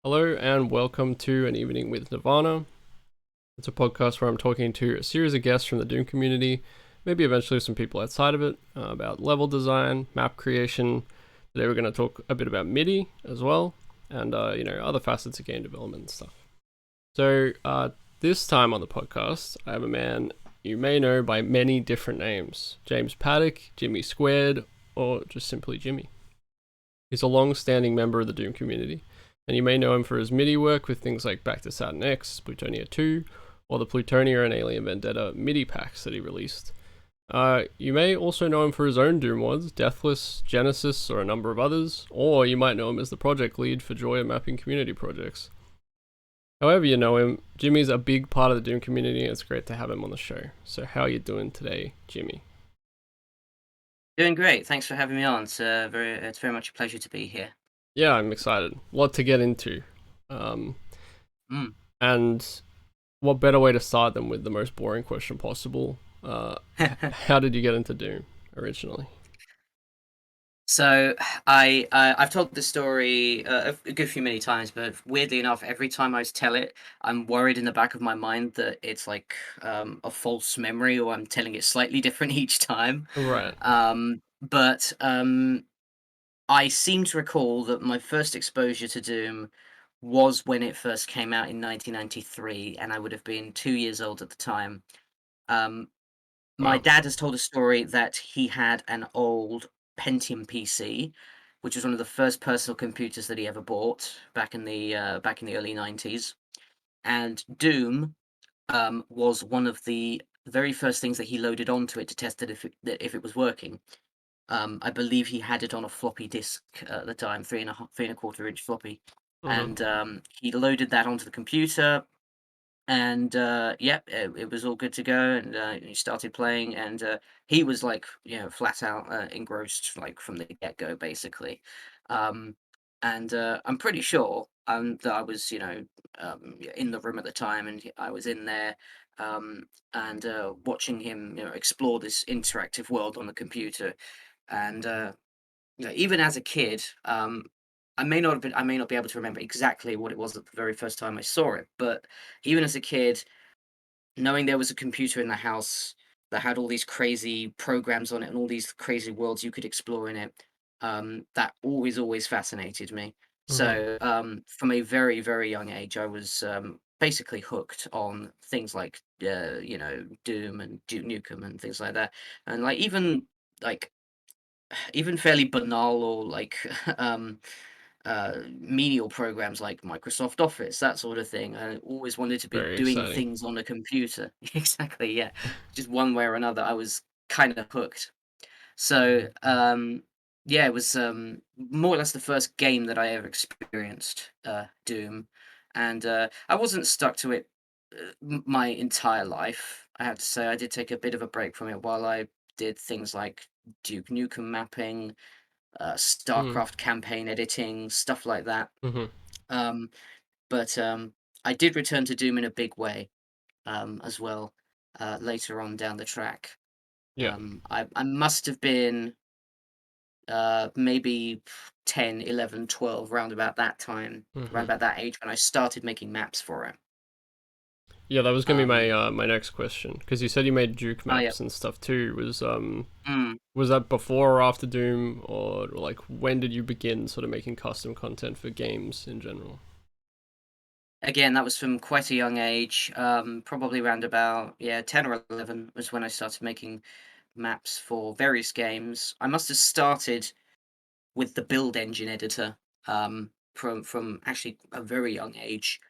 Hello and welcome to An Evening with Nirvana. It's a podcast where I'm talking to a series of guests from the Doom community, maybe eventually some people outside of it, about level design, map creation. Today we're going to talk a bit about MIDI as well, and other facets of game development and stuff. So this time on the podcast, I have a man you may know by many different names: James Paddock, Jimmy Squared, or just simply Jimmy. He's a long-standing member of the Doom community, and you may know him for his MIDI work with things like Back to Saturn X, Plutonia 2, or the Plutonia and Alien Vendetta MIDI packs that he released. You may also know him for his own Doom mods, Deathless, Genesis, or a number of others, or you might know him as the project lead for Joya Mapping community projects. However you know him, Jimmy's a big part of the Doom community, and it's great to have him on the show. So how are you doing today, Jimmy? Doing great. Thanks for having me on. It's very much a pleasure to be here. Yeah, I'm excited. A lot to get into. Um, Mm. and what better way to start than with the most boring question possible? How did you get into Doom originally? So I've told this story a good few many times, but weirdly enough, every time I tell it, I'm worried in the back of my mind that it's like a false memory, or I'm telling it slightly different each time. Right. But I seem to recall that my first exposure to Doom was when it first came out in 1993, and I would have been 2 years old at the time. Um, My Wow. dad has told a story that he had an old Pentium PC, which was one of the first personal computers that he ever bought back in the early 90s. And Doom was one of the very first things that he loaded onto it to test it if it was working. I believe he had it on a floppy disk at the time, 3.25 inch floppy, Mm-hmm. and he loaded that onto the computer, and yeah, it was all good to go, and he started playing, and he was like, flat out engrossed, like from the get-go, basically. um, and I'm pretty sure that I was, in the room at the time, and I was in there, and watching him, explore this interactive world on the computer. And even as a kid, I may not be able to remember exactly what it was at the very first time I saw it, but even as a kid, knowing there was a computer in the house that had all these crazy programs on it and all these crazy worlds you could explore in it, that always fascinated me. Mm-hmm. So from a very, very young age, I was basically hooked on things like Doom and Duke Nukem and things like that. And like like even fairly banal, or like um menial programs like Microsoft Office, that sort of thing. I always wanted to be Very doing exciting. things on a computer. Exactly, yeah. Just one way or another, I was kind of hooked. So, yeah, it was more or less the first game that I ever experienced, Doom, and I wasn't stuck to it my entire life. I have to say, I did take a bit of a break from it while I did things like Duke Nukem mapping, StarCraft campaign editing, stuff like that. Mm-hmm. Um, but I did return to Doom in a big way, as well, later on down the track. Yeah. I must have been maybe 10, 11, 12, round about that time, Mm-hmm. around about that age when I started making maps for it. Yeah, that was gonna be my Um, my next question because you said you made Duke oh, yeah. maps and stuff too. Mm. Was that before or after Doom, or like when did you begin sort of making custom content for games in general? Again, that was from quite a young age, probably around about, yeah, 10 or 11 was when I started making maps for various games. I must have started with the build engine editor, from actually a very young age,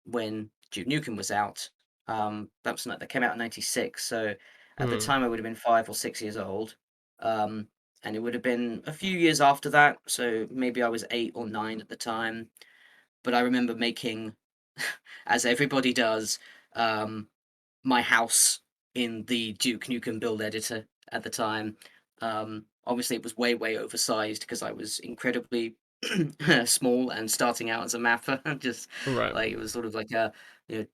when Duke Nukem was out. That came out in '96, so at the Mm-hmm. time I would have been 5 or 6 years old, um, and it would have been a few years after that. So maybe I was 8 or 9 at the time. But I remember making, as everybody does, um, my house in the Duke Nukem build editor at the time. Obviously, it was way oversized because I was incredibly small and starting out as a mapper. Just Right. like it was sort of like a,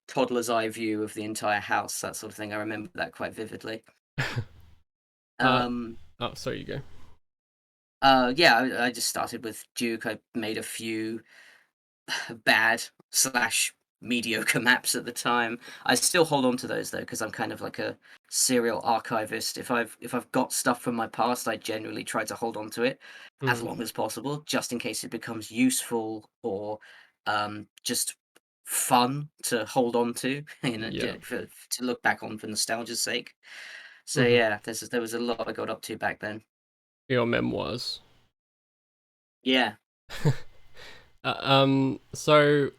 toddler's eye view of the entire house, that sort of thing. I remember that quite vividly. uh. Um, Oh, sorry. You go. yeah, I just started with Duke. I made a few. bad slash mediocre maps at the time. I still hold on to those though because I'm kind of like a serial archivist. If I've got stuff from my past, I generally try to hold on to it as Mm, long as possible, just in case it becomes useful or just fun to hold on to, yeah. to look back on for nostalgia's sake. So Hmm. yeah, there was a lot I got up to back then. Your memoirs. Yeah. So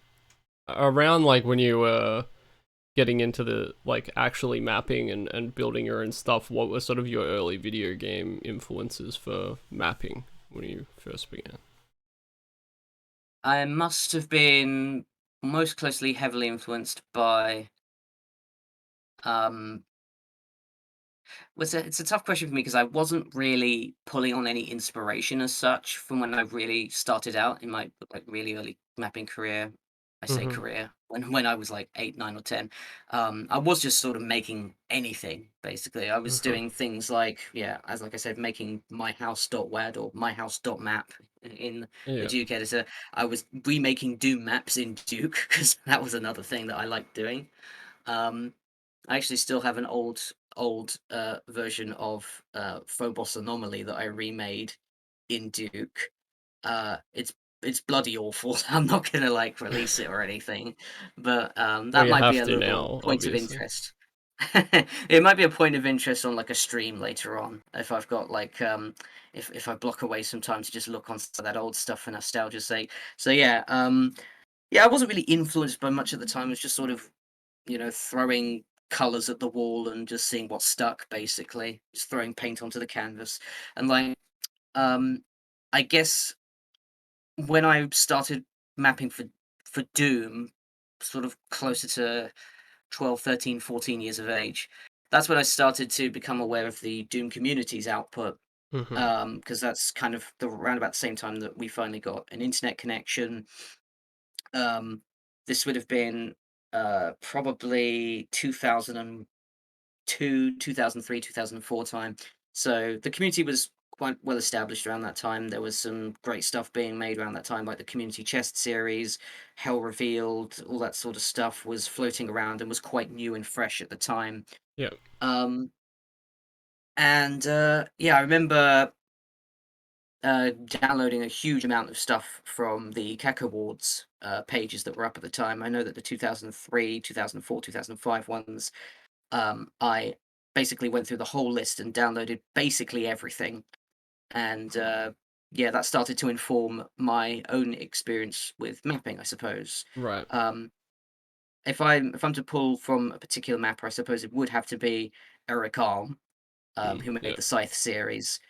around like when you were getting into the like actually mapping and building your own stuff, what were sort of your early video game influences for mapping when you first began? I must have been most closely heavily influenced by um it's a tough question for me because I wasn't really pulling on any inspiration as such from when I really started out in my like really early mapping career. I say Mm-hmm. career when I was like 8, 9, or 10. I was just sort of making anything basically. I was Mm-hmm. doing things like yeah, as like I said, making myhouse.wad or myhouse.map in the Yeah. Duke editor. I was remaking Doom maps in Duke because that was another thing that I liked doing. Um, I actually still have an old version of Phobos Anomaly that I remade in Duke. It's bloody awful. I'm not gonna like release it or anything, but Well, that you might be have a to little now, point of obviously. interest. It might be a point of interest on like a stream later on if I've got like if I block away some time to just look on some of that old stuff for nostalgia's sake. So yeah, yeah, I wasn't really influenced by much at the time. It was just sort of throwing colors at the wall and just seeing what stuck, basically. Just throwing paint onto the canvas. And like, um, I guess when I started mapping for Doom, sort of closer to 12, 13, 14 years of age, that's when I started to become aware of the Doom community's output. Mm-hmm. Because that's kind of the around about the same time that we finally got an internet connection. Um, this would have been probably 2002, 2003, 2004 time. So the community was quite well established around that time. There was some great stuff being made around that time, like the Community Chest series, Hell Revealed, all that sort of stuff was floating around and was quite new and fresh at the time. Yeah. Um, and yeah, I remember downloading a huge amount of stuff from the CAC Awards pages that were up at the time. I know that the 2003, 2004, 2005 ones, I basically went through the whole list and downloaded basically everything. And yeah, that started to inform my own experience with mapping, I suppose. Right. Um, if I'm to pull from a particular mapper, I suppose it would have to be Eric Alm, Mm, who made yeah. the Scythe series.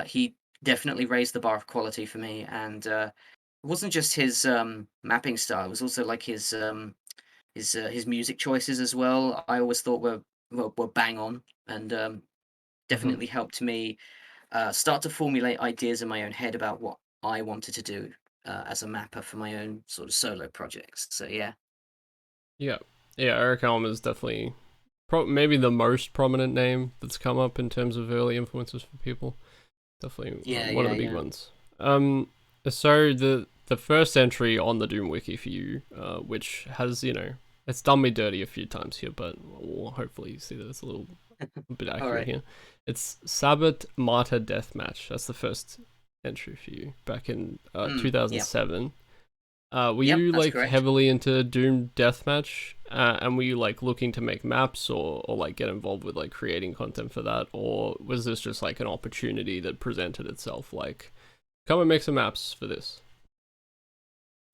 He definitely raised the bar of quality for me, and it wasn't just his mapping style; it was also like his music choices as well. I always thought were bang on, and Mm-hmm. definitely helped me start to formulate ideas in my own head about what I wanted to do as a mapper for my own sort of solo projects. So yeah, Yeah. Yeah. Eric Alm is definitely maybe the most prominent name that's come up in terms of early influences for people. Definitely yeah, one of yeah, the big yeah. ones. So the first entry on the Doom wiki for you, which has it's done me dirty a few times here, but we'll hopefully see that it's a little bit All accurate right. here. It's Sabbat Martyr Deathmatch. That's the first entry for you back in Yeah. 2007. Were Yep, you that's like correct. heavily into Doom Deathmatch? And were you like looking to make maps or like get involved with like creating content for that? Or was this just like an opportunity that presented itself? Like, come and make some maps for this.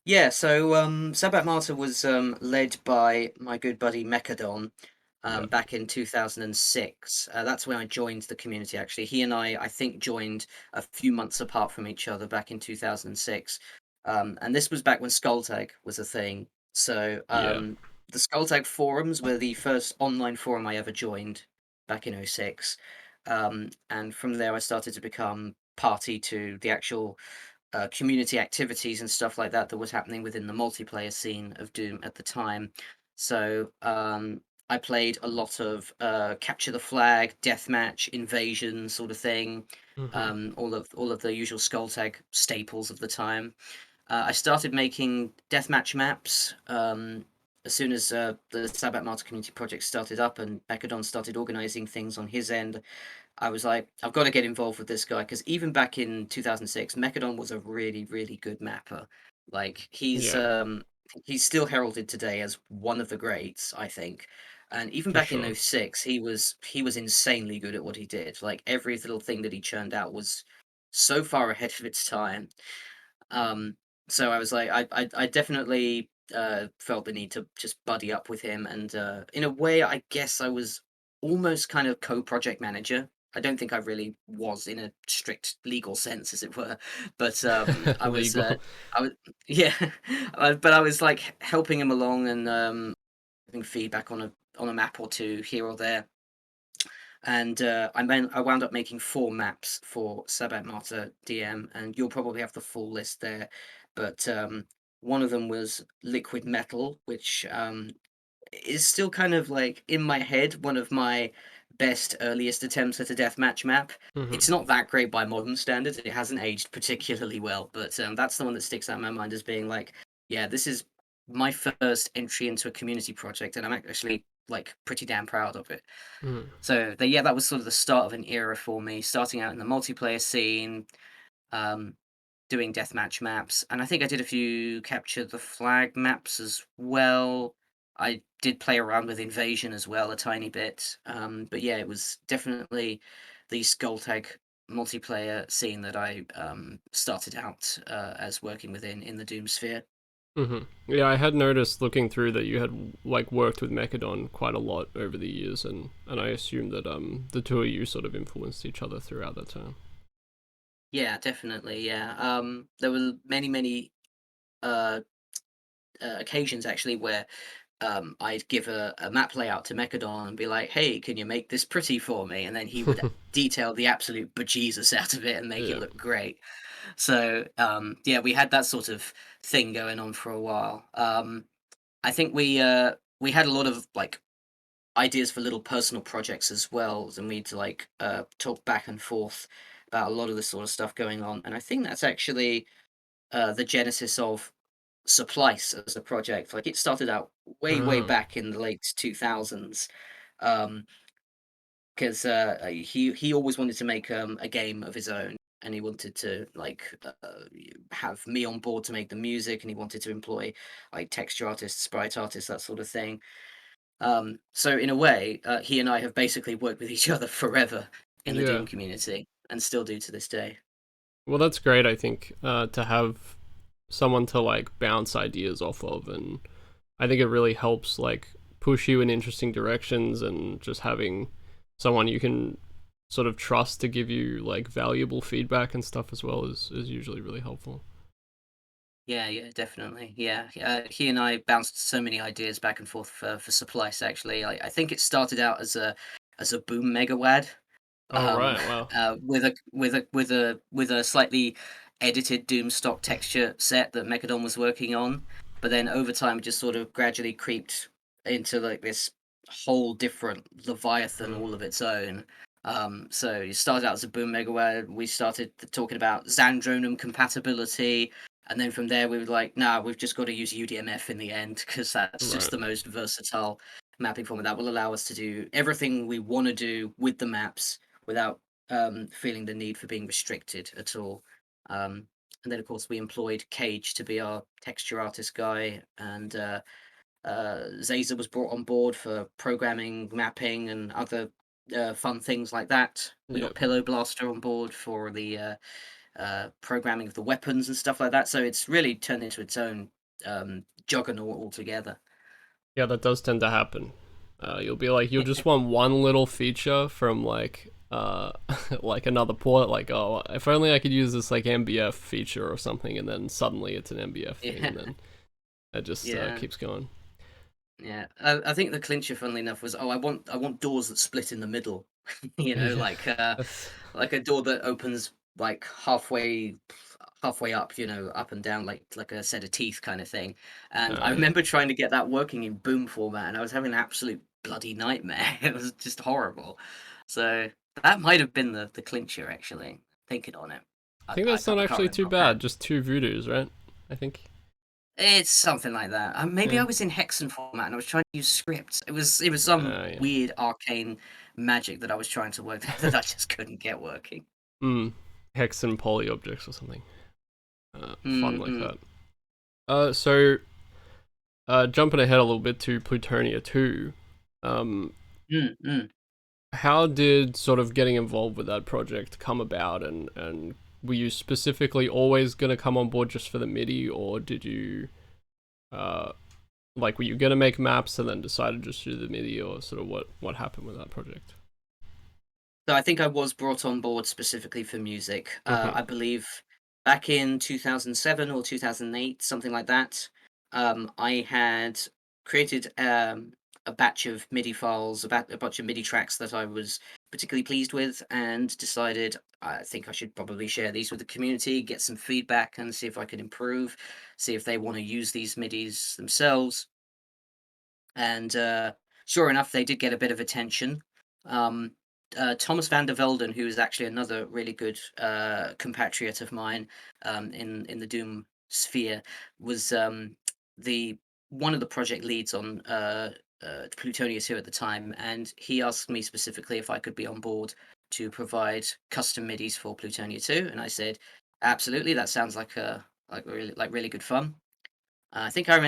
Yeah, so Sabbat Martyr was led by my good buddy Mechadon Yeah. back in 2006. That's when I joined the community, actually. He and I think, joined a few months apart from each other back in 2006. And this was back when Skulltag was a thing. So Yeah. the Skulltag forums were the first online forum I ever joined back in '06. And from there, I started to become party to the actual community activities and stuff like that that was happening within the multiplayer scene of Doom at the time. So I played a lot of capture the flag, deathmatch, invasion sort of thing. Mm-hmm. All of the usual Skulltag staples of the time. I started making deathmatch maps as soon as the Sabbat Martyr Community Project started up and Mechadon started organizing things on his end. I was like, I've got to get involved with this guy because even back in 2006, Mechadon was a really, really good mapper. Like Yeah, he's still heralded today as one of the greats, I think. And even for back in sure. '06, he was insanely good at what he did. Like every little thing that he churned out was so far ahead of its time. Um, so I was like, I definitely felt the need to just buddy up with him, and in a way, I guess I was almost kind of co-project manager. I don't think I really was in a strict legal sense, as it were, but Legal. I was, yeah, but I was like helping him along and giving feedback on a map or two here or there. And I wound up making 4 maps for Sabbat Martyr DM, and you'll probably have the full list there. But one of them was Liquid Metal, which is still kind of like in my head one of my best earliest attempts at a deathmatch map. Hmm. It's not that great by modern standards. It hasn't aged particularly well, but that's the one that sticks out in my mind as being like, yeah, this is my first entry into a community project, and I'm actually like pretty damn proud of it. Hmm. So yeah, that was sort of the start of an era for me, starting out in the multiplayer scene, um, doing deathmatch maps, and I think I did a few capture the flag maps as well. I did play around with Invasion as well a tiny bit, but yeah, it was definitely the Skulltag multiplayer scene that I started out as working within in the Doom sphere. Hmm. Yeah, I had noticed looking through that you had like worked with Mechadon quite a lot over the years, and I assumed that the two of you sort of influenced each other throughout that time. Yeah, definitely. Yeah, there were many uh, occasions actually where I'd give a map layout to Mechadon and be like, "Hey, can you make this pretty for me?" And then he would detail the absolute bejesus out of it and make it Yeah. look great. So yeah, we had that sort of thing going on for a while. I think we had a lot of like ideas for little personal projects as well, and we'd like talk back and forth about a lot of this sort of stuff going on. And I think that's actually the genesis of Supplice as a project. Like it started out way Oh. back in the late 2000s. Because he always wanted to make a game of his own, and he wanted to like have me on board to make the music, and he wanted to employ like texture artists, sprite artists, that sort of thing. So in a way, he and I have basically worked with each other forever in the Yeah. Doom community, and still do to this day. Well, that's great. I think to have someone to like bounce ideas off of, and I think it really helps like push you in interesting directions, and just having someone you can sort of trust to give you like valuable feedback and stuff as well is usually really helpful. Yeah, yeah, definitely. Yeah, he and I bounced so many ideas back and forth for Supplice. Actually, I think it started out as a Boom Megawad, Oh right, wow. with a slightly edited Doomstock texture set that Mechadon was working on, but then over time it just sort of gradually creeped into like this whole different Leviathan Mm. all of its own. So it started out as a Boom Megaware. We started talking about Zandronum compatibility, and then from there we were like, nah, we've just got to use UDMF in the end because that's just Right. the most versatile mapping format that will allow us to do everything we want to do with the maps without feeling the need for being restricted at all. And then, of course, we employed Cage to be our texture artist guy, and Zazer was brought on board for programming, mapping, and other fun things like that. We Yeah. got Pillow Blaster on board for the programming of the weapons and stuff like that. So it's really turned into its own juggernaut altogether. Yeah, that does tend to happen. You'll be like, you'll just want one little feature from like like another port, like, oh, if only I could use this like MBF feature or something, and then suddenly it's an MBF thing, Yeah, and then it just yeah. keeps going. Yeah, I think the clincher, funnily enough, was, "Oh, I want doors that split in the middle." You know, Yeah, that's like a door that opens, like, halfway up, you know, up and down like a set of teeth kinda thing, and I yeah. remember trying to get that working in Boom format, and I was having an absolute bloody nightmare. It was just horrible. So, that might have been the clincher, actually, thinking on it. I think that's not I can't actually too remember bad. offhand. Just two voodoos, right? I think. It's something like that. Maybe I Yeah. was in Hexen format and I was trying to use scripts. It was some Yeah. weird arcane magic that I was trying to work that I just couldn't get working. Mm. Hex and poly objects or something. Fun like Mm-mm. that. So jumping ahead a little bit to Plutonia 2, um, Mm-mm. how did sort of getting involved with that project come about, and were you specifically always going to come on board just for the MIDI, or did you, uh, like, were you going to make maps and then decided just to do the MIDI, or sort of what happened with that project? So I think I was brought on board specifically for music. Mm-hmm. I believe back in 2007 or 2008, something like that. I had created a batch of MIDI files, a bunch of MIDI tracks that I was particularly pleased with, and decided I think I should probably share these with the community, get some feedback, and see if I could improve, see if they want to use these MIDIs themselves. And sure enough, they did get a bit of attention. Um, Thomas van der Velden, who is actually another really good compatriot of mine in the Doom sphere, was the one of the project leads on Plutonia 2 at the time, and he asked me specifically if I could be on board to provide custom MIDIs for Plutonia 2, and I said, absolutely, that sounds like really good fun. I think I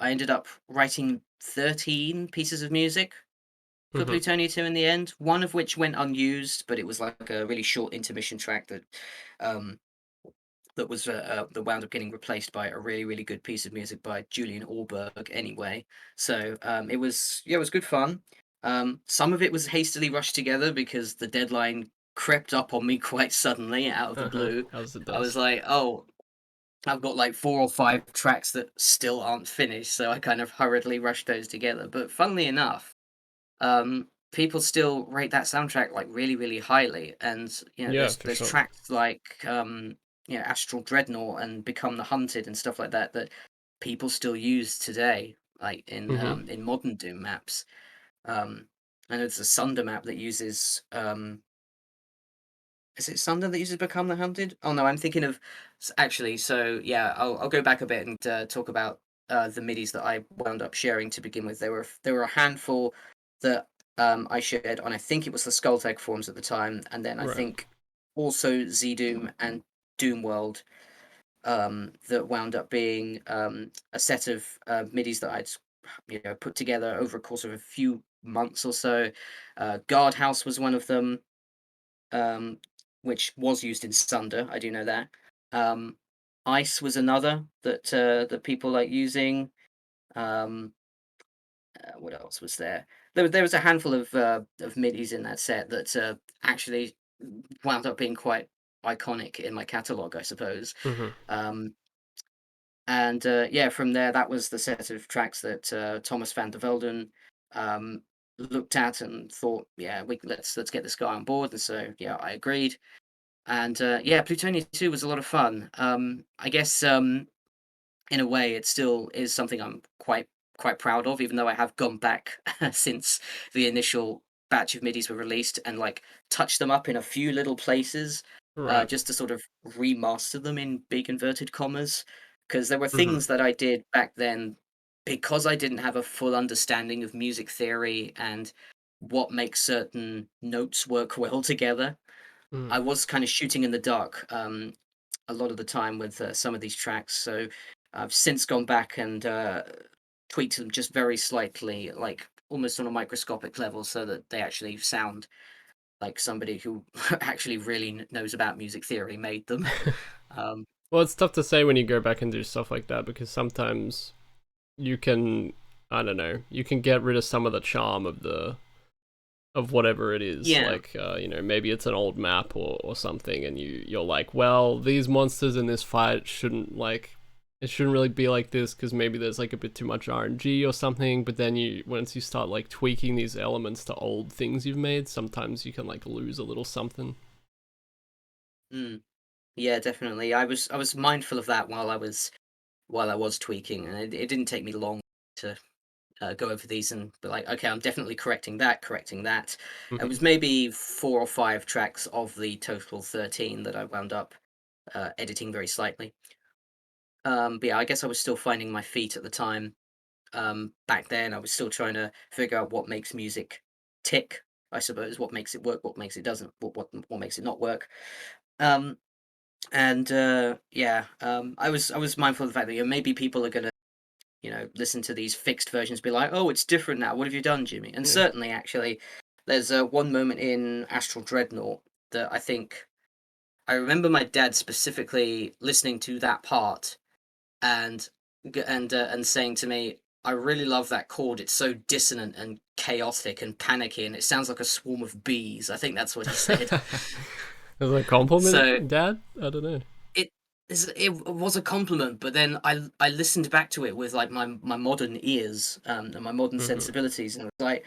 ended up writing 13 pieces of music for Mm-hmm. Plutonia 2 in the end, one of which went unused, but it was like a really short intermission track um, that wound up getting replaced by a really good piece of music by Julian Allberg anyway. So it was good fun. Some of it was hastily rushed together because the deadline crept up on me quite suddenly out of the Uh-huh. blue. As it I was does. like, oh, I've got like 4 or 5 tracks that still aren't finished, so I kind of hurriedly rushed those together. But funnily enough, people still rate that soundtrack like really highly. And Yeah, for there's sure. tracks like Astral Dreadnought and Become the Hunted and stuff like that that people still use today, like Mm-hmm. in modern Doom maps. I know there's a Sunder map that uses is it Sunder that uses Become the Hunted? Oh no, I'm thinking of actually. So yeah, I'll go back a bit and talk about the midis that I wound up sharing to begin with. There were a handful that I shared on. I think it was the Skulltag forums at the time, and then I Right. think also ZDoom and Doom World that wound up being a set of midis that I'd put together over a course of a few months or so. Guardhouse was one of them, um, which was used in Sunder. I do know that. Um, Ice was another that people like using. Um, what else was there? There was a handful of midis in that set that actually wound up being quite iconic in my catalog, I suppose. Mm-hmm. Um, and yeah, from there, that was the set of tracks that Thomas van der Velden um, looked at and thought, yeah, let's get this guy on board. And so yeah, I agreed. And yeah, Plutonia 2 was a lot of fun. I guess in a way, it still is something I'm quite proud of, even though I have gone back since the initial batch of midis were released and like touched them up in a few little places, Right. just to sort of remaster them in big inverted commas. Because there were Mm-hmm. things that I did back then because I didn't have a full understanding of music theory and what makes certain notes work well together. Mm. I was kind of shooting in the dark a lot of the time with some of these tracks. So I've since gone back and tweaked them just very slightly, like almost on a microscopic level, so that they actually sound like somebody who actually really knows about music theory made them. Um, Well, it's tough to say when you go back and do stuff like that because sometimes you can, I don't know, you can get rid of some of the charm of whatever it is. yeah. Like, maybe it's an old map or something, and you're like, well, these monsters in this fight shouldn't like. It shouldn't really be like this because maybe there's like a bit too much RNG or something. But then once you start like tweaking these elements to old things you've made, sometimes you can like lose a little something. Mm, yeah, definitely. I was mindful of that while I was tweaking, and it didn't take me long to go over these and be like, okay, I'm definitely correcting that, correcting that. It Hmm. was maybe 4 or 5 tracks of the total 13 that I wound up editing very slightly. But yeah, I guess I was still finding my feet at the time. Back then, I was still trying to figure out what makes music tick. I suppose what makes it work, what makes it doesn't, what makes it not work. Um, and yeah, I was mindful of the fact that maybe people are gonna listen to these fixed versions, be like, oh, it's different now. What have you done, Jimmy? And Yeah. certainly, actually, there's one moment in Astral Dreadnought that I think I remember my dad specifically listening to that part and and saying to me, "I really love that chord. It's so dissonant and chaotic and panicky, and it sounds like a swarm of bees." I think that's what he said. Is it a compliment, So Dad? I don't know. it it was a compliment, but then I listened back to it with like my modern ears and my modern Hmm. sensibilities, and it was like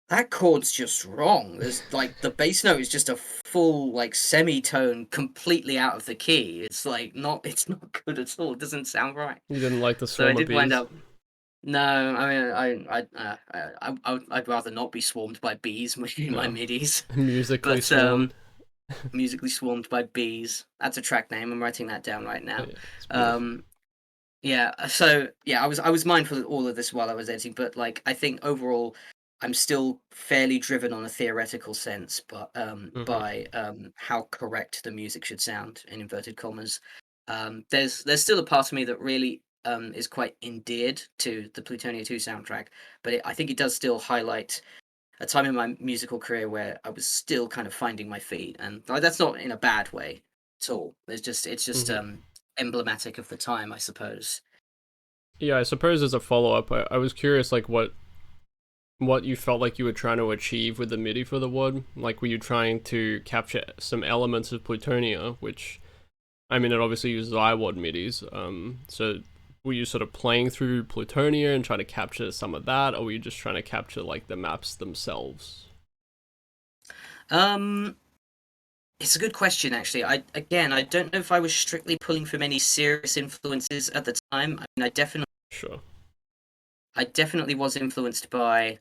that chord's just wrong. There's like the bass note is just a full like semitone completely out of the key. It's like not it's not good at all. It doesn't sound right. You didn't like the So I swarm of did wind bees? up. No, I mean, I'd rather not be swarmed by bees in my No. midis, Musically but swarmed. musically swarmed by bees. That's a track name. I'm writing that down right Oh, now. yeah, it's beautiful. Um, yeah. So yeah, I was mindful of all of this while I was editing, but like I think overall, I'm still fairly driven on a theoretical sense, but Hmm. by how correct the music should sound in inverted commas. There's still a part of me that really is quite endeared to the Plutonia 2 soundtrack, but I think it does still highlight a time in my musical career where I was still kind of finding my feet, and like, that's not in a bad way at all. It's just Hmm. emblematic of the time, I suppose. Yeah, I suppose as a follow up, I was curious, like what you felt like you were trying to achieve with the MIDI for the WOD. Like, were you trying to capture some elements of Plutonia, which I mean, it obviously uses iWAD MIDIs. So were you sort of playing through Plutonia and trying to capture some of that, or were you just trying to capture like the maps themselves? Um, it's a good question, actually. I don't know if I was strictly pulling from any serious influences at the time. I mean, Sure. I definitely was influenced by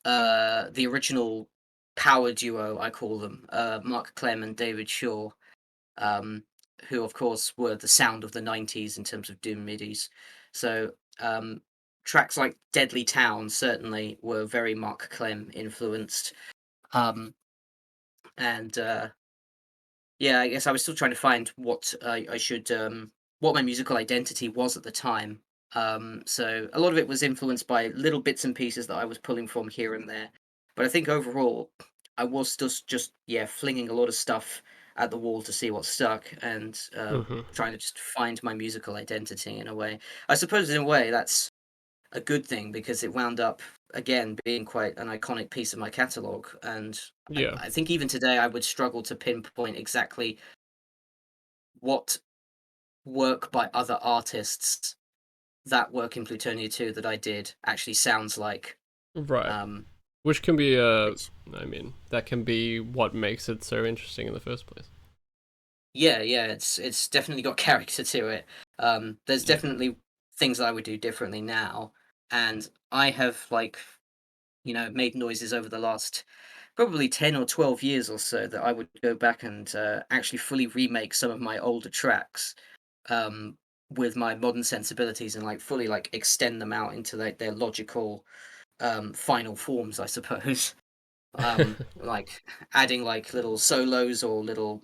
the original power duo, I call them, Mark Clem and David Shaw, um, who of course were the sound of the '90s in terms of doom midis. So tracks like Deadly Town certainly were very Mark Clem influenced. Um, and yeah, I guess I was still trying to find what I should, what my musical identity was at the time. So a lot of it was influenced by little bits and pieces that I was pulling from here and there. But I think overall, I was just yeah, flinging a lot of stuff at the wall to see what stuck, and Hmm. trying to just find my musical identity in a way. I suppose in a way that's a good thing because it wound up again being quite an iconic piece of my catalog, and Yeah. I think even today I would struggle to pinpoint exactly what work by other artists that work in Plutonia 2 that I did actually sounds like. Right. Um, Which can be it's I mean, that can be what makes it so interesting in the first place. Yeah, yeah, it's definitely got character to it. There's Yeah. definitely things I would do differently now, and I have like made noises over the last probably 10 or 12 years or so that I would go back and actually fully remake some of my older tracks um, with my modern sensibilities and like fully like extend them out into like their logical final forms, I suppose. Like adding like little solos or little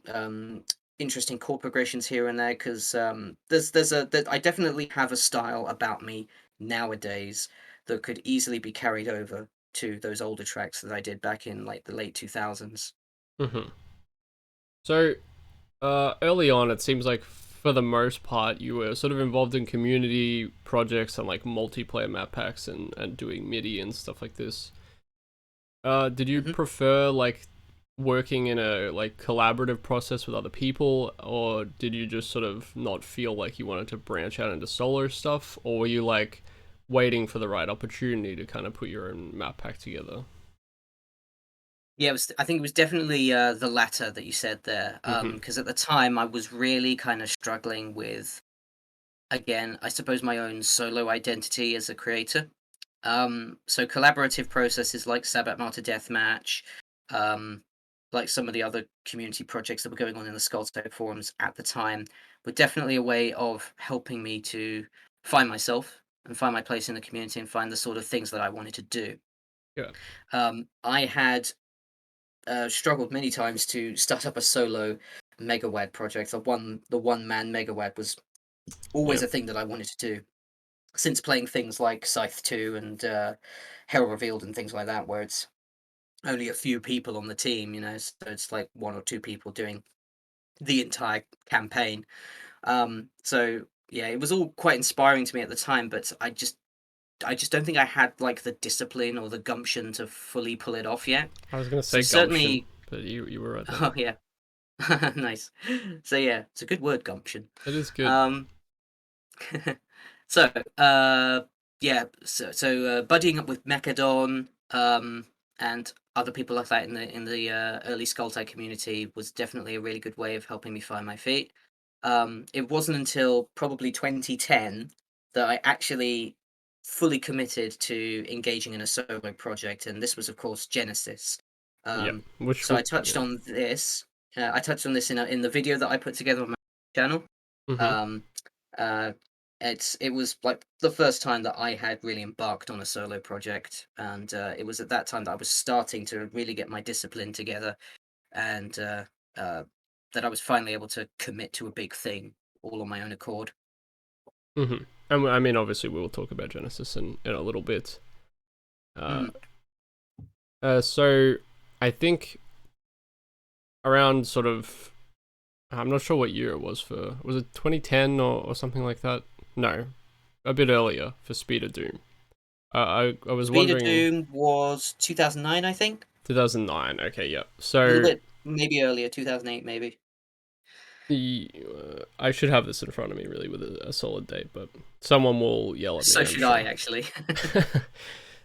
interesting chord progressions here and there because I definitely have a style about me nowadays that could easily be carried over to those older tracks that I did back in like the late 2000s. Hmm. So, early on, it seems like for the most part, you were sort of involved in community projects and like multiplayer map packs and doing MIDI and stuff like this. Did you Mhm. prefer like working in a like collaborative process with other people, or did you just sort of not feel like you wanted to branch out into solo stuff, or were you like waiting for the right opportunity to kind of put your own map pack together? Yeah, I think it was definitely the latter that you said there. Mm-hmm. Because at the time I was really kind of struggling with, again, I suppose my own solo identity as a creator. So collaborative processes like Sabbat Martyr Deathmatch, um, like some of the other community projects that were going on in the Skulltone forums at the time, were definitely a way of helping me to find myself and find my place in the community and find the sort of things that I wanted to do. Yeah. I had struggled many times to start up a solo megawad project. The one man megawad was always Yeah. a thing that I wanted to do since playing things like Scythe 2 and Hell Revealed and things like that, where it's only a few people on the team, so it's like one or two people doing the entire campaign. So yeah, it was all quite inspiring to me at the time, but I just don't think I had like the discipline or the gumption to fully pull it off yet. I was gonna So say gumption, certainly, but you were right there. oh yeah, nice. So yeah, it's a good word, gumption. It is good. Um, so yeah, so buddying up with Mechadon, and other people like that in the early Skulltide community was definitely a really good way of helping me find my feet. It wasn't until probably 2010 that I actually fully committed to engaging in a solo project, and this was, of course, Genesis. Yeah. Um, Which so I will. touched Yeah. on this. I touched on this in the video that I put together on my channel. Mhm. Um, uh, it was like the first time that I had really embarked on a solo project, and it was at that time that I was starting to really get my discipline together, and uh, that I was finally able to commit to a big thing all on my own accord. Mhm. And I mean, obviously, we will talk about Genesis in a little bit. Uh, Mm. so I think around sort of, I'm not sure what year it was for. Was it 2010 or something like that? No, a bit earlier for Speed of Doom. I was Speed of wondering, Doom was 2009, I think. 2009. Okay, yeah. A little So bit, maybe earlier, 2008, maybe. I should have this in front of me really with a solid date, but someone will yell at me, So I'm should I, sure. actually.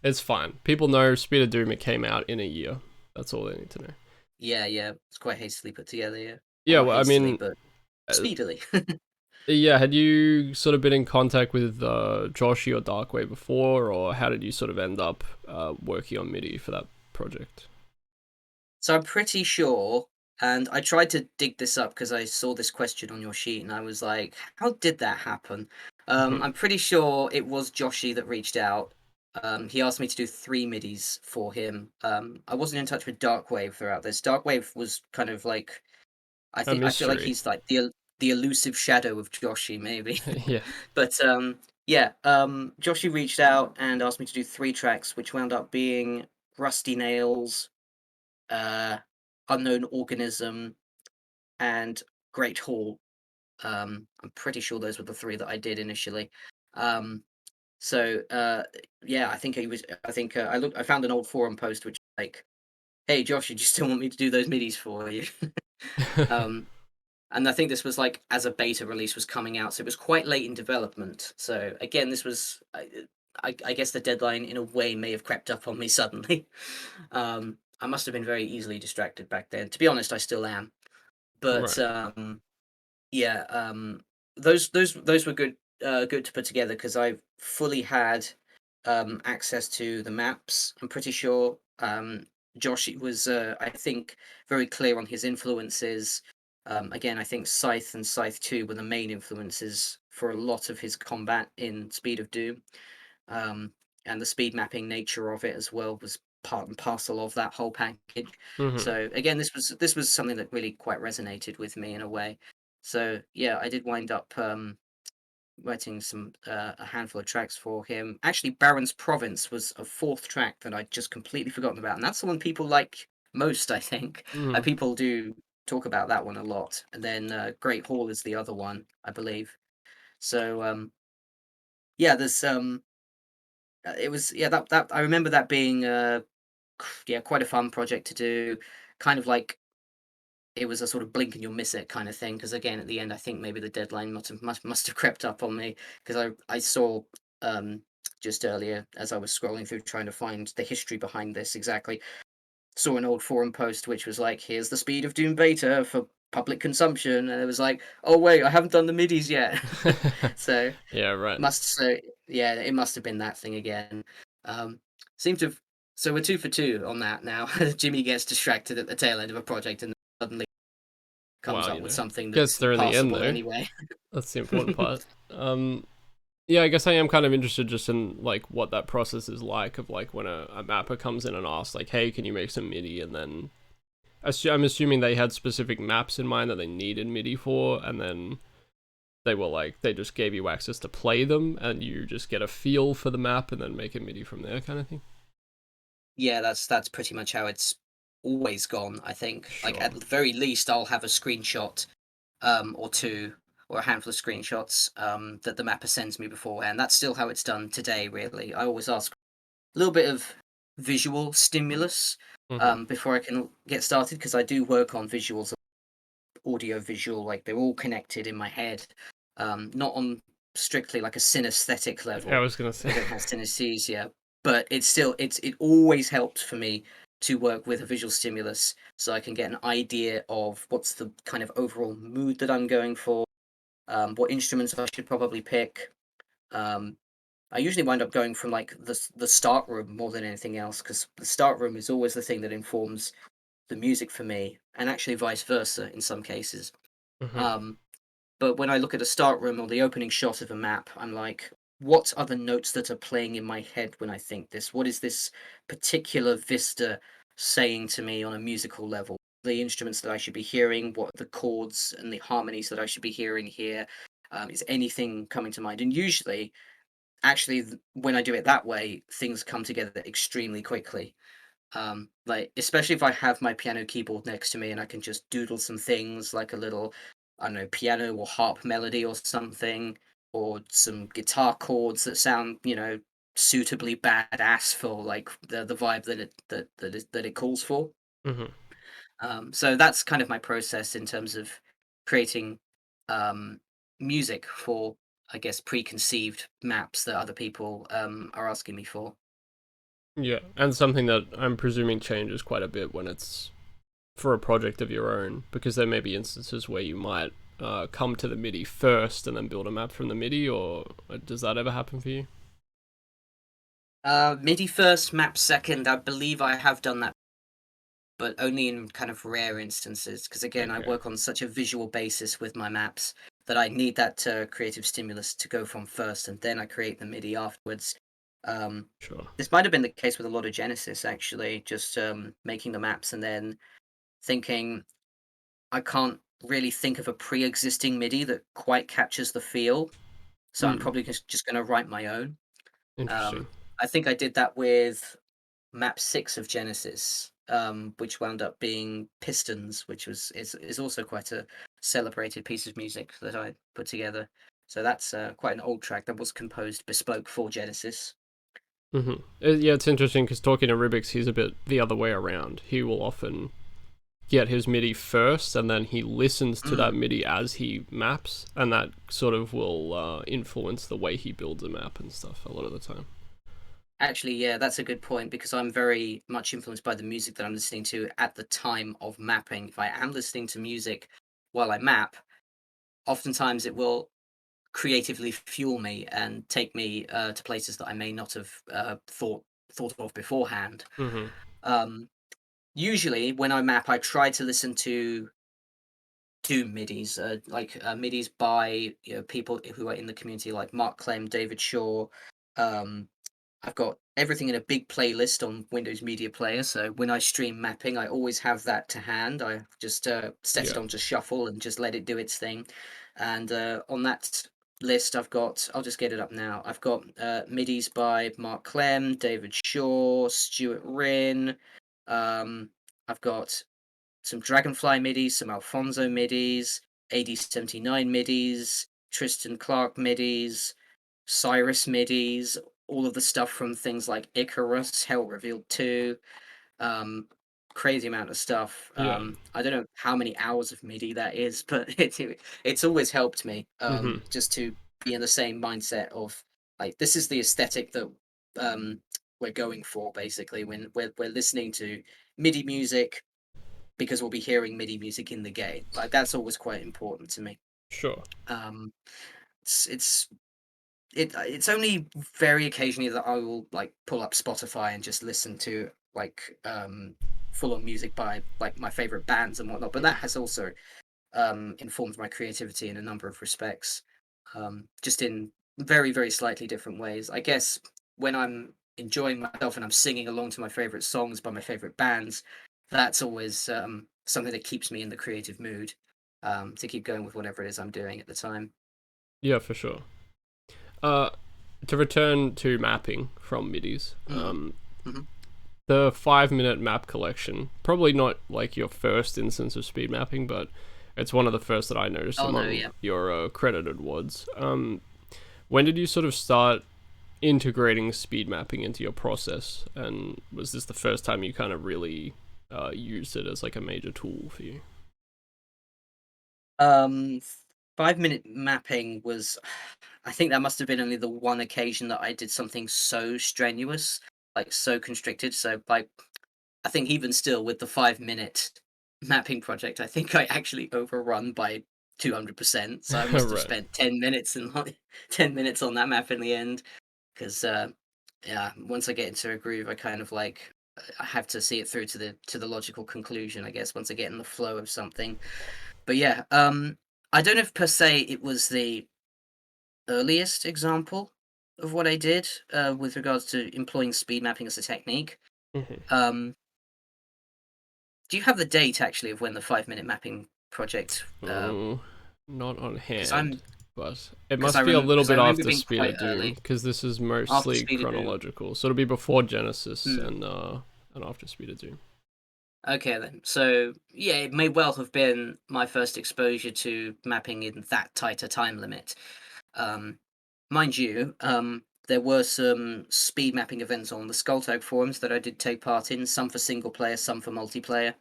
It's fine. People know Speed of Doom. It came out in a year. That's all they need to know. Yeah, yeah, it's quite hastily put together, yeah. Well, Yeah, not well, I hastily, mean, but uh, speedily. yeah. Had you sort of been in contact with Joshi or Darkwave before, or how did you sort of end up working on MIDI for that project? So I'm pretty sure, and I tried to dig this up because I saw this question on your sheet, and I was like, "How did that happen?" Mhm. I'm pretty sure it was Joshy that reached out. He asked me to do 3 midis for him. I wasn't in touch with Darkwave throughout this. Darkwave was kind of like, A I feel like mystery. he's like the elusive shadow of Joshy, maybe. Yeah. But yeah, Joshy reached out and asked me to do 3 tracks, which wound up being Rusty Nails, uh, Unknown Organism, and Great Hall. I'm pretty sure those were the 3 that I did initially. Um, so yeah, I think he was. I think I found an old forum post which like, "Hey Josh, you just still want me to do those midis for you?" um, and I think this was like as a beta release was coming out, so it was quite late in development. So again, this was. I guess the deadline in a way may have crept up on me suddenly. I must have been very easily distracted back then. To be honest, I still am. But Right. yeah, those were good to put together because I fully had access to the maps. I'm pretty sure Josh was I think very clear on his influences. Again, I think Scythe and Scythe 2 were the main influences for a lot of his combat in Speed of Doom. Um, and the speed mapping nature of it as well was part and parcel of that whole package. Hmm. So again, this was something that really quite resonated with me in a way. So yeah, I did wind up writing a handful of tracks for him. Actually, Baron's Province was a fourth track that I'd just completely forgotten about, and that's the one people like most, I think. Hmm. People do talk about that one a lot, and then Great Hall is the other one, I believe. So yeah, there's it was yeah that I remember that being yeah, quite a fun project to do. Kind of like it was a sort of blink and you'll miss it kind of thing. Because again, at the end, I think maybe the deadline must have crept up on me because I saw just earlier as I was scrolling through trying to find the history behind this exactly. Saw an old forum post which was like, "Here's the Speed of Doom beta for public consumption," and it was like, "Oh wait, I haven't done the midis yet." So Yeah. Right. must so yeah, it must have been that thing again. Um, seemed to have So we're 2 for 2 on that now. Jimmy gets distracted at the tail end of a project and suddenly comes Well, up with something gets that's there in the end passable though. anyway. That's the important part. Yeah, I guess I am kind of interested just in like what that process is like of like when a mapper comes in and asks like, "Hey, can you make some MIDI?" And then I'm assuming they had specific maps in mind that they needed MIDI for, and then they were like they just gave you access to play them, and you just get a feel for the map and then make a MIDI from there, kind of thing. Yeah, that's pretty much how it's always gone, I think. Like, Sure. at the very least, I'll have a screenshot, or 2, or a handful of screenshots, that the mapper sends me beforehand. That's still how it's done today, really. I always ask a little bit of visual stimulus, Mm-hmm. before I can get started, because I do work on visuals, audio visual, like, they're all connected in my head, not on strictly like a synesthetic Yeah, I level, was gonna 'cause I say. don't have synesthesia, but it's still it always helps for me to work with a visual stimulus so I can get an idea of what's the kind of overall mood that I'm going for, what instruments I should probably pick. Um, I usually wind up going from like the start room more than anything else, because the start room is always the thing that informs the music for me, and actually vice versa in some cases. Mm-hmm. Um, but when I look at a start room or the opening shot of a map, I'm like, what are the notes that are playing in my head when I think this? What is this particular vista saying to me on a musical level? The instruments that I should be hearing, what are the chords and the harmonies that I should be hearing here? Is anything coming to mind? And usually, actually, when I do it that way, things come together extremely quickly. Like, especially if I have my piano keyboard next to me and I can just doodle some things like a little, I don't know, piano or harp melody or something, or some guitar chords that sound, suitably badass for like the vibe that it calls for. Mm-hmm. So that's kind of my process in terms of creating um, music for, I guess, preconceived maps that other people are asking me for. Yeah, and something that I'm presuming changes quite a bit when it's for a project of your own, because there may be instances where you might come to the MIDI first and then build a map from the MIDI, or does that ever happen for you? MIDI first, map second. I believe I have done that, but only in kind of rare instances. Because again, I Okay, work on such a visual basis with my maps that I need that creative stimulus to go from first, and then I create the MIDI afterwards. Um, sure. this might have been the case with a lot of Genesis, actually. Just making the maps and then thinking I can't really think of a pre-existing MIDI that quite captures the feel, so I'm Hmm. probably just going to write my own. Interesting. Um, I think I did that with map 6 of Genesis, which wound up being Pistons, which is also quite a celebrated piece of music that I put together. So that's quite an old track that was composed bespoke for Genesis. Yeah, it's interesting because talking to Rubik's, he's a bit the other way around. He will often get his MIDI first, and then he listens to that Mm. MIDI as he maps, and that sort of will influence the way he builds a map and stuff a lot of the time. Actually, yeah, that's a good point, because I'm very much influenced by the music that I'm listening to at the time of mapping. If I am listening to music while I map, oftentimes it will creatively fuel me and take me to places that I may not have thought of beforehand. Mm-hmm. Um, Usually, when I map, I try to listen to MIDIs, MIDIs by people who are in the community, like Mark Clem, David Shaw. Um, I've got everything in a big playlist on Windows Media Player, so when I stream mapping, I always have that to hand. I just set it Yeah. on to shuffle and just let it do its thing. And on that list, I'll just get it up now. I've got MIDIs by Mark Clem, David Shaw, Stuart Rinn. Um, I've got some Dragonfly MIDIs, some Alfonso MIDIs, AD79 MIDIs, Tristan Clark MIDIs, Cyrus MIDIs, all of the stuff from things like Icarus, Hell Revealed 2, um, crazy amount of stuff. Yeah. I don't know how many hours of MIDI that is, but it's always helped me, Mm-hmm. just to be in the same mindset of like, this is the aesthetic that um, we're going for, basically when we're listening to MIDI music, because we'll be hearing MIDI music in the game. Like, that's always quite important to me. Sure. Um, it's it's only very occasionally that I will like pull up Spotify and just listen to like full on music by like my favorite bands and whatnot. But that has also informed my creativity in a number of respects, just in very, very slightly different ways. I guess when I'm enjoying myself and I'm singing along to my favorite songs by my favorite bands, that's always something that keeps me in the creative mood, to keep going with whatever it is I'm doing at the time. Yeah, for sure. Uh, to return to mapping from MIDIs, Mm. Hmm. the 5 minute map collection, probably not like your first instance of speed mapping, but it's one of the first that I noticed Oh no, among yeah. your credited WODs. When did you sort of start integrating speed mapping into your process? And was this the first time you kind of really used it as like a major tool for you? Um, 5 minute mapping was, I think that must have been only the one occasion that I did something so strenuous, like so constricted. So like I think even still with the 5 minute mapping project, I think I actually overrun by 200%. So I must have Right. spent 10 minutes and like 10 minutes on that map in the end. Because yeah, once I get into a groove, I kind of like I have to see it through to the logical conclusion, I guess, once I get in the flow of something. But yeah, I don't know if per se it was the earliest example of what I did with regards to employing speed mapping as a technique. Hmm. Um, Do you have the date actually of when the 5 minute mapping project? Oh, not on Because hand, I'm but it because I must be a little because I bit remember after being Speed quite of Doom, early because this is after mostly Speed of Doom. chronological. So it'll be before Genesis Hmm. and after Speed of Doom. Okay then. So yeah, it may well have been my first exposure to mapping in that tighter time limit. Um, Mind you, there were some speed mapping events on the Skulltag forums that I did take part in. Some for single player, some for multiplayer.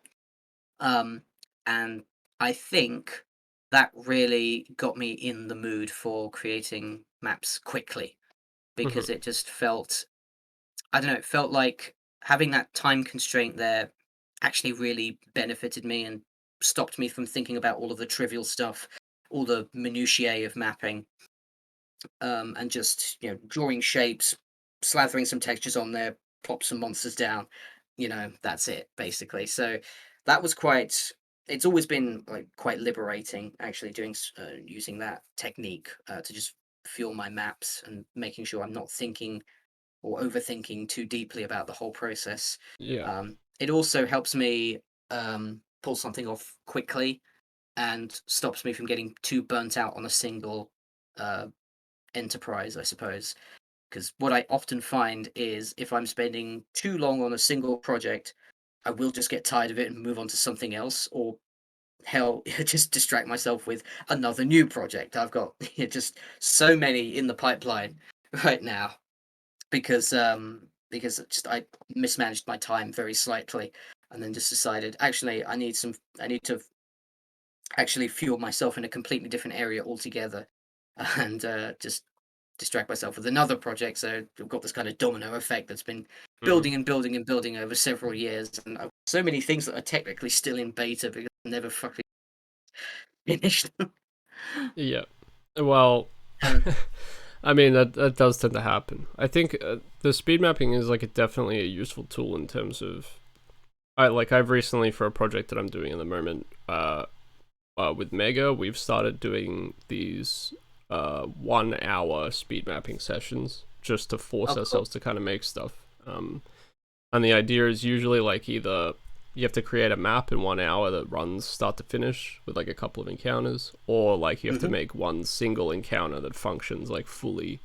Um, and I think that really got me in the mood for creating maps quickly because Hmm. it just felt, I don't know, it felt like having that time constraint there actually really benefited me and stopped me from thinking about all of the trivial stuff, all the minutiae of mapping, and just, drawing shapes, slathering some textures on there, plop some monsters down, that's it basically. So that was quite. It's always been like quite liberating actually doing using that technique to just fuel my maps and making sure I'm not thinking or overthinking too deeply about the whole process. Yeah. It also helps me pull something off quickly and stops me from getting too burnt out on a single uh, enterprise, I suppose. Because what I often find is if I'm spending too long on a single project, I will just get tired of it and move on to something else, or hell, just distract myself with another new project. I've got just so many in the pipeline right now because just I mismanaged my time very slightly, and then just decided actually I need to actually fuel myself in a completely different area altogether, and just distract myself with another project. So we've got this kind of domino effect that's been Mm. building and building and building over several years, and so many things that are technically still in beta because I never fucking finished them. Yeah. Well, Uh, I mean that does tend to happen. I think the speed mapping is like definitely a useful tool in terms of I've recently for a project that I'm doing at the moment with Mega, we've started doing these 1 hour speed mapping sessions just to force oh, cool. ourselves to kind of make stuff. Um, and the idea is usually like either you have to create a map in 1 hour that runs start to finish with like a couple of encounters, or like you have to Hmm. make one single encounter that functions like fully,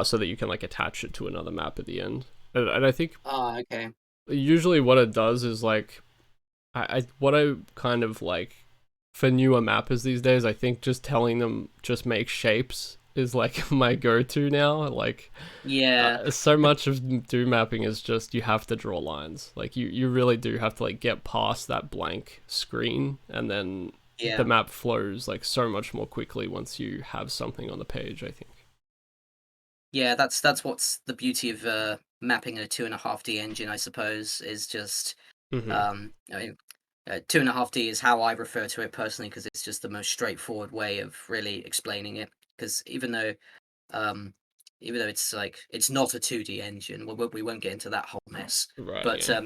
so that you can like attach it to another map at the end. And I think Ah, okay. usually what it does is like I what I kind of like for newer mappers these days, I think just telling them just make shapes is like my go-to now. Like Yeah, so much of do mapping is just you have to draw lines. Like you really do have to like get past that blank screen, and then the yeah. map flows like so much more quickly once you have something on the page, I think. Yeah, that's what's the beauty of mapping a 2.5D engine, I suppose, is just Hmm. I mean, 2.5D is how I refer to it personally because it's just the most straightforward way of really explaining it. Because even though Um, Even though it's like it's not a 2D engine, we won't get into that whole mess. Right. But Yeah.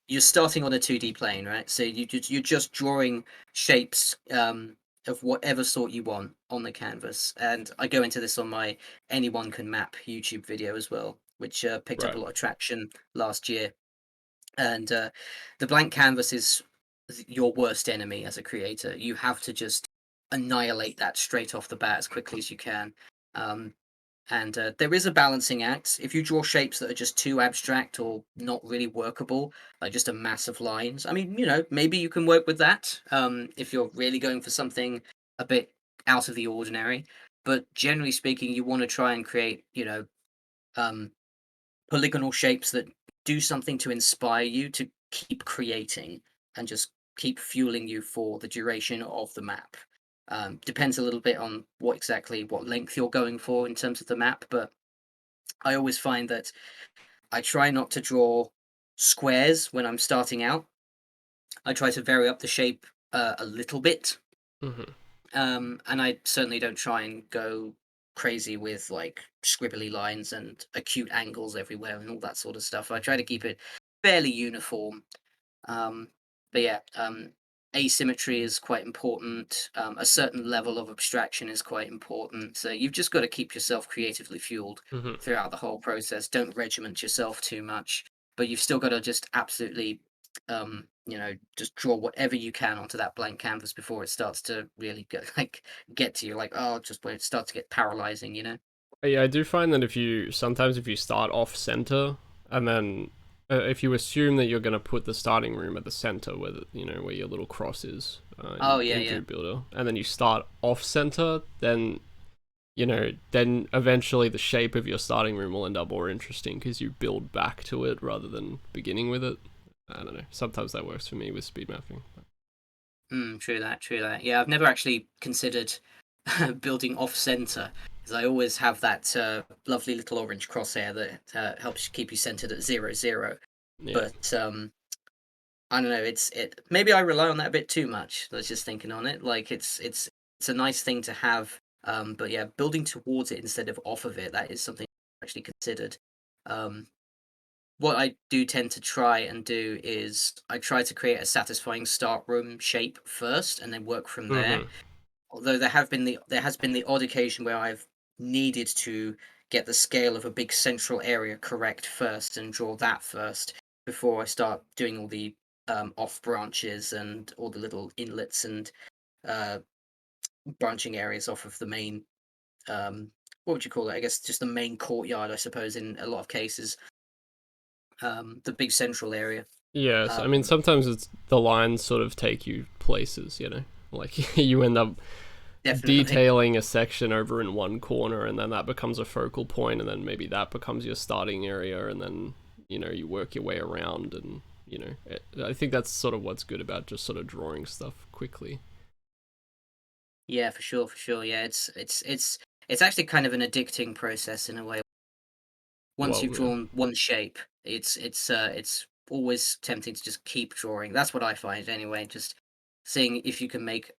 you're starting on a 2D plane, right? So you're just drawing shapes of whatever sort you want on the canvas. And I go into this on my Anyone Can Map YouTube video as well, which picked up a Right. lot of traction last year. And the blank canvas is your worst enemy as a creator. You have to just annihilate that straight off the bat as quickly as you can. Um, and there is a balancing act. If you draw shapes that are just too abstract or not really workable, like just a mass of lines, I mean, maybe you can work with that if you're really going for something a bit out of the ordinary. But generally speaking, you want to try and create, um, polygonal shapes that do something to inspire you to keep creating and just keep fueling you for the duration of the map. Depends a little bit on what length you're going for in terms of the map, but I always find that I try not to draw squares when I'm starting out. I try to vary up the shape a little bit, Hmm. and I certainly don't try and go crazy with like scribbly lines and acute angles everywhere and all that sort of stuff. I try to keep it fairly uniform. Um, but yeah, asymmetry is quite important. A certain level of abstraction is quite important. So you've just got to keep yourself creatively fueled Hmm. throughout the whole process. Don't regiment yourself too much, but you've still got to just absolutely, just draw whatever you can onto that blank canvas before it starts to really get to you. Like, oh, just when it starts to get paralyzing. Yeah, I do find that if you start off center and then if you assume that you're going to put the starting room at the center where your little cross is Oh yeah, in yeah. Dude Builder, and then you start off center, then then eventually the shape of your starting room will end up more interesting because you build back to it rather than beginning with it. I don't know. Sometimes that works for me with speed mapping. True that, true that. Yeah, I've never actually considered building off center because I always have that lovely little orange crosshair that helps keep you centered at 0, 0. Yeah. But I don't know. It maybe I rely on that a bit too much. I was just thinking on it. Like it's a nice thing to have. But yeah, building towards it instead of off of it, that is something I've actually considered. Um, what I do tend to try and do is I try to create a satisfying start room shape first and then work from there. Hmm. Although there has been the odd occasion where I've needed to get the scale of a big central area correct first and draw that first before I start doing all the off branches and all the little inlets and uh, branching areas off of the main. What would you call it? I guess just the main courtyard, I suppose, in a lot of cases. The big central area. Yes, I mean Um, sometimes it's the lines sort of take you places, like you end up Definitely. detailing a section over in one corner, and then that becomes a focal point, and then maybe that becomes your starting area, and then you work your way around, and I think that's sort of what's good about just sort of drawing stuff quickly. Yeah, for sure, for sure. Yeah, it's actually kind of an addicting process in a way. Once Well, you've yeah. drawn one shape, it's always tempting to just keep drawing. That's what I find anyway. Just seeing if you can make,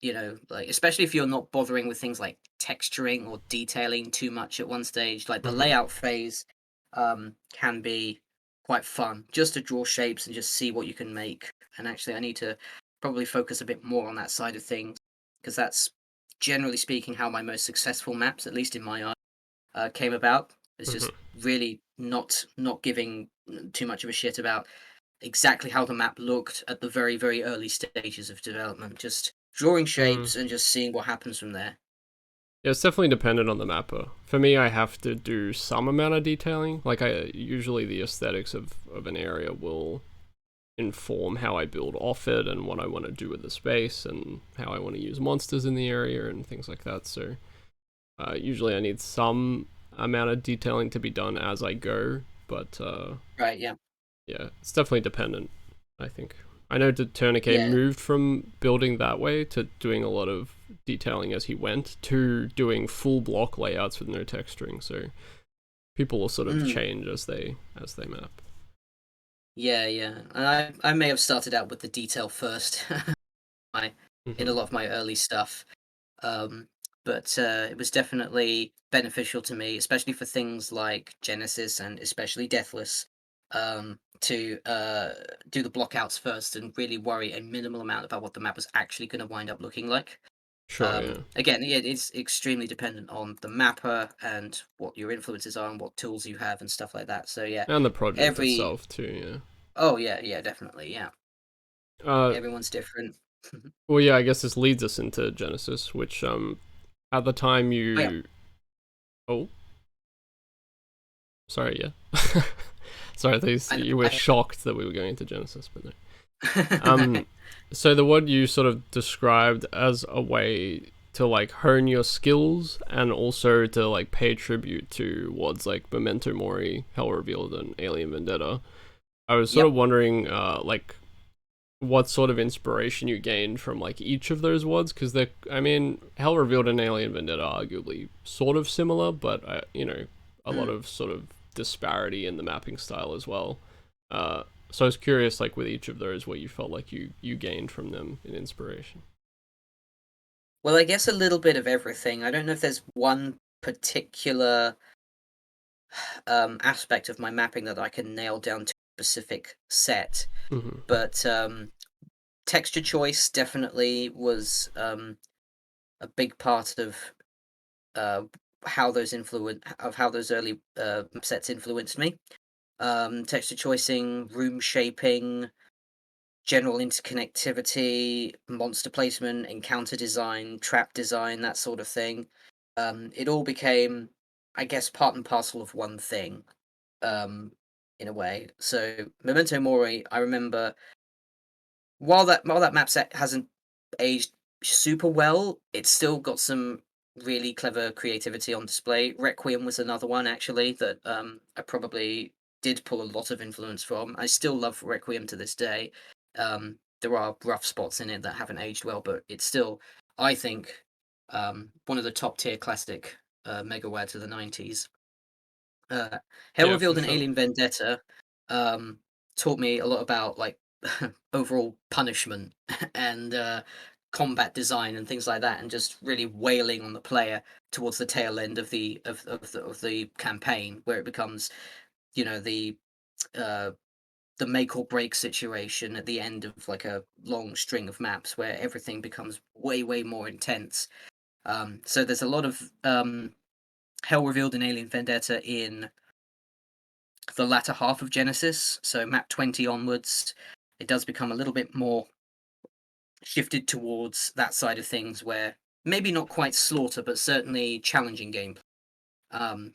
like especially if you're not bothering with things like texturing or detailing too much at one stage. Like the Hmm. layout phase can be quite fun just to draw shapes and just see what you can make. And actually, I need to probably focus a bit more on that side of things because that's generally speaking how my most successful maps, at least in my eye, came about. It's Hmm. just really not giving too much of a shit about exactly how the map looked at the very very early stages of development. Just drawing Mm. shapes and just seeing what happens from there. Yeah, it's definitely dependent on the mapper. For me, I have to do some amount of detailing. Like I usually the aesthetics of an area will inform how I build off it and what I want to do with the space and how I want to use monsters in the area and things like that. So usually I need some amount of detailing to be done as I go, but Right? Yeah. yeah, it's definitely dependent, I think. I know that Tourniquet Yeah. moved from building that way to doing a lot of detailing as he went to doing full block layouts with no texturing. So people will sort of Mm. change as they map. Yeah. Yeah. And I may have started out with the detail first. my In a Hmm. lot of my early stuff. but it was definitely beneficial to me, especially for things like Genesis and especially Deathless, to do the blockouts first and really worry a minimal amount about what the map was actually going to wind up looking like. Sure, yeah. Again, it's extremely dependent on the mapper and what your influences are and what tools you have and stuff like that. So yeah, And the project every itself too, oh yeah, yeah, definitely, yeah. yeah. Everyone's different. Well, yeah, I guess this leads us into Genesis, which at the time Oh yeah. you oh sorry, yeah. Sorry, I thought I, you were I, shocked that we were going into Genesis, but no. So the word you sort of described as a way to like hone your skills and also to like pay tribute to words like Memento Mori, Hell Revealed, and Alien Vendetta. I was sort yep. of wondering, like, what sort of inspiration you gained from like each of those words, because they're, I mean, Hell Revealed and Alien Vendetta are arguably sort of similar, but you know, a lot Mm. of sort of disparity in the mapping style as well. Uh, so I was curious, like with each of those, what you felt like you gained from them in inspiration. Well, I guess a little bit of everything. I don't know if there's one particular aspect of my mapping that I can nail down to a specific set, Mm-hmm. but texture choice definitely was a big part of uh, how those early sets influenced me. Texture choicing, room shaping, general interconnectivity, monster placement, encounter design, trap design, that sort of thing. It all became, I guess, part and parcel of one thing, um, in a way. So Memento Mori, I remember while that map set hasn't aged super well, it's still got some really clever creativity on display. Requiem was another one actually that I probably did pull a lot of influence from. I still love Requiem to this day. There are rough spots in it that haven't aged well, but it's still, I think, one of the top tier classic megawads of the 90s. Uh, Hell Yeah, for Revealed and sure. Alien Vendetta um, taught me a lot about like overall punishment and combat design and things like that, and just really wailing on the player towards the tail end of the campaign, where it becomes, you know, uh, the make or break situation at the end of like a long string of maps where everything becomes way more intense. So there's a lot of Hell Revealed and Alien Vendetta in the latter half of Genesis, so map 20 onwards, it does become a little bit more shifted towards that side of things where maybe not quite slaughter, but certainly challenging game,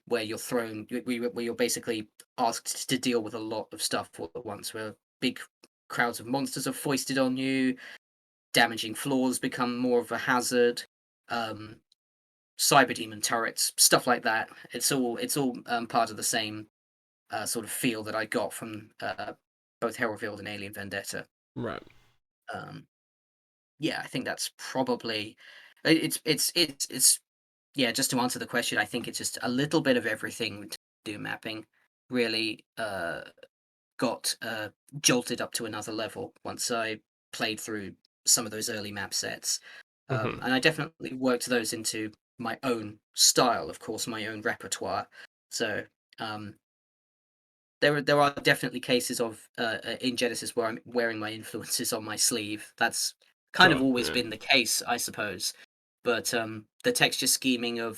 where you're thrown, where you're basically asked to deal with a lot of stuff all at once, where big crowds of monsters are foisted on you, damaging floors become more of a hazard, um, cyber demon turrets, stuff like that. It's all part of the same sort of feel that I got from both Hellfield and Alien Vendetta. Right. Um, yeah, I think that's probably it's yeah. Just to answer the question, I think it's just a little bit of everything to do mapping. Really got jolted up to another level once I played through some of those early map sets, Mm-hmm. and I definitely worked those into my own style, of course, my own repertoire. So um, there are definitely cases of in Genesis where I'm wearing my influences on my sleeve. That's kind of Sure. always Yeah. been the case, I suppose. But the texture scheming of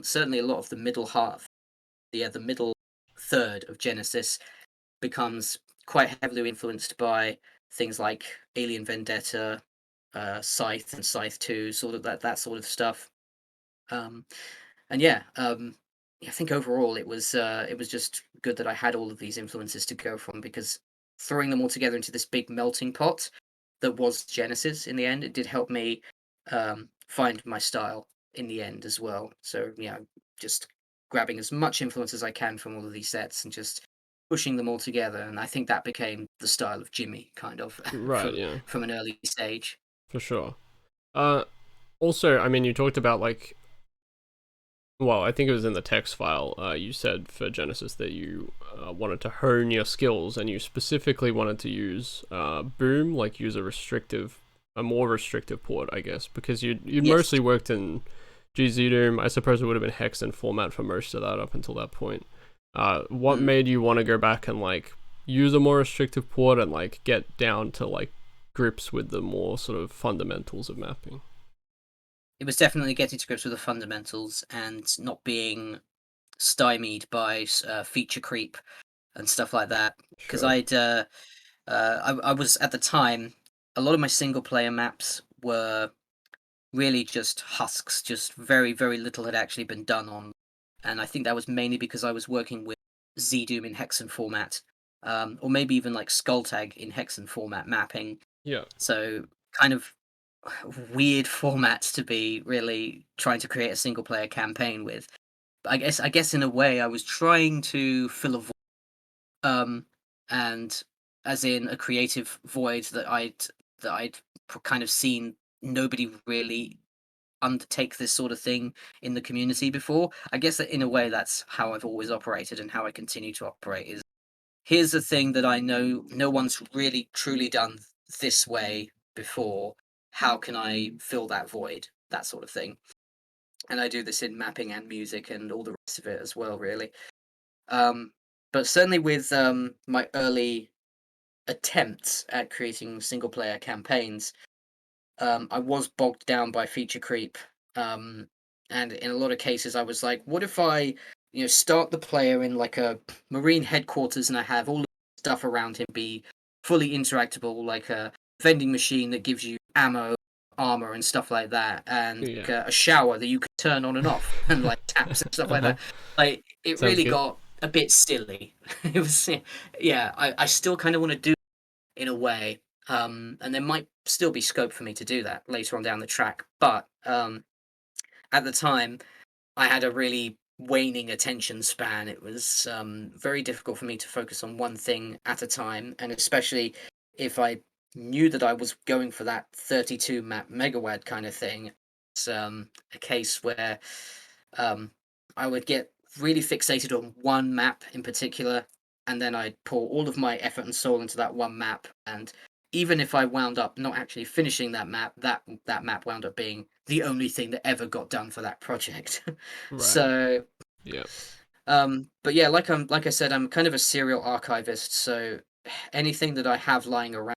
certainly a lot of the middle half, the middle third of Genesis becomes quite heavily influenced by things like Alien Vendetta, Scythe and Scythe 2, sort of that sort of stuff. Um, and yeah, I think overall it was just good that I had all of these influences to go from, because throwing them all together into this big melting pot that was Genesis in the end, it did help me find my style in the end as well. So yeah, just grabbing as much influence as I can from all of these sets and just pushing them all together, and I think that became the style of Jimmy, kind of Right. Yeah. from an early stage. For sure. Uh, Also, I mean, you talked about like, well, I think it was in the text file. You said for Genesis that you wanted to hone your skills, and you specifically wanted to use Boom, like use a more restrictive port, I guess, because you Yes. mostly worked in GZ Doom, I suppose it would have been Hexen format for most of that up until that point. What Mm. made you want to go back and like use a more restrictive port and like get down to like grips with the more sort of fundamentals of mapping? It was definitely getting to grips with the fundamentals and not being stymied by feature creep and stuff like that. Because Sure. I was at the time, a lot of my single player maps were really just husks, just very, very little had actually been done on. And I think that was mainly because I was working with ZDoom in Hexen format, or maybe even like Skulltag in Hexen format mapping. Yeah. So kind of weird formats to be really trying to create a single player campaign with. But I guess in a way I was trying to fill a void, um, and as in a creative void that I'd kind of seen nobody really undertake this sort of thing in the community before. I guess that in a way that's how I've always operated and how I continue to operate is here's a thing that I know no one's really truly done this way before. How can I fill that void? That sort of thing. And I do this in mapping and music and all the rest of it as well, really. Um, but certainly with my early attempts at creating single player campaigns, I was bogged down by feature creep. Um, and in a lot of cases, I was like, what if I, start the player in like a marine headquarters and I have all the stuff around him be fully interactable, like a vending machine that gives you ammo, armor, and stuff like that, and Yeah. like a shower that you can turn on and off, and like taps and stuff like Uh-huh. that. Like it Sounds really good. got a bit silly. It was, yeah. I still kind of want to do in a way. And there might still be scope for me to do that later on down the track. But at the time, I had a really waning attention span. It was very difficult for me to focus on one thing at a time, and especially if I knew that I was going for that 32 map megawad kind of thing. It's a case where um, I would get really fixated on one map in particular, and then I'd pour all of my effort and soul into that one map. And even if I wound up not actually finishing that map, that map wound up being the only thing that ever got done for that project. Right. So, Yeah. but yeah, like I said, I'm kind of a serial archivist. So anything that I have lying around,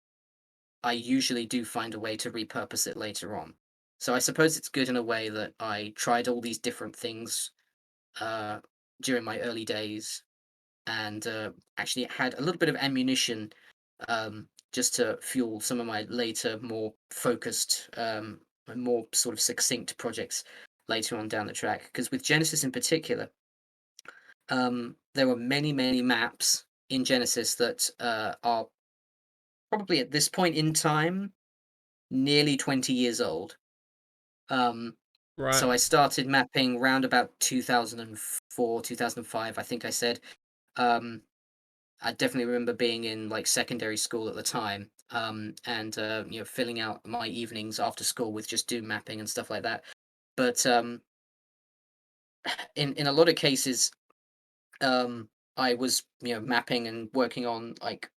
I usually do find a way to repurpose it later on. So I suppose it's good in a way that I tried all these different things uh, during my early days, and actually had a little bit of ammunition, just to fuel some of my later, more focused, and more sort of succinct projects later on down the track. Because with Genesis in particular, there were many, many maps in Genesis that are probably at this point in time nearly 20 years old. Um, Right. so I started mapping round about 2004, 2005, I think I said. Um, I definitely remember being in like secondary school at the time, and filling out my evenings after school with just doom mapping and stuff like that. But in a lot of cases, I was mapping and working on like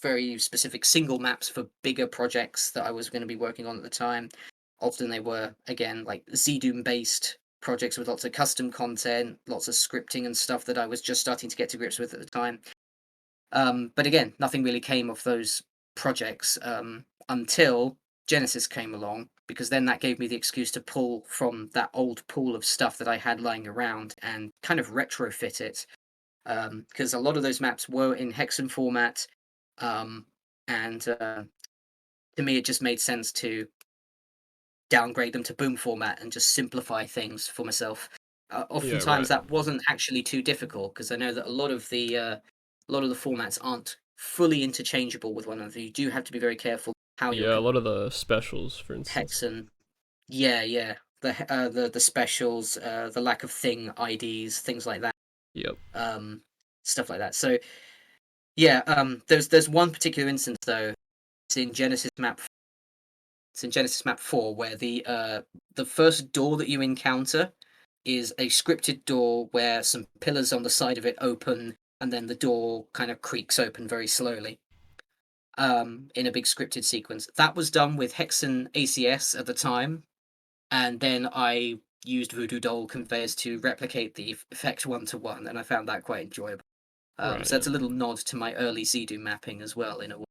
very specific single maps for bigger projects that I was going to be working on at the time. Often they were again like ZDoom based projects with lots of custom content, lots of scripting and stuff that I was just starting to get to grips with at the time. But again, nothing really came of those projects until Genesis came along, because then that gave me the excuse to pull from that old pool of stuff that I had lying around and kind of retrofit it. Because a lot of those maps were in Hexen format, um, and to me, it just made sense to downgrade them to Boom format and just simplify things for myself. Yeah. Oftentimes, Right. that wasn't actually too difficult because I know that a lot of the formats aren't fully interchangeable with one another. You do have to be very careful how you're Yeah. A lot of the specials, for instance. hexen. Yeah, yeah. The specials, the lack of thing IDs, things like that, Yep. um, stuff like that. So yeah, there's one particular instance though. It's in Genesis map. It's in Genesis map 4 where the first door that you encounter is a scripted door where some pillars on the side of it open and then the door kind of creaks open very slowly, in a big scripted sequence. That was done with Hexen ACS at the time, and then I used Voodoo Doll conveyors to replicate the effect one to one, and I found that quite enjoyable. Right. So Yeah. that's a little nod to my early ZDoom mapping as well, in a way.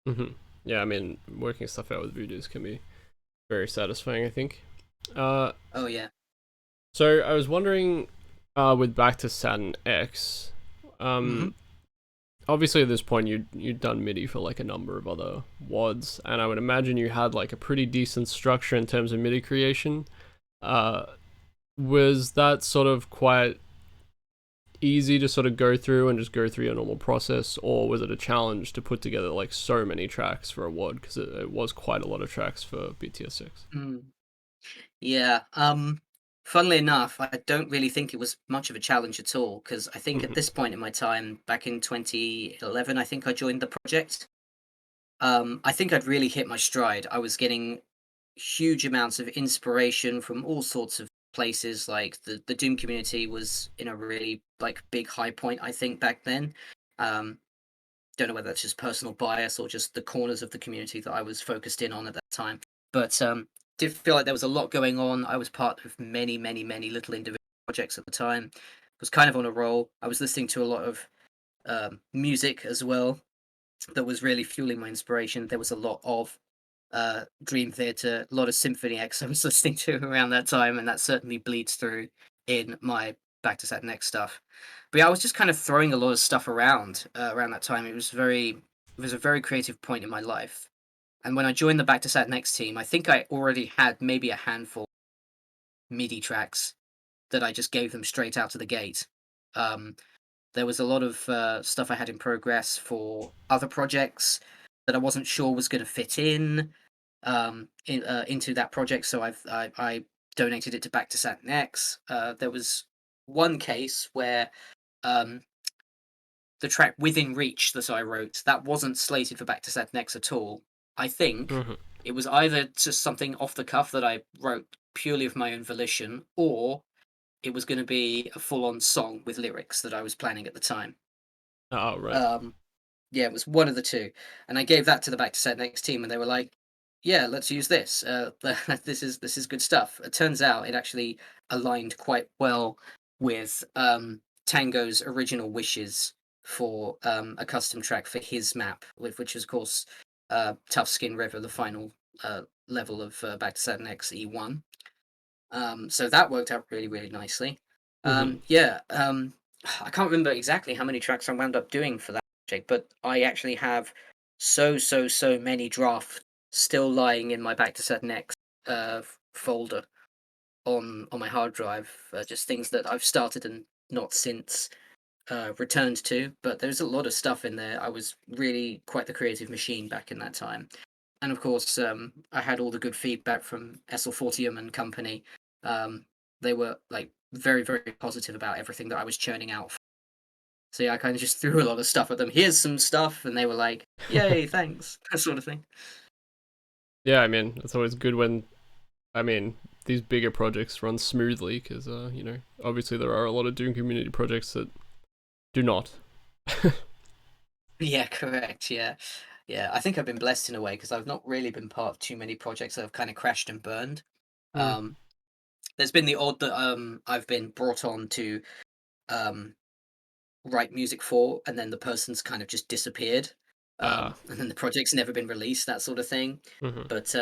Hmm. Yeah. I mean, working stuff out with Voodoos can be very satisfying, I think. Uh, Oh yeah. so I was wondering, with Back to Saturn X, Hmm. um, obviously at this point you'd done MIDI for like a number of other WADs, and I would imagine you had like a pretty decent structure in terms of MIDI creation. Uh, was that sort of quite easy to sort of go through and just go through your normal process, or was it a challenge to put together like so many tracks for a WAD, because it was quite a lot of tracks for BTS6? Mm. Yeah. Funnily enough, I don't really think it was much of a challenge at all, because I think at Hmm. this point in my time, back in 2011, I think I joined the project. I think I'd really hit my stride. I was getting huge amounts of inspiration from all sorts of places. Like the Doom community was in a really like big high point, I think, back then. Um, don't know whether that's just personal bias or just the corners of the community that I was focused in on at that time. But did feel like there was a lot going on. I was part of many, many, many little individual projects at the time. Was kind of on a roll. I was listening to a lot of music as well that was really fueling my inspiration. There was a lot of Dream Theater, a lot of Symphony X I was listening to around that time, and that certainly bleeds through in my Back to Saturn X stuff. But yeah, I was just kind of throwing a lot of stuff around that time. It was a very creative point in my life. And when I joined the Back to Saturn X team, I think I already had maybe a handful of MIDI tracks that I just gave them straight out of the gate. Um, there was a lot of stuff I had in progress for other projects that I wasn't sure was going to fit into that project. So I donated it to Back to Saturn X. There was one case where um, the track Within Reach that I wrote that wasn't slated for Back to Saturn X at all. I think Hmm. it was either just something off the cuff that I wrote purely of my own volition, or it was going to be a full on song with lyrics that I was planning at the time. Oh, right. Um, Yeah, it was one of the 2, and I gave that to the Back to Set Next team, and they were like, "Yeah, let's use this. This is good stuff." It turns out it actually aligned quite well with Tango's original wishes for a custom track for his map, which is of course Tough Skin River, the final level of Back to Saturn X E1. So that worked out really, really nicely. Hmm. Yeah, I can't remember exactly how many tracks I wound up doing for that project, but I actually have so many drafts still lying in my Back to Saturn X folder on my hard drive. Just things that I've started and not since returned to. But there's a lot of stuff in there. I was really quite the creative machine back in that time. And of course, I had all the good feedback from Essel Fortium and company. Um, they were like very, very positive about everything that I was churning out. So yeah, I kind of just threw a lot of stuff at them. Here's some stuff, and they were like, "Yay, thanks," that sort of thing. Yeah, I mean, it's always good when, I mean, these bigger projects run smoothly, because obviously there are a lot of Doom community projects that do not. Yeah, correct. Yeah, yeah. I think I've been blessed in a way because I've not really been part of too many projects that have kind of crashed and burned. Mm. Um, there's been the odd that I've been brought on to um write music for, and then the person's kind of just disappeared, and then the project's never been released, that sort of thing. Mhm. But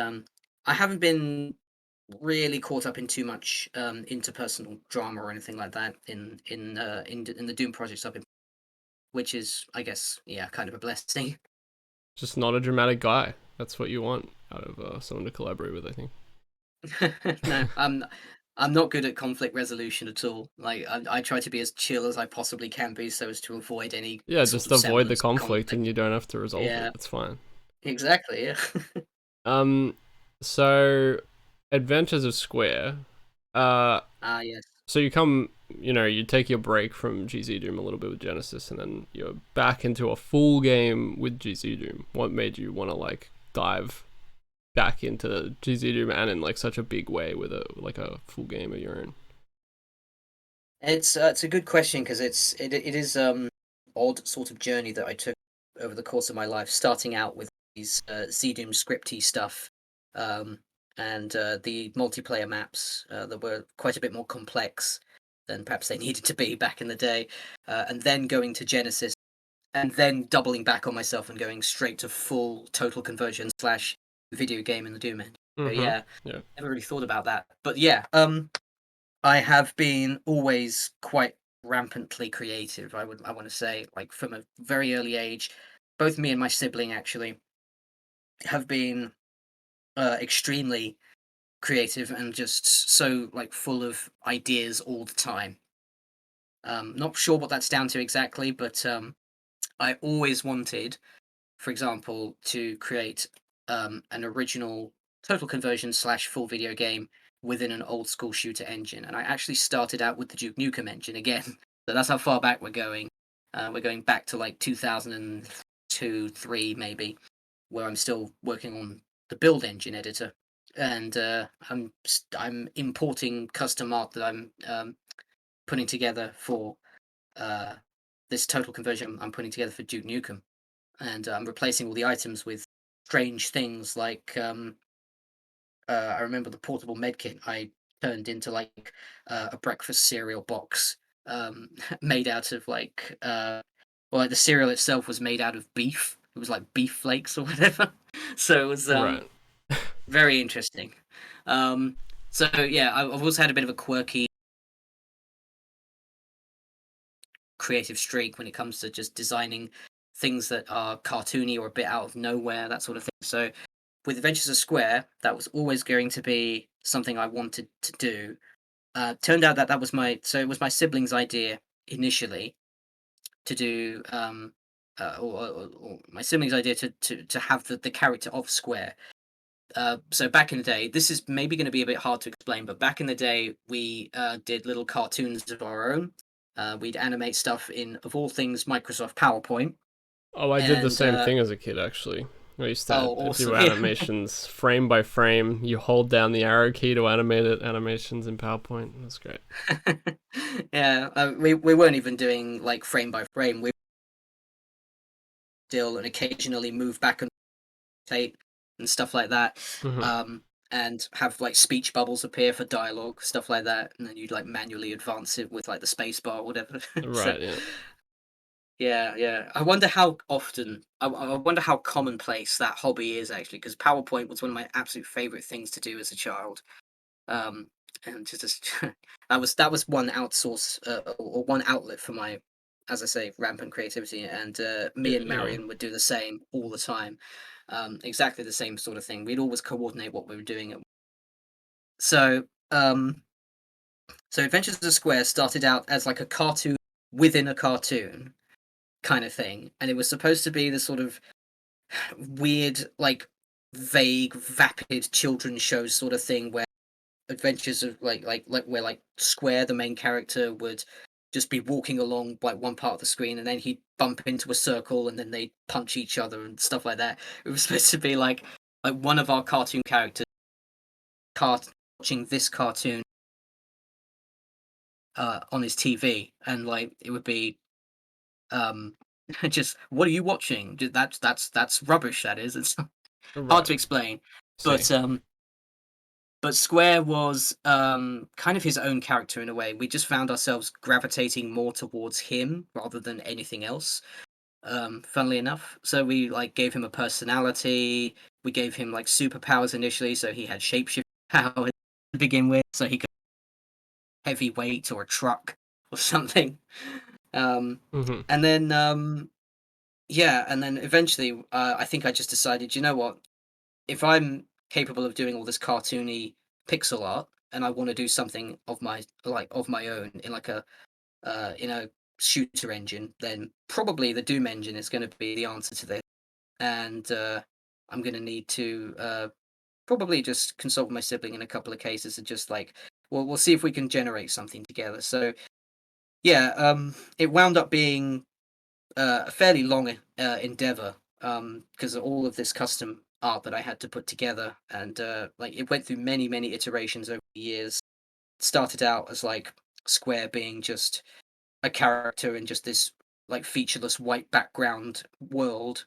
I haven't been really caught up in too much interpersonal drama or anything like that in the Doom projects I've been, which is, I guess, yeah, kind of a blessing. Just not a dramatic guy. That's what you want out of someone to collaborate with, I think. No, I'm not good at conflict resolution at all. Like I try to be as chill as I possibly can be, so as to avoid any Yeah, sort just of avoid the semblance of conflict and conflict. you don't have to resolve it. Yeah, It's fine. exactly. Yeah. Um, so Adventures of Square. Uh, Ah, yes. so you take your break from GZ Doom a little bit with Genesis, and then you're back into a full game with GZ Doom. What made you want to like dive back into GZ Doom, and in like such a big way with a full game of your own? It's a good question because it is odd sort of journey that I took over the course of my life, starting out with these ZDoom scripty stuff, um, and the multiplayer maps that were quite a bit more complex than perhaps they needed to be back in the day, and then going to Genesis, and then doubling back on myself and going straight to full total conversion slash video game in the Doom engine. So Mm-hmm. yeah, Yeah. never really thought about that, but yeah, I have been always quite rampantly creative. I want to say, like from a very early age, both me and my sibling actually have been extremely creative and just so like full of ideas all the time. Not sure what that's down to exactly, but I always wanted, for example, to create an original total conversion slash full video game within an old school shooter engine. And I actually started out with the Duke Nukem engine again. So that's how far back we're going. We're going back to like 2002, 3 maybe, where I'm still working on the build engine editor. And I'm importing custom art that I'm putting together for uh, this total conversion I'm putting together for Duke Nukem, and I'm replacing all the items with strange things like I remember the portable medkit I turned into like a breakfast cereal box made out of like well, like the cereal itself was made out of beef. It was like beef flakes or whatever. So it was Right. very interesting. Um, so yeah, I've also had a bit of a quirky creative streak when it comes to just designing things that are cartoony or a bit out of nowhere, that sort of thing. So with Adventures of Square, that was always going to be something I wanted to do. Turned out that that was it was my sibling's idea initially to do or my sibling's idea to have the character of Square. So back in the day, this is maybe going to be a bit hard to explain, but back in the day, we did little cartoons of our own. We'd animate stuff in, of all things, Microsoft PowerPoint. Oh, I did the And same thing as a kid, actually. I used to oh, do awesome! Yeah, animations frame by frame. You hold down the arrow key to animate it, animations in PowerPoint. That's great. yeah. We weren't even doing like frame by frame. We still and occasionally move back and tape and stuff like that. Hmm. And have like speech bubbles appear for dialogue, stuff like that, and then you'd like manually advance it with like the space bar or whatever. So Right, yeah. yeah, yeah. I wonder how often. I wonder how commonplace that hobby is actually, because PowerPoint was one of my absolute favorite things to do as a child. Um, and to just that was one outsource or one outlet for my, as I say, rampant creativity. And me and Yeah. Marion would do the same all the time. Exactly the same sort of thing. We'd always coordinate what we were doing. So, so Adventures of Square started out as like a cartoon within a cartoon kind of thing, and it was supposed to be the sort of weird, like vague, vapid children's show sort of thing where adventures of like where like Square, the main character, would just be walking along like one part of the screen, and then he'd bump into a circle, and then they punch each other and stuff like that. It was supposed to be like one of our cartoon characters watching this cartoon on his TV, and like it would be um just what are you watching? That's rubbish. That is. It's hard Right. to explain, See. but Square was kind of his own character in a way. We just found ourselves gravitating more towards him rather than anything else. Funnily enough, so we like gave him a personality. We gave him like superpowers initially, so he had shapeshift power to begin with, so he could heavy weight or a truck or something. Um, Hmm. and then yeah, and then eventually, I think I just decided, you know what? If I'm capable of doing all this cartoony pixel art, and I want to do something of my own in like a shooter engine, then probably the Doom engine is going to be the answer to this. And I'm going to need to probably just consult with my sibling in a couple of cases and just like, well, we'll see if we can generate something together. So yeah, it wound up being a fairly long endeavor because of all of this custom art that I had to put together, and like it went through many iterations over the years. Started out as like Square being just a character in just this like featureless white background world,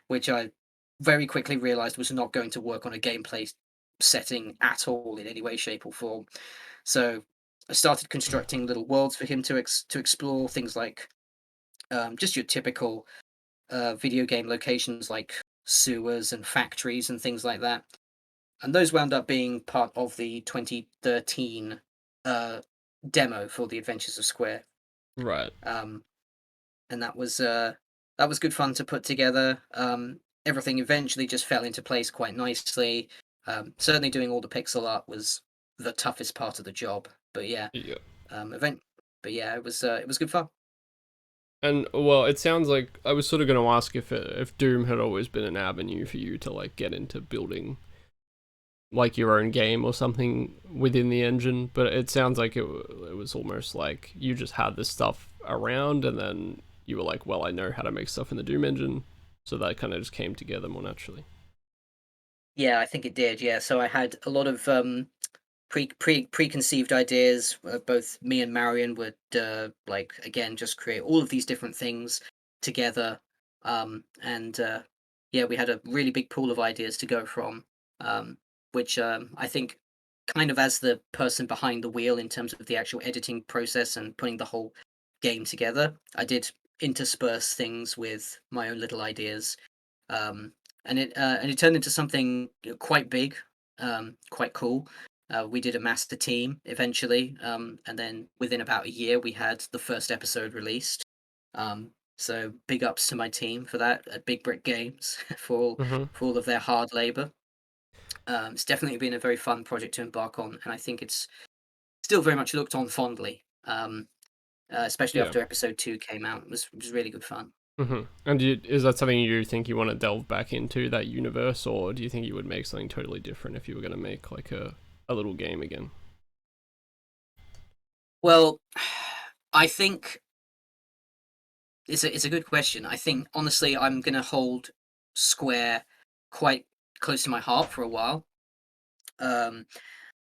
which I very quickly realized was not going to work on a gameplay setting at all in any way, shape, or form. So I started constructing little worlds for him to explore, things like just your typical video game locations like sewers and factories and things like that. And those wound up being part of the 2013 uh, demo for the Adventures of Square. Right. Um, and that was good fun to put together. Everything eventually just fell into place quite nicely. Certainly, doing all the pixel art was the toughest part of the job. But yeah, Yeah. event. But yeah, it was good fun. And well, it sounds like I was sort of going to ask if Doom had always been an avenue for you to like get into building like your own game or something within the engine, but it sounds like it was almost like you just had this stuff around, and then you were like, well, I know how to make stuff in the Doom engine, so that kind of just came together more naturally. Yeah, I think it did. Yeah, so I had a lot of preconceived ideas. Both me and Marion would like again just create all of these different things together, and yeah, we had a really big pool of ideas to go from, which I think kind of as the person behind the wheel in terms of the actual editing process and putting the whole game together, I did intersperse things with my own little ideas, um, and it turned into something quite big, quite cool. We did amass the team eventually, and then within about a year, we had the first episode released. So big ups to my team for that at Big Brick Games Mm-hmm. for all of their hard labor. It's definitely been a very fun project to embark on, and I think it's still very much looked on fondly. Especially Yeah. after episode 2 came out, it was really good fun. Mm-hmm. And is that something you think you want to delve back into, that universe, or do you think you would make something totally different if you were going to make like a little game again? Well, I think it's a good question. I think honestly, I'm gonna hold Square quite close to my heart for a while. Um,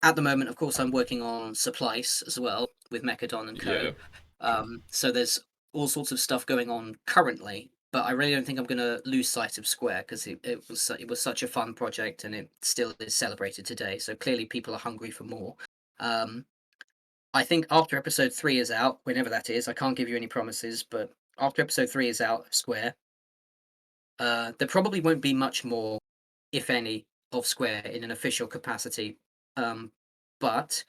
at the moment, of course, I'm working on Supplice as well with Mechadon and Yeah. Co. Sure. So there's all sorts of stuff going on currently, but I really don't think I'm gonna lose sight of Square because it was such a fun project and it still is celebrated today. So clearly, people are hungry for more. Um, I think after episode 3 is out, whenever that is, I can't give you any promises, but after episode 3 is out of Square, there probably won't be much more, if any, of Square in an official capacity. Um, but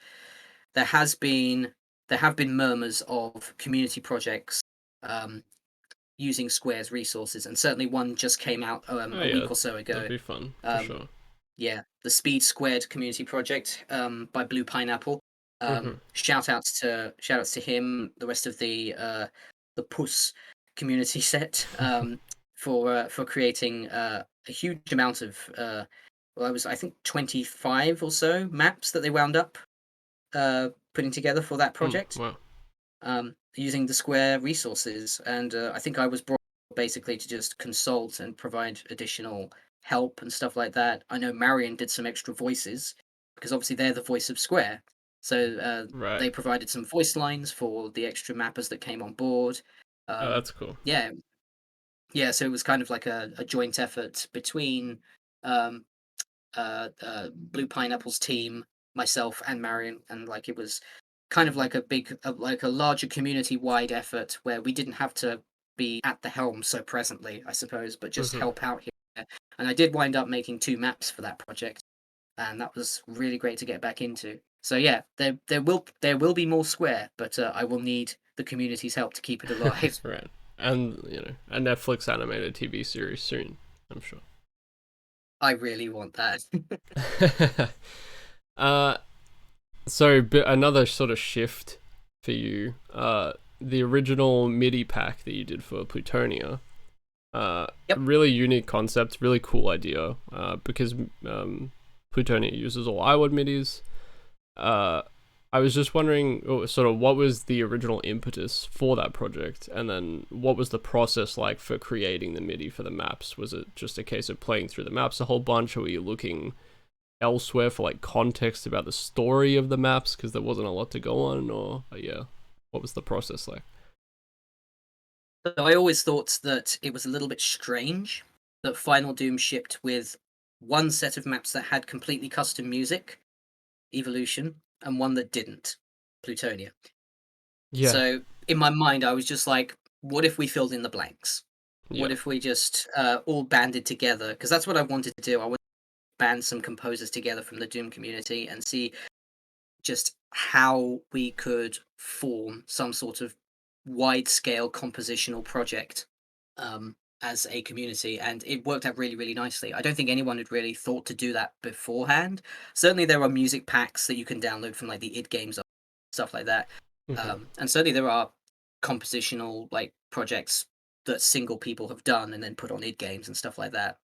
there has been there have been murmurs of community projects um, using Square's resources, and certainly one just came out Oh a yeah, week or so that'd ago. be fun for Um, sure. yeah, the Speed Squared community project by Blue Pineapple. Mm-hmm. Shout outs to him, the rest of the Puss community set for creating a huge amount of well, I think 25 or so maps that they wound up putting together for that project Wow. using the Square resources, and I think I was brought basically to just consult and provide additional help and stuff like that. I know Marion did some extra voices because obviously they're the voice of Square, so Right. they provided some voice lines for the extra mappers that came on board. Oh, Um, that's cool. yeah, yeah. So it was kind of like a joint effort between um, Blue Pineapple's team, myself, and Marion, and like it was kind of like like a larger community-wide effort where we didn't have to be at the helm so presently, I suppose, but just Mm-hmm. help out here. And I did wind up making 2 maps for that project, and that was really great to get back into. So yeah, there will be more Square, but I will need the community's help to keep it alive. Right. And a Netflix animated TV series soon, I'm sure. I really want that. uh, so another sort of shift for you. The original MIDI pack that you did for Plutonia. Yep. Really unique concept, really cool idea. Because Plutonia uses all iWord MIDIs. Uh, I was just wondering, sort of, what was the original impetus for that project, and then what was the process like for creating the MIDI for the maps? Was it just a case of playing through the maps a whole bunch, or were you looking elsewhere for like context about the story of the maps because there wasn't a lot to go on, or yeah, what was the process like? So I always thought that it was a little bit strange that Final Doom shipped with one set of maps that had completely custom music, Evolution, and one that didn't, Plutonia. Yeah. So in my mind, I was just like, what if we filled in the blanks? What Yeah. if we just all banded together? Because that's what I wanted to do. I wanted to band some composers together from the Doom community and see just how we could form some sort of wide scale compositional project as a community. And it worked out really, really nicely. I don't think anyone had really thought to do that beforehand. Certainly, there are music packs that you can download from like the id Games, stuff like that. Hmm. And certainly, there are compositional like projects that single people have done and then put on id Games and stuff like that.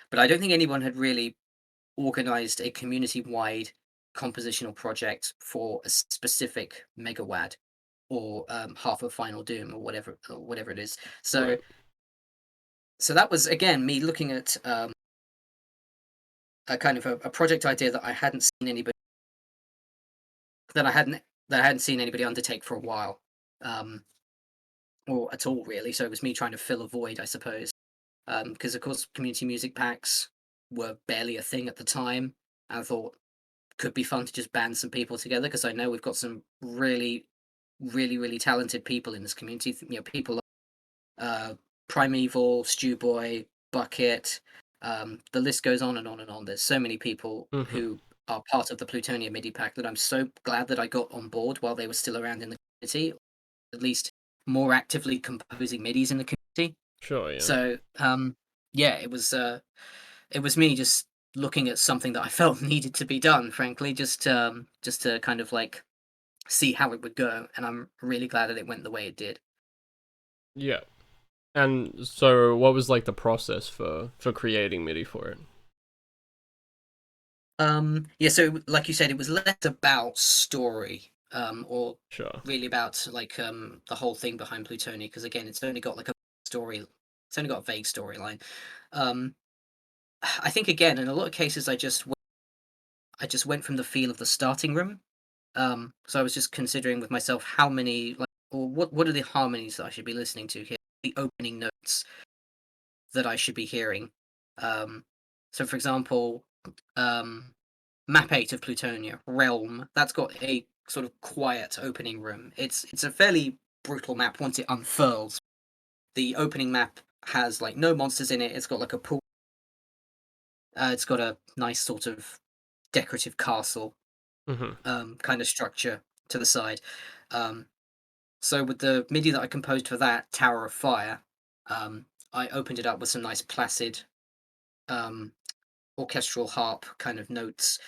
But I don't think anyone had really organized a community-wide compositional project for a specific megawad or half of Final Doom or whatever it is. So Right. so that was again me looking at a kind of a project idea that I hadn't seen anybody that I hadn't that I hadn't seen anybody undertake for a while, um, or at all really. So it was me trying to fill a void, I suppose. Because of course community music packs were barely a thing at the time. And I thought could be fun to just band some people together because I know we've got some really, really, really talented people in this community. You know, people like Primeval, Stewboy, Bucket. The list goes on and on and on. There's so many people Hmm. who are part of the Plutonia MIDI pack that I'm so glad that I got on board while they were still around in the community, at least more actively composing MIDIs in the community. Sure. Yeah. So yeah, it was me just looking at something that I felt needed to be done, frankly, just to kind of like see how it would go, and I'm really glad that it went the way it did. Yeah. And so, what was like the process for creating MIDI for it? Yeah, so like you said, it was less about story, or Sure. really about like the whole thing behind Plutonia, because again, it's only got like a story, it's only got a vague storyline. Um, I think again, in a lot of cases, I just went from the feel of the starting room. So I was just considering with myself how many like or what are the harmonies that I should be listening to here, the opening notes that I should be hearing. Um, so for example, um, map 8 of Plutonia, Realm, that's got a sort of quiet opening room. It's a fairly brutal map once it unfurls. The opening map has like no monsters in it. It's got like a pool. It's got a nice sort of decorative castle Hmm. kind of structure to the side. Um, So with the MIDI that I composed for that Tower of Fire, I opened it up with some nice placid um, orchestral harp kind of notes,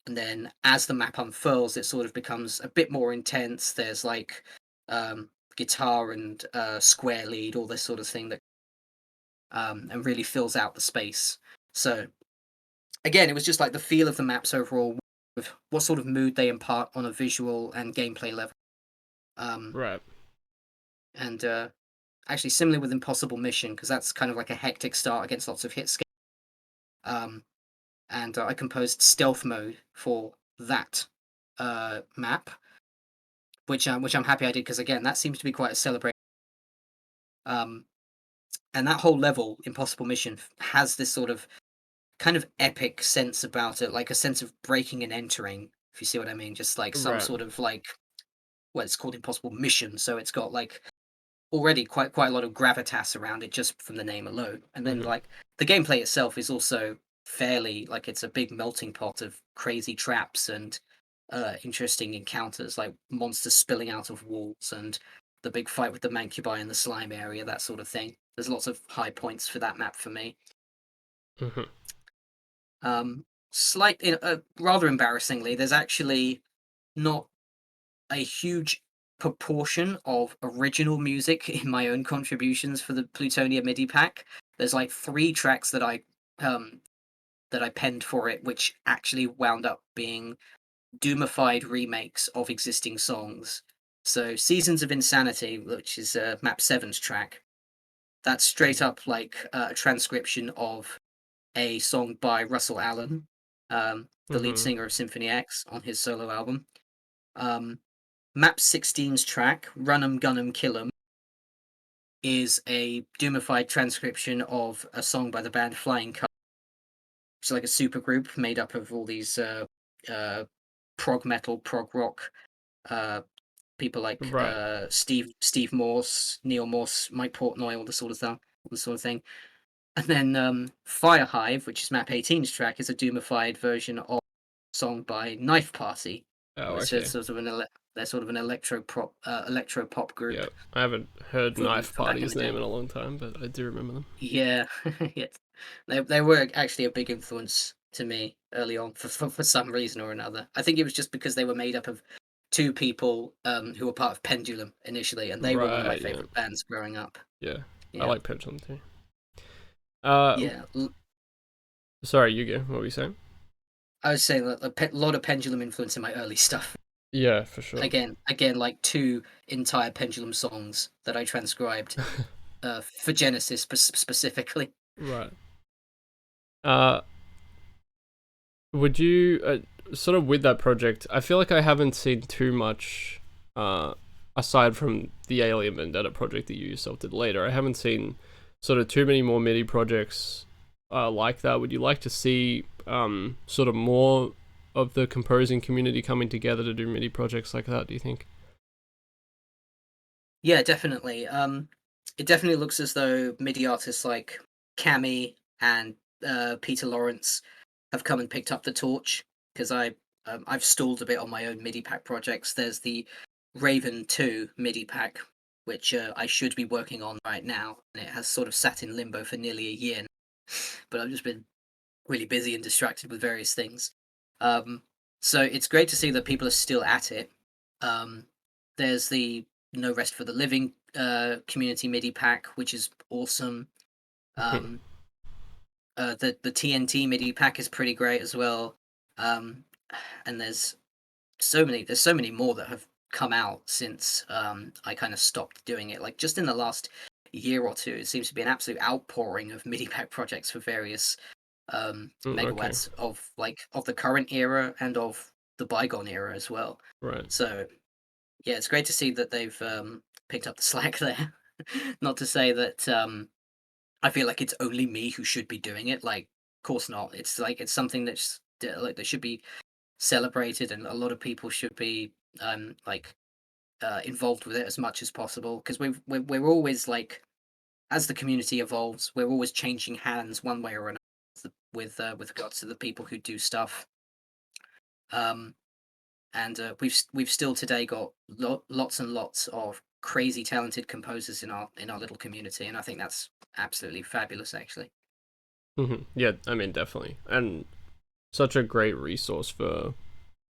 and then as the map unfurls, it sort of becomes a bit more intense. There's like guitar and square lead, all this sort of thing that and really fills out the space. So again, it was just like the feel of the maps overall, with what sort of mood they impart on a visual and gameplay level. Um, Right. and Actually, similar with Impossible Mission, because that's kind of like a hectic start against lots of hit scale. Um, and I composed stealth mode for that map, which I'm happy I did because again, that seems to be quite a celebration. Um, and that whole level, Impossible Mission, has this sort of kind of epic sense about it, like a sense of breaking and entering. If you see what I mean, just like some Right. sort of like, well, it's called Impossible Mission, so it's got like already quite a lot of gravitas around it just from the name alone. And then Hmm. like the gameplay itself is also fairly like it's a big melting pot of crazy traps and interesting encounters like monsters spilling out of walls and the big fight with the mancubi in the slime area, that sort of thing. There's lots of high points for that map for me. Hmm. Rather embarrassingly, there's actually not a huge proportion of original music in my own contributions for the Plutonia MIDI pack. There's like 3 tracks um that I penned for it, which actually wound up being doomified remakes of existing songs. So Seasons of Insanity, which is Map Seven's track, that's straight up like a transcription of a song by Russell Allen, the lead Hmm. singer of Symphony X, on his solo album. Um, Map 16's track, Run 'em, Gun 'em, Kill 'em, is a doomified transcription of a song by the band Flying Colours. it's like a super group made up of all these uh, prog metal, prog rock uh, people like Right. Steve Morse, Neil Morse, Mike Portnoy, all the sort of stuff, all the sort of thing. And then Firehive, which is Map 18's track, is a doomified version of a song by Knife Party, Oh, which is okay. sort of they're sort of an electro pop group Yeah, I haven't heard from Knife back in Party's the name day. in a long time, but I do remember them. Yeah, yes, they were actually a big influence to me early on for some reason or another. I think it was just because they were made up of two people who were part of Pendulum initially, and they were one of my Right. Yeah. favorite bands growing up. Yeah. I Yeah, like Pendulum too. Uh, yeah. sorry, you go. What were you saying? I was saying that a lot of Pendulum influence in my early stuff. Yeah, for sure. Again, like two entire Pendulum songs that I transcribed for Genesis specifically. Right. Uh, would you sort of with that project? I feel like I haven't seen too much, uh, aside from the Alien Vendetta project that you yourself did later. I haven't seen sort of too many more MIDI projects like that. Would you like to see sort of more of the composing community coming together to do MIDI projects like that? Do you think? Yeah, definitely. It definitely looks as though MIDI artists like Cami and Peter Lawrence have come and picked up the torch because I've stalled a bit on my own MIDI pack projects. There's the Raven 2 MIDI pack, which I should be working on right now, and it has sort of sat in limbo for nearly a year now. But I've just been really busy and distracted with various things. Um, so it's great to see that people are still at it. Um, there's the No Rest for the Living community MIDI pack, which is awesome. Um, the TNT MIDI pack is pretty great as well. Um, and there's so many more that have come out since I kind of stopped doing it. Like just in the last year or two, it seems to be an absolute outpouring of MIDI pack projects for various Okay. megawatts of the current era and of the bygone era as well. Right. So yeah, it's great to see that they've picked up the slack there. Not to say that I feel like it's only me who should be doing it. Like, of course not. It's like it's something that's like that should be celebrated, and a lot of people should be like involved with it as much as possible because we're always like as the community evolves, we're always changing hands one way or another with regards to the people who do stuff. Um, and we've still today got lots and lots of crazy talented composers in our little community, and I think that's absolutely fabulous, actually. Yeah, I mean definitely, and such a great resource for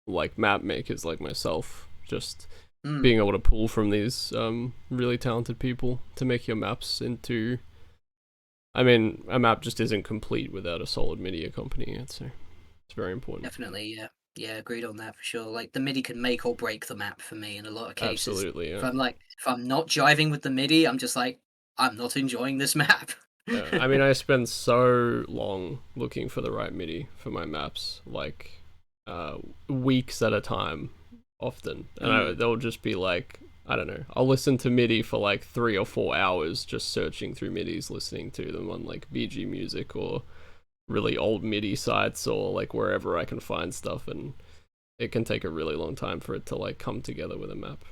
like map makers like myself. Just Mm, being able to pull from these really talented people to make your maps into. I mean, a map just isn't complete without a solid MIDI accompanying it, so it's very important. definitely, yeah, yeah, agreed on that for sure. Like the MIDI can make or break the map for me in a lot of cases. Absolutely, yeah. If I'm not jiving with the MIDI, I'm just like I'm not enjoying this map. I mean, I spend so long looking for the right MIDI for my maps, like uh, weeks at a time, often, and Mm. they'll just be like, I don't know. I'll listen to MIDI for like 3 or 4 hours, just searching through MIDIs, listening to them on like VG Music or really old MIDI sites or like wherever I can find stuff, and it can take a really long time for it to like come together with a map.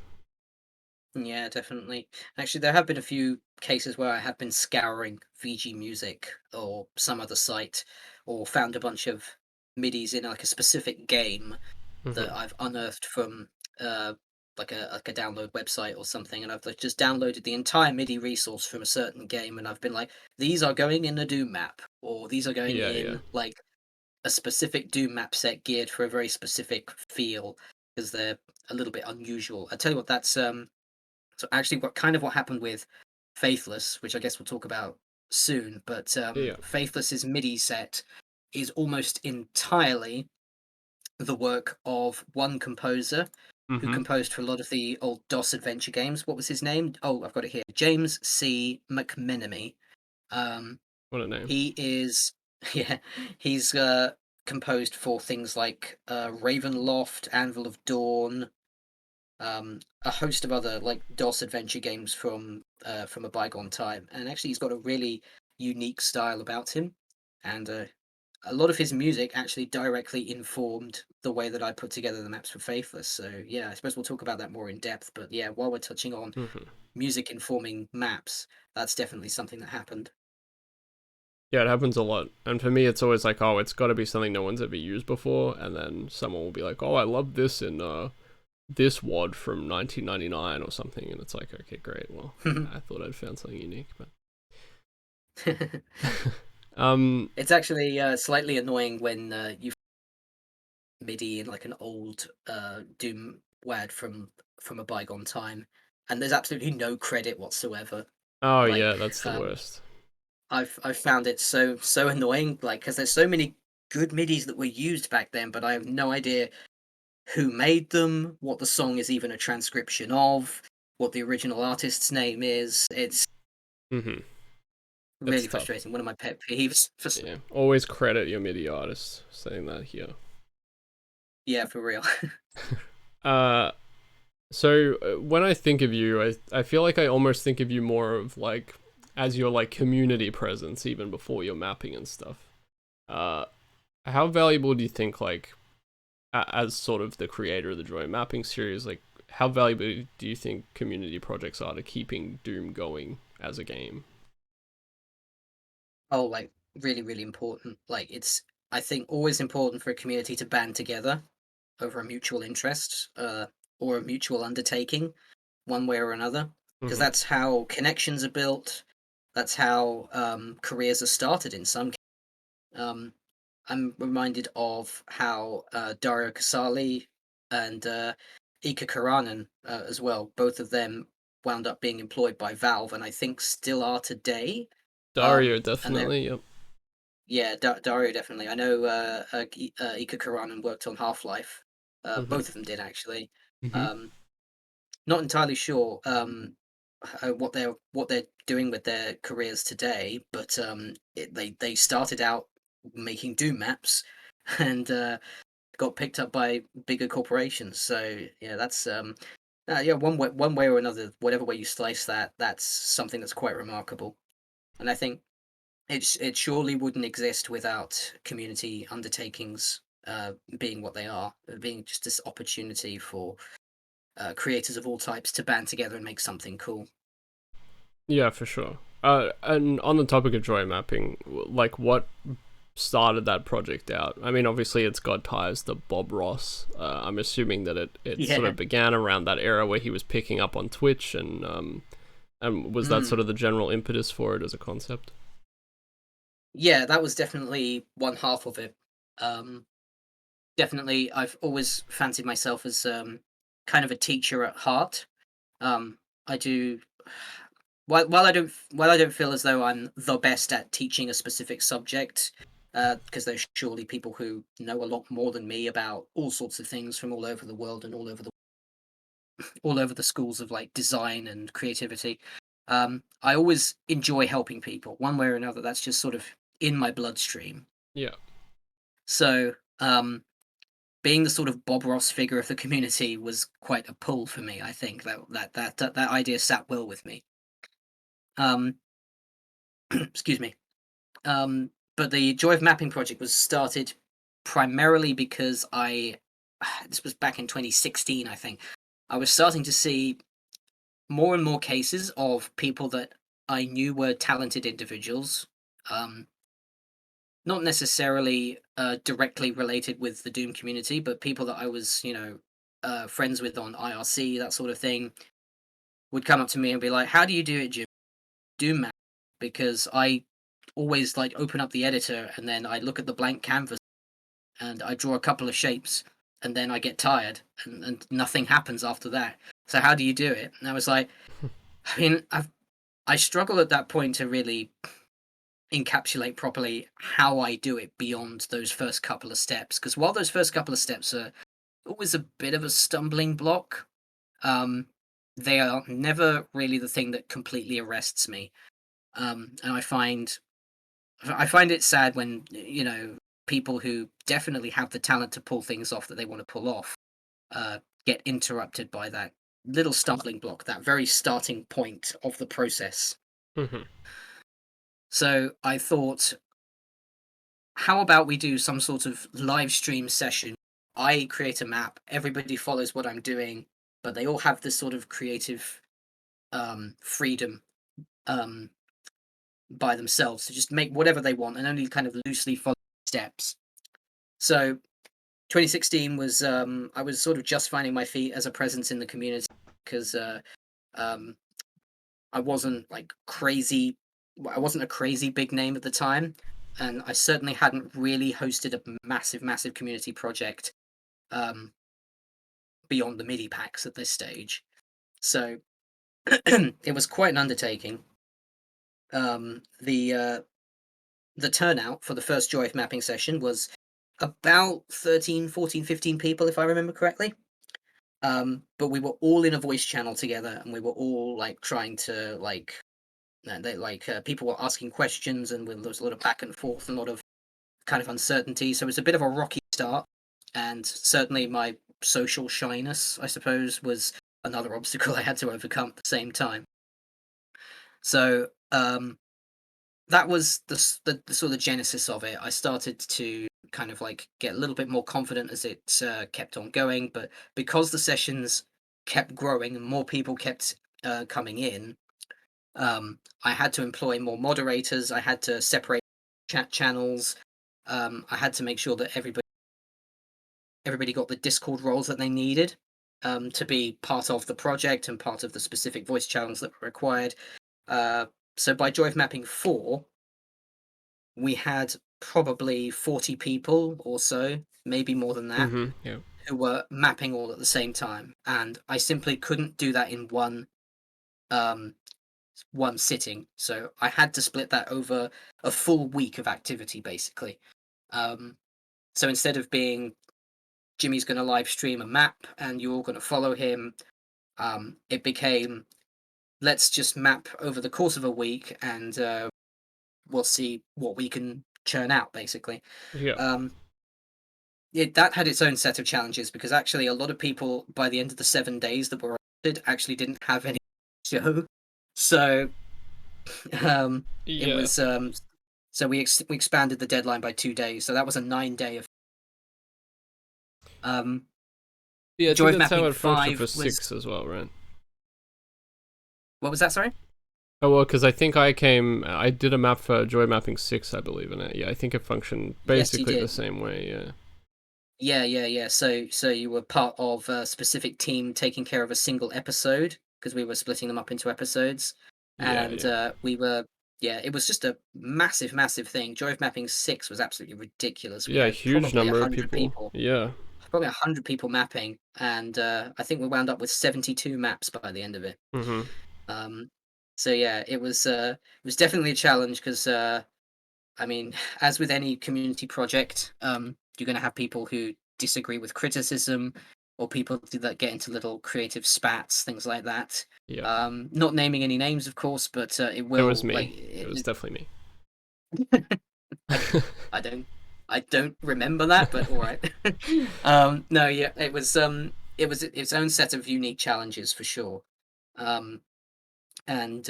Yeah, definitely. Actually, there have been a few cases where I have been scouring VG Music or some other site, or found a bunch of MIDIs in like a specific game that Hmm. I've unearthed from uh like a download website or something, and I've like, just downloaded the entire MIDI resource from a certain game, and I've been like, these are going in a Doom map, or these are going Yeah, yeah, in like a specific Doom map set geared for a very specific feel because they're a little bit unusual. I tell you what, that's so actually, what happened with Faithless, which I guess we'll talk about soon, but yeah. Faithless's MIDI set is almost entirely the work of one composer who Hmm. composed for a lot of the old DOS adventure games. What was his name? Oh, I've got it here. James C. McMenemy. Um, What a name. he is, yeah, he's composed for things like Ravenloft, Anvil of Dawn, a host of other like DOS adventure games from a bygone time. And actually, he's got a really unique style about him, and a lot of his music actually directly informed the way that I put together the maps for Faithless. So yeah, I suppose we'll talk about that more in depth. But yeah, while we're touching on Hmm. music informing maps, that's definitely something that happened. Yeah, it happens a lot. And for me, it's always like, oh, it's got to be something no one's ever used before. And then someone will be like, oh, I love this in this WAD from 1999 or something. And it's like, okay, great. Well, I thought I'd found something unique. But um, It's actually slightly annoying when you MIDI in like an old Doom WAD from a bygone time, and there's absolutely no credit whatsoever. oh, Like, yeah, that's the worst. I've found it so annoying, like because there's so many good MIDIs that were used back then, but I have no idea who made them, what the song is even a transcription of, what the original artist's name is. It's Hmm. It's really tough. frustrating. One of my pet peeves. Yeah, always credit your MIDI artist, saying that here. Yeah, for real. Uh, so when I think of you, I feel like I almost think of you more of like as your like community presence even before your mapping and stuff. Uh, how valuable do you think like as sort of the creator of the Joy Mapping series, like how valuable do you think community projects are to keeping Doom going as a game? Oh, like really, really important. Like it's I think always important for a community to band together over a mutual interest, or a mutual undertaking, one way or another, because Hmm. that's how connections are built. That's how careers are started in some. Um, I'm reminded of how Dario Casali and Ika Karanen as well. Both of them wound up being employed by Valve, and I think still are today. Dario And they're definitely, yep. yeah, Dario definitely. I know Ika Karanen worked on Half Life. Hmm. Both of them did actually. Hmm. Um, Not entirely sure what they're doing with their careers today, but they started out making Doom maps and got picked up by bigger corporations. So yeah, that's yeah, one way or another, whatever way you slice that, that's something that's quite remarkable. And I think it surely wouldn't exist without community undertakings being what they are, being just this opportunity for creators of all types to band together and make something cool. Yeah, for sure. And on the topic of Joy Mapping, like what started that project out? I mean, obviously it's got ties to Bob Ross. I'm assuming that it sort Yeah. of began around that era where he was picking up on Twitch, and was that Mm. sort of the general impetus for it as a concept? Yeah, that was definitely one half of it. Um, Definitely, I've always fancied myself as kind of a teacher at heart. I do. While I don't feel as though I'm the best at teaching a specific subject, because there's surely people who know a lot more than me about all sorts of things from all over the world and all over the schools of like design and creativity. I always enjoy helping people one way or another. That's just sort of in my bloodstream. Yeah. So being the sort of Bob Ross figure of the community was quite a pull for me. I think that idea sat well with me. Um, excuse me. But the Joy of Mapping project was started primarily because this was back in 2016, I think. I was starting to see more and more cases of people that I knew were talented individuals, um, not necessarily directly related with the Doom community, but people that I was, friends with on IRC, that sort of thing, would come up to me and be like, "How do you do it, Jim? Doom map?" Because I always like open up the editor and then I look at the blank canvas and I draw a couple of shapes and then I get tired and nothing happens after that. So how do you do it? And I was like, I mean, I struggle at that point to really encapsulate properly how I do it beyond those first couple of steps. Because while those first couple of steps are always a bit of a stumbling block, um, they are never really the thing that completely arrests me. And I find it sad when people who definitely have the talent to pull things off that they want to pull off get interrupted by that little stumbling block, that very starting point of the process. Hmm. So I thought how about we do some sort of live stream session? I create a map, everybody follows what I'm doing, but they all have this sort of creative freedom um, by themselves to just make whatever they want and only kind of loosely follow steps. So 2016 was I was sort of just finding my feet as a presence in the community because um, I wasn't like crazy. I wasn't a crazy big name at the time, and I certainly hadn't really hosted a massive, massive community project um, beyond the MIDI packs at this stage. So it was quite an undertaking. Um, the uh, the turnout for the first Joy of Mapping session was about 13, 14, 15 people, if I remember correctly. But we were all in a voice channel together, and we were all like trying to people were asking questions, and there was a lot of back and forth and a lot of kind of uncertainty. So it was a bit of a rocky start, and certainly my social shyness, I suppose, was another obstacle I had to overcome at the same time. So that was the sort of genesis of it. I started to kind of like get a little bit more confident as it kept on going, but because the sessions kept growing and more people kept coming in, I had to employ more moderators. I had to separate chat channels. I had to make sure that everybody got the Discord roles that they needed to be part of the project and part of the specific voice channels that were required. So by Joy of Mapping 4, we had probably 40 people or so, maybe more than that, Yeah. who were mapping all at the same time. And I simply couldn't do that in um, one sitting. So I had to split that over a full week of activity, basically. So instead of being Jimmy's going to live stream a map and you're all going to follow him, it became let's just map over the course of a week and we'll see what we can churn out, basically. Yeah. That had its own set of challenges because actually a lot of people by the end of the 7 days that were allotted actually didn't have any show. So it Yeah. was so we expanded the deadline by 2 days. So that was a 9 day of Yeah, I Joy think of that's how Mapping it functioned for 5 was 6 as well, right? what was that, sorry? Oh, well, because I think I did a map for Joy Mapping 6, I believe, in it. Yeah, I think it functioned Yes, you basically the did. same way, yeah. Yeah. So you were part of a specific team taking care of a single episode because we were splitting them up into episodes, Yeah, and yeah. we were yeah. It was just a massive, massive thing. Joy of Mapping 6 was absolutely ridiculous. We Yeah, a had huge number of people. Yeah. probably 100 people mapping, and I think we wound up with 72 maps by the end of it. Mm-hmm. Um, so yeah, it was definitely a challenge because I mean, as with any community project, you're going to have people who disagree with criticism, or people that get into little creative spats, things like that. Yeah. Not naming any names, of course, but it It was will like me. It was definitely I, me. I don't I don't remember that, but all right. No, yeah, it was its own set of unique challenges for sure. Um, and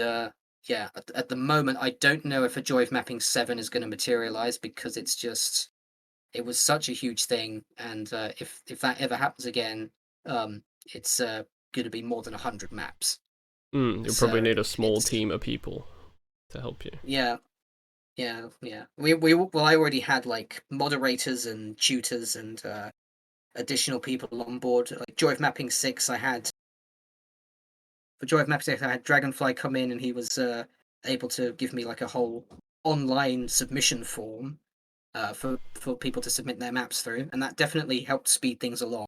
yeah, at the moment, I don't know if a Joy of Mapping 7 is going to materialize because it was such a huge thing, and if that ever happens again, it's going to be more than 100 maps. You'll probably So need a small it's team of people to help you. yeah. Well, I already had like moderators and tutors and additional people on board. Like Joy of Mapping 6, I had Dragonfly come in, and he was able to give me like a whole online submission form for people to submit their maps through, and that definitely helped speed things along.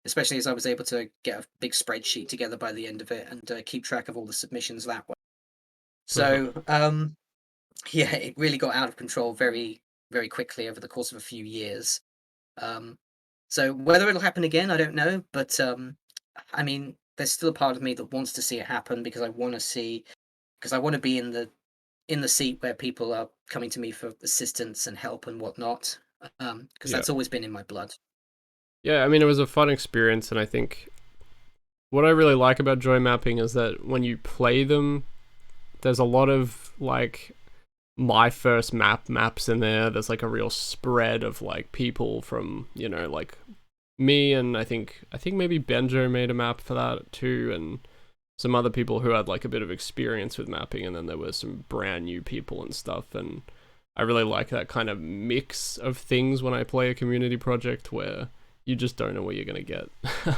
Especially as I was able to get a big spreadsheet together by the end of it and keep track of all the submissions that way. Mm-hmm. So yeah, it really got out of control very very quickly over the course of a few years. Um, so whether it'll happen again, I don't know, but I mean, there's still a part of me that wants to see it happen because I want to be in the seat where people are coming to me for assistance and help and whatnot. Because Yeah. that's always been in my blood. Yeah, I mean, it was a fun experience, and I think what I really like about Joy Mapping is that when you play them, there's a lot of, like, my first maps in there. There's like a real spread of like people from, you know, like me, and I think maybe Benjo made a map for that too, and some other people who had like a bit of experience with mapping, and then there were some brand new people and stuff. And I really like that kind of mix of things when I play a community project where you just don't know what you're gonna get,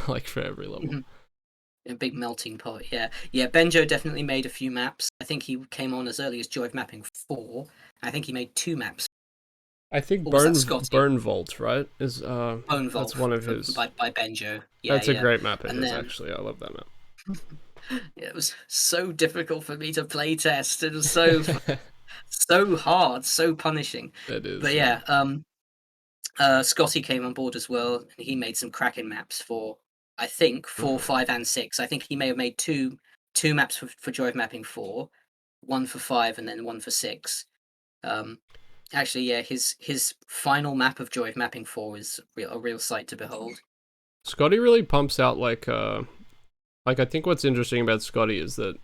like for every level. Mhm. A big melting pot, yeah. Yeah, Benjo definitely made a few maps. I think he came on as early as Joy of Mapping 4. I think he made 2 maps. I think Or was that Scotty? Burn Vault, right? Is Bone that's Vault one of his. by Benjo. Yeah, That's a yeah. great map of And his, then actually. I love that yeah, it was so difficult for me to play test. It was map. so hard, so punishing. It But is, yeah. yeah, Scotty came on board as well, and he made some cracking maps for, I think, 4, Mhm. 5, and 6. I think he may have made two maps for Joy of Mapping 4, one for 5, and then one for 6. Um, Actually, yeah, his final map of Joy of Mapping 4 is a real sight to behold. Scotty really pumps out like I think what's interesting about Scotty is that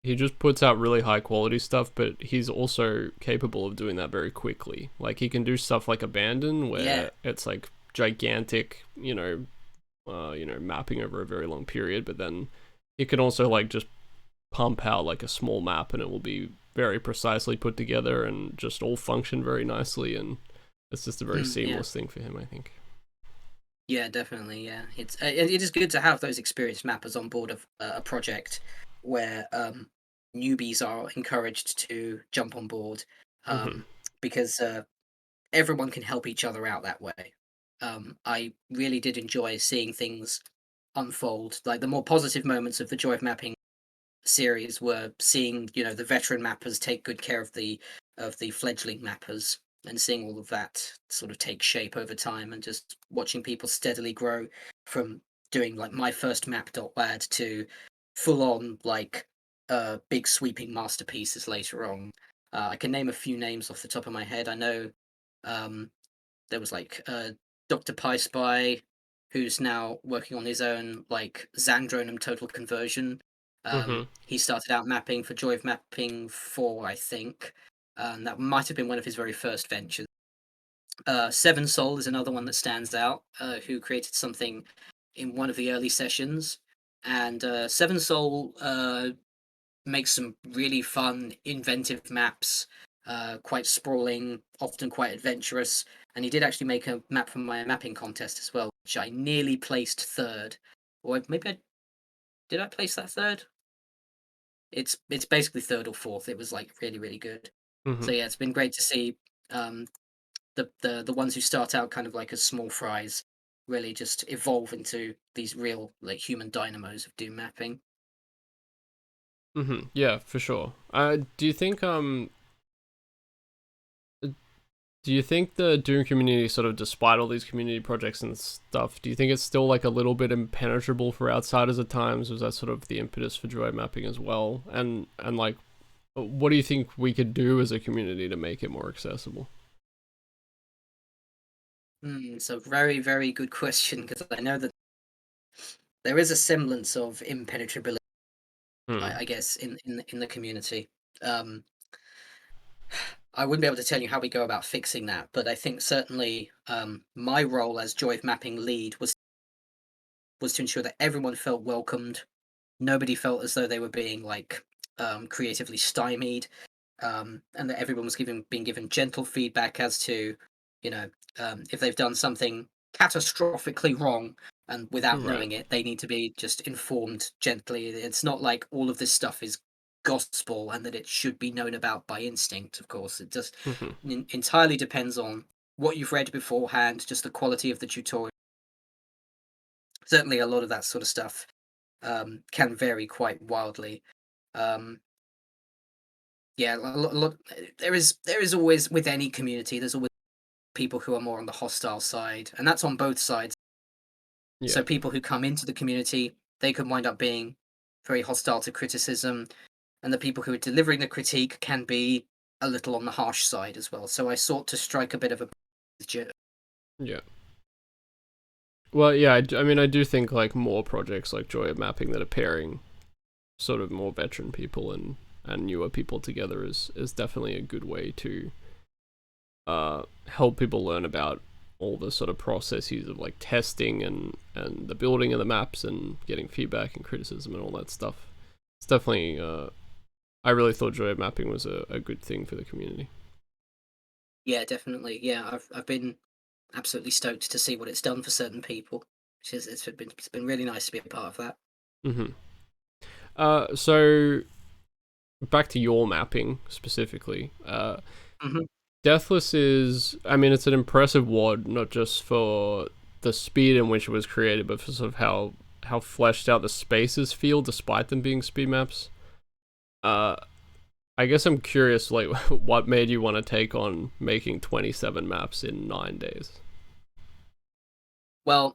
he just puts out really high quality stuff, but he's also capable of doing that very quickly. Like he can do stuff like Abandon, Yeah. where it's like gigantic, mapping over a very long period, but then he can also like just pump out like a small map and it will be very precisely put together and just all function very nicely, and it's just a very Yeah. seamless thing for him, I think. Yeah, definitely. Yeah, it is good to have those experienced mappers on board of a project where newbies are encouraged to jump on board, Mm-hmm. um, because everyone can help each other out that way. I really did enjoy seeing things unfold. Like the more positive moments of the Joy of Mapping series were seeing, the veteran mappers take good care of the fledgling mappers, and seeing all of that sort of take shape over time, and just watching people steadily grow from doing like my first map.wad to full on like big sweeping masterpieces later on. I can name a few names off the top of my head. I know um, there was like Dr. Pie Spy, who's now working on his own like Zandronum total conversion. Mm-hmm. He started out mapping for Joy of Mapping 4, I think. That might have been one of his very first ventures. Seven Soul is another one that stands out, who created something in one of the early sessions. And Seven Soul makes some really fun, inventive maps, quite sprawling, often quite adventurous. And he did actually make a map for my mapping contest as well, which I nearly placed third. Or maybe did I place that third? It's basically third or fourth. It was like really, really good. Mm-hmm. So yeah, it's been great to see um, the ones who start out kind of like as small fries really just evolve into these real like human dynamos of doom mapping. Mm-hmm. Yeah, for sure. Do you think the Doom community, sort of despite all these community projects and stuff, do you think it's still like a little bit impenetrable for outsiders at times? Was that sort of the impetus for joy mapping as well? And like, what do you think we could do as a community to make it more accessible? It's a very, very good question, because I know that there is a semblance of impenetrability, Hmm. I guess, in the community. Um, I wouldn't be able to tell you how we go about fixing that, but I think certainly my role as Joy of Mapping lead was to ensure that everyone felt welcomed. Nobody felt as though they were being like creatively stymied, and that everyone was being given gentle feedback as to, if they've done something catastrophically wrong, and without Right. knowing it, they need to be just informed gently. It's not like all of this stuff is gospel and that it should be known about by instinct. Of course, it just Mm-hmm. entirely depends on what you've read beforehand, just the quality of the tutorial. Certainly, a lot of that sort of stuff can vary quite wildly. Um, yeah, there is always, with any community, there's always people who are more on the hostile side, and that's on both sides. Yeah. So people who come into the community, they can wind up being very hostile to criticism, and the people who are delivering the critique can be a little on the harsh side as well. So I sought to strike a bit of a Yeah. Well, yeah. I mean, I do think like more projects like Joy of Mapping that are pairing sort of more veteran people and and newer people together is definitely a good way to help people learn about all the sort of processes of like testing and the building of the maps and getting feedback and criticism and all that stuff. It's definitely I really thought joy mapping was a good thing for the community. Yeah, definitely. Yeah, I've been absolutely stoked to see what it's done for certain people. It's been really nice to be a part of that. Mm-hmm. So back to your mapping specifically. Hmm. Deathless is, I mean, it's an impressive WOD, not just for the speed in which it was created, but for sort of how fleshed out the spaces feel, despite them being speed maps. Uh, I guess I'm curious, like, what made you want to take on making 27 maps in 9 days? Well,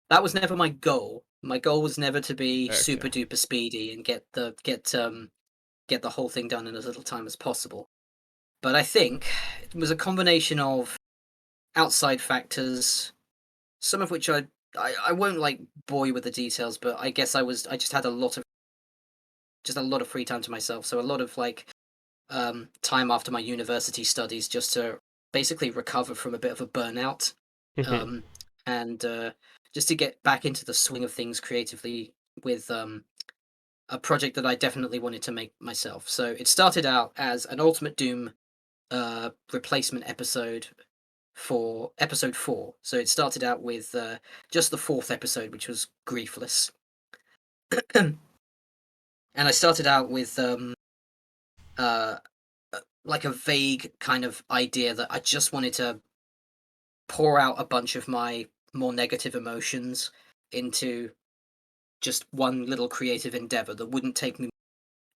that was never my goal. My goal was never to be Okay. super duper speedy and get the whole thing done in as little time as possible. But I think it was a combination of outside factors, some of which I won't like bore you with the details, but I guess I just had a lot of free time to myself. So a lot of like time after my university studies just to basically recover from a bit of a burnout, Mm-hmm. um, and just to get back into the swing of things creatively with a project that I definitely wanted to make myself. So it started out as an Ultimate Doom replacement episode for episode 4. So it started out with just the fourth episode, which was Griefless, and I started out with uh, like a vague kind of idea that I just wanted to pour out a bunch of my more negative emotions into just one little creative endeavor that wouldn't take me,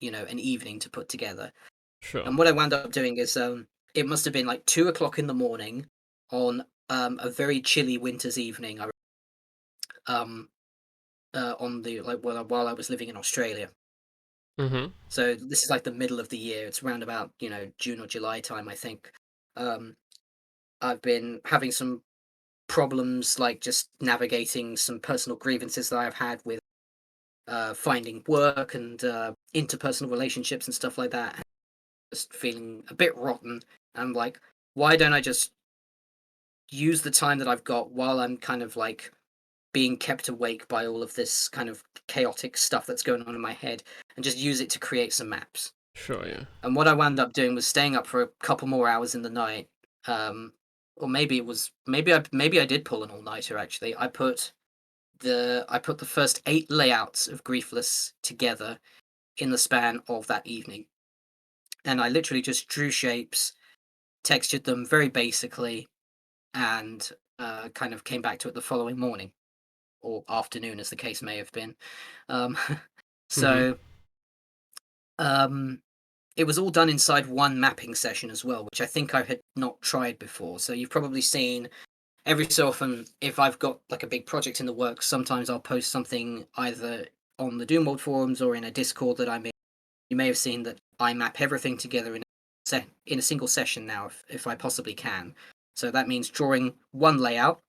an evening to put together. Sure. And what I wound up doing is, it must have been like 2 o'clock in the morning on a very chilly winter's evening. Um, on the like while I was living in Australia. Mm-hmm. So this is like the middle of the year. It's around about June or July time, I think. Um, I've been having some problems, like just navigating some personal grievances that I've had with finding work and interpersonal relationships and stuff like that. Just feeling a bit rotten. I'm like, why don't I just use the time that I've got while I'm kind of like being kept awake by all of this kind of chaotic stuff that's going on in my head and just use it to create some maps. Sure, yeah. And what I wound up doing was staying up for a couple more hours in the night. Or maybe I did pull an all nighter actually. I put the first 8 layouts of Griefless together in the span of that evening. And I literally just drew shapes, textured them very basically, and kind of came back to it the following morning or afternoon, as the case may have been. Um, Mm-hmm. so um, it was all done inside one mapping session as well, which I think I had not tried before. So you've probably seen every so often, if I've got like a big project in the works, sometimes I'll post something either on the Doomworld forums or in a Discord that I'm in. You may have seen that I map everything together in a single session now, if I possibly can. So that means drawing one layout,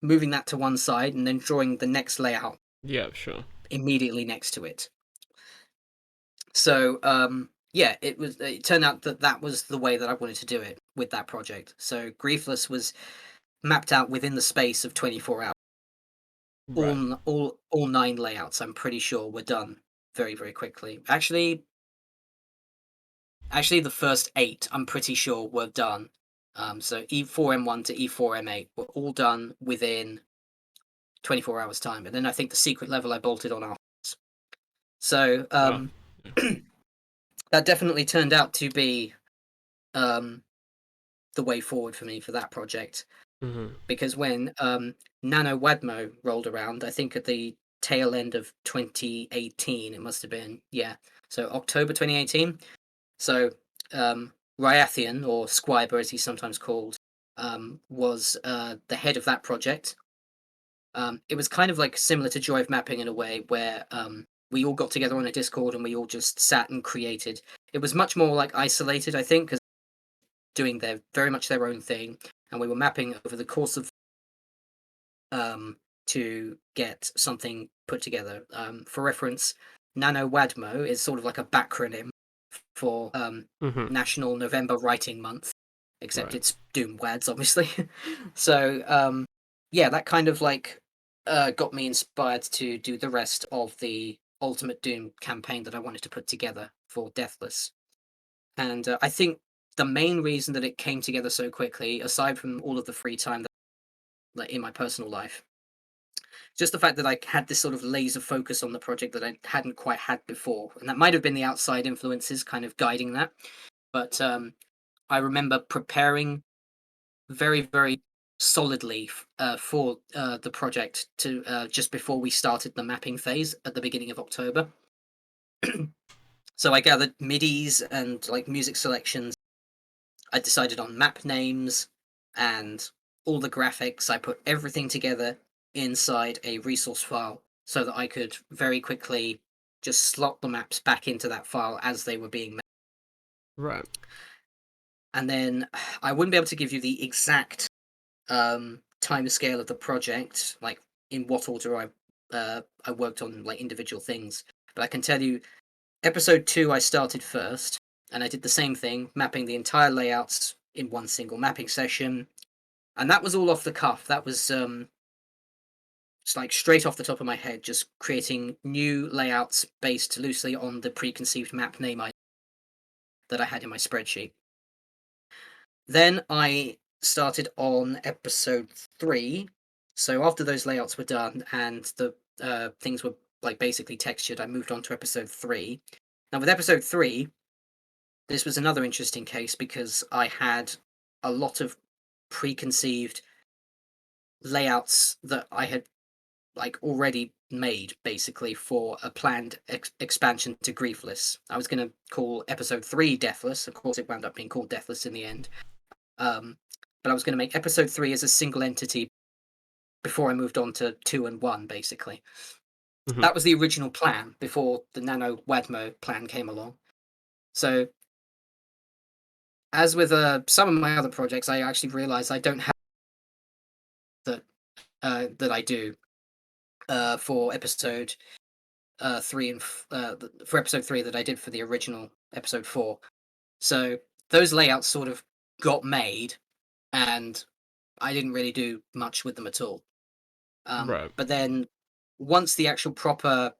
moving that to one side, and then drawing the next layout Yeah, sure. immediately next to it. So yeah, it turned out that that was the way that I wanted to do it with that project. So Griefless was mapped out within the space of 24 hours. Right. All 9 layouts, I'm pretty sure, were done very, very quickly. Actually, the first 8, I'm pretty sure, were done. So E4M1 to E4M8 were all done within 24 hours time, and then I think the secret level I bolted on afterwards. So Wow. Yeah. that definitely turned out to be um, the way forward for me for that project. Mm-hmm. Because when Nano Wadmo rolled around, I think at the tail end of 2018, it must have been, yeah. So October 2018. So Ryathian, or Squiber as he's sometimes called, was the head of that project. It was kind of like similar to Joy of Mapping in a way where we all got together on a Discord and we all just sat and created. It was much more like isolated, I think, because doing their very much their own thing, and we were mapping over the course of to get something put together. For reference, Nano Wadmo is sort of like a backronym for Hmm. National November Writing Month, except Right. it's Doom Wads, obviously. So yeah, that kind of like got me inspired to do the rest of the Ultimate Doom campaign that I wanted to put together for Deathless. And I think the main reason that it came together so quickly, aside from all of the free time that, like in my personal life, just the fact that I had this sort of laser focus on the project that I hadn't quite had before, and that might have been the outside influences kind of guiding that. But I remember preparing very, very solidly for the project to just before we started the mapping phase at the beginning of October. So I gathered MIDIs and like music selections. I decided on map names and all the graphics. I put everything together inside a resource file so that I could very quickly just slot the maps back into that file as they were being made. Right. And then I wouldn't be able to give you the exact time scale of the project, like in what order I worked on like individual things, but I can tell you episode 2 I started first, and I did the same thing, mapping the entire layouts in one single mapping session, and that was all off the cuff. That was just like straight off the top of my head, just creating new layouts based loosely on the preconceived map name that I had in my spreadsheet. Then I started on episode 3. So after those layouts were done and the things were like basically textured, I moved on to episode 3. Now with episode 3, this was another interesting case because I had a lot of preconceived layouts that I had like already made basically for a planned expansion to Griefless. I was going to call episode 3 Deathless. Of course, it wound up being called Deathless in the end. But I was going to make episode 3 as a single entity before I moved on to 2 and 1, basically. Mhm. That was the original plan before the Nano Wadmo plan came along. So, as with some of my other projects, I actually realized I don't have that I do for episode 3 and for episode 3 that I did for the original episode 4. So those layouts sort of got made, and I didn't really do much with them at all. Right. But then once the actual proper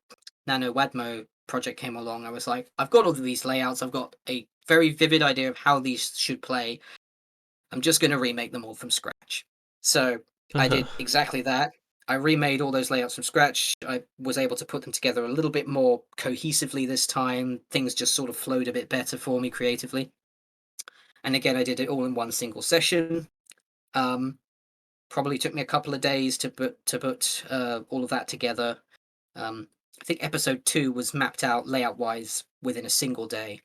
Nano Wadmo project came along, I was like, I've got all of these layouts. I've got a very vivid idea of how these should play. I'm just going to remake them all from scratch. So I did exactly that. I remade all those layouts from scratch. I was able to put them together a little bit more cohesively this time. Things just sort of flowed a bit better for me creatively. And again, I did it all in one single session. Probably took me a couple of days to put all of that together. I think episode 2 was mapped out layout wise within a single day.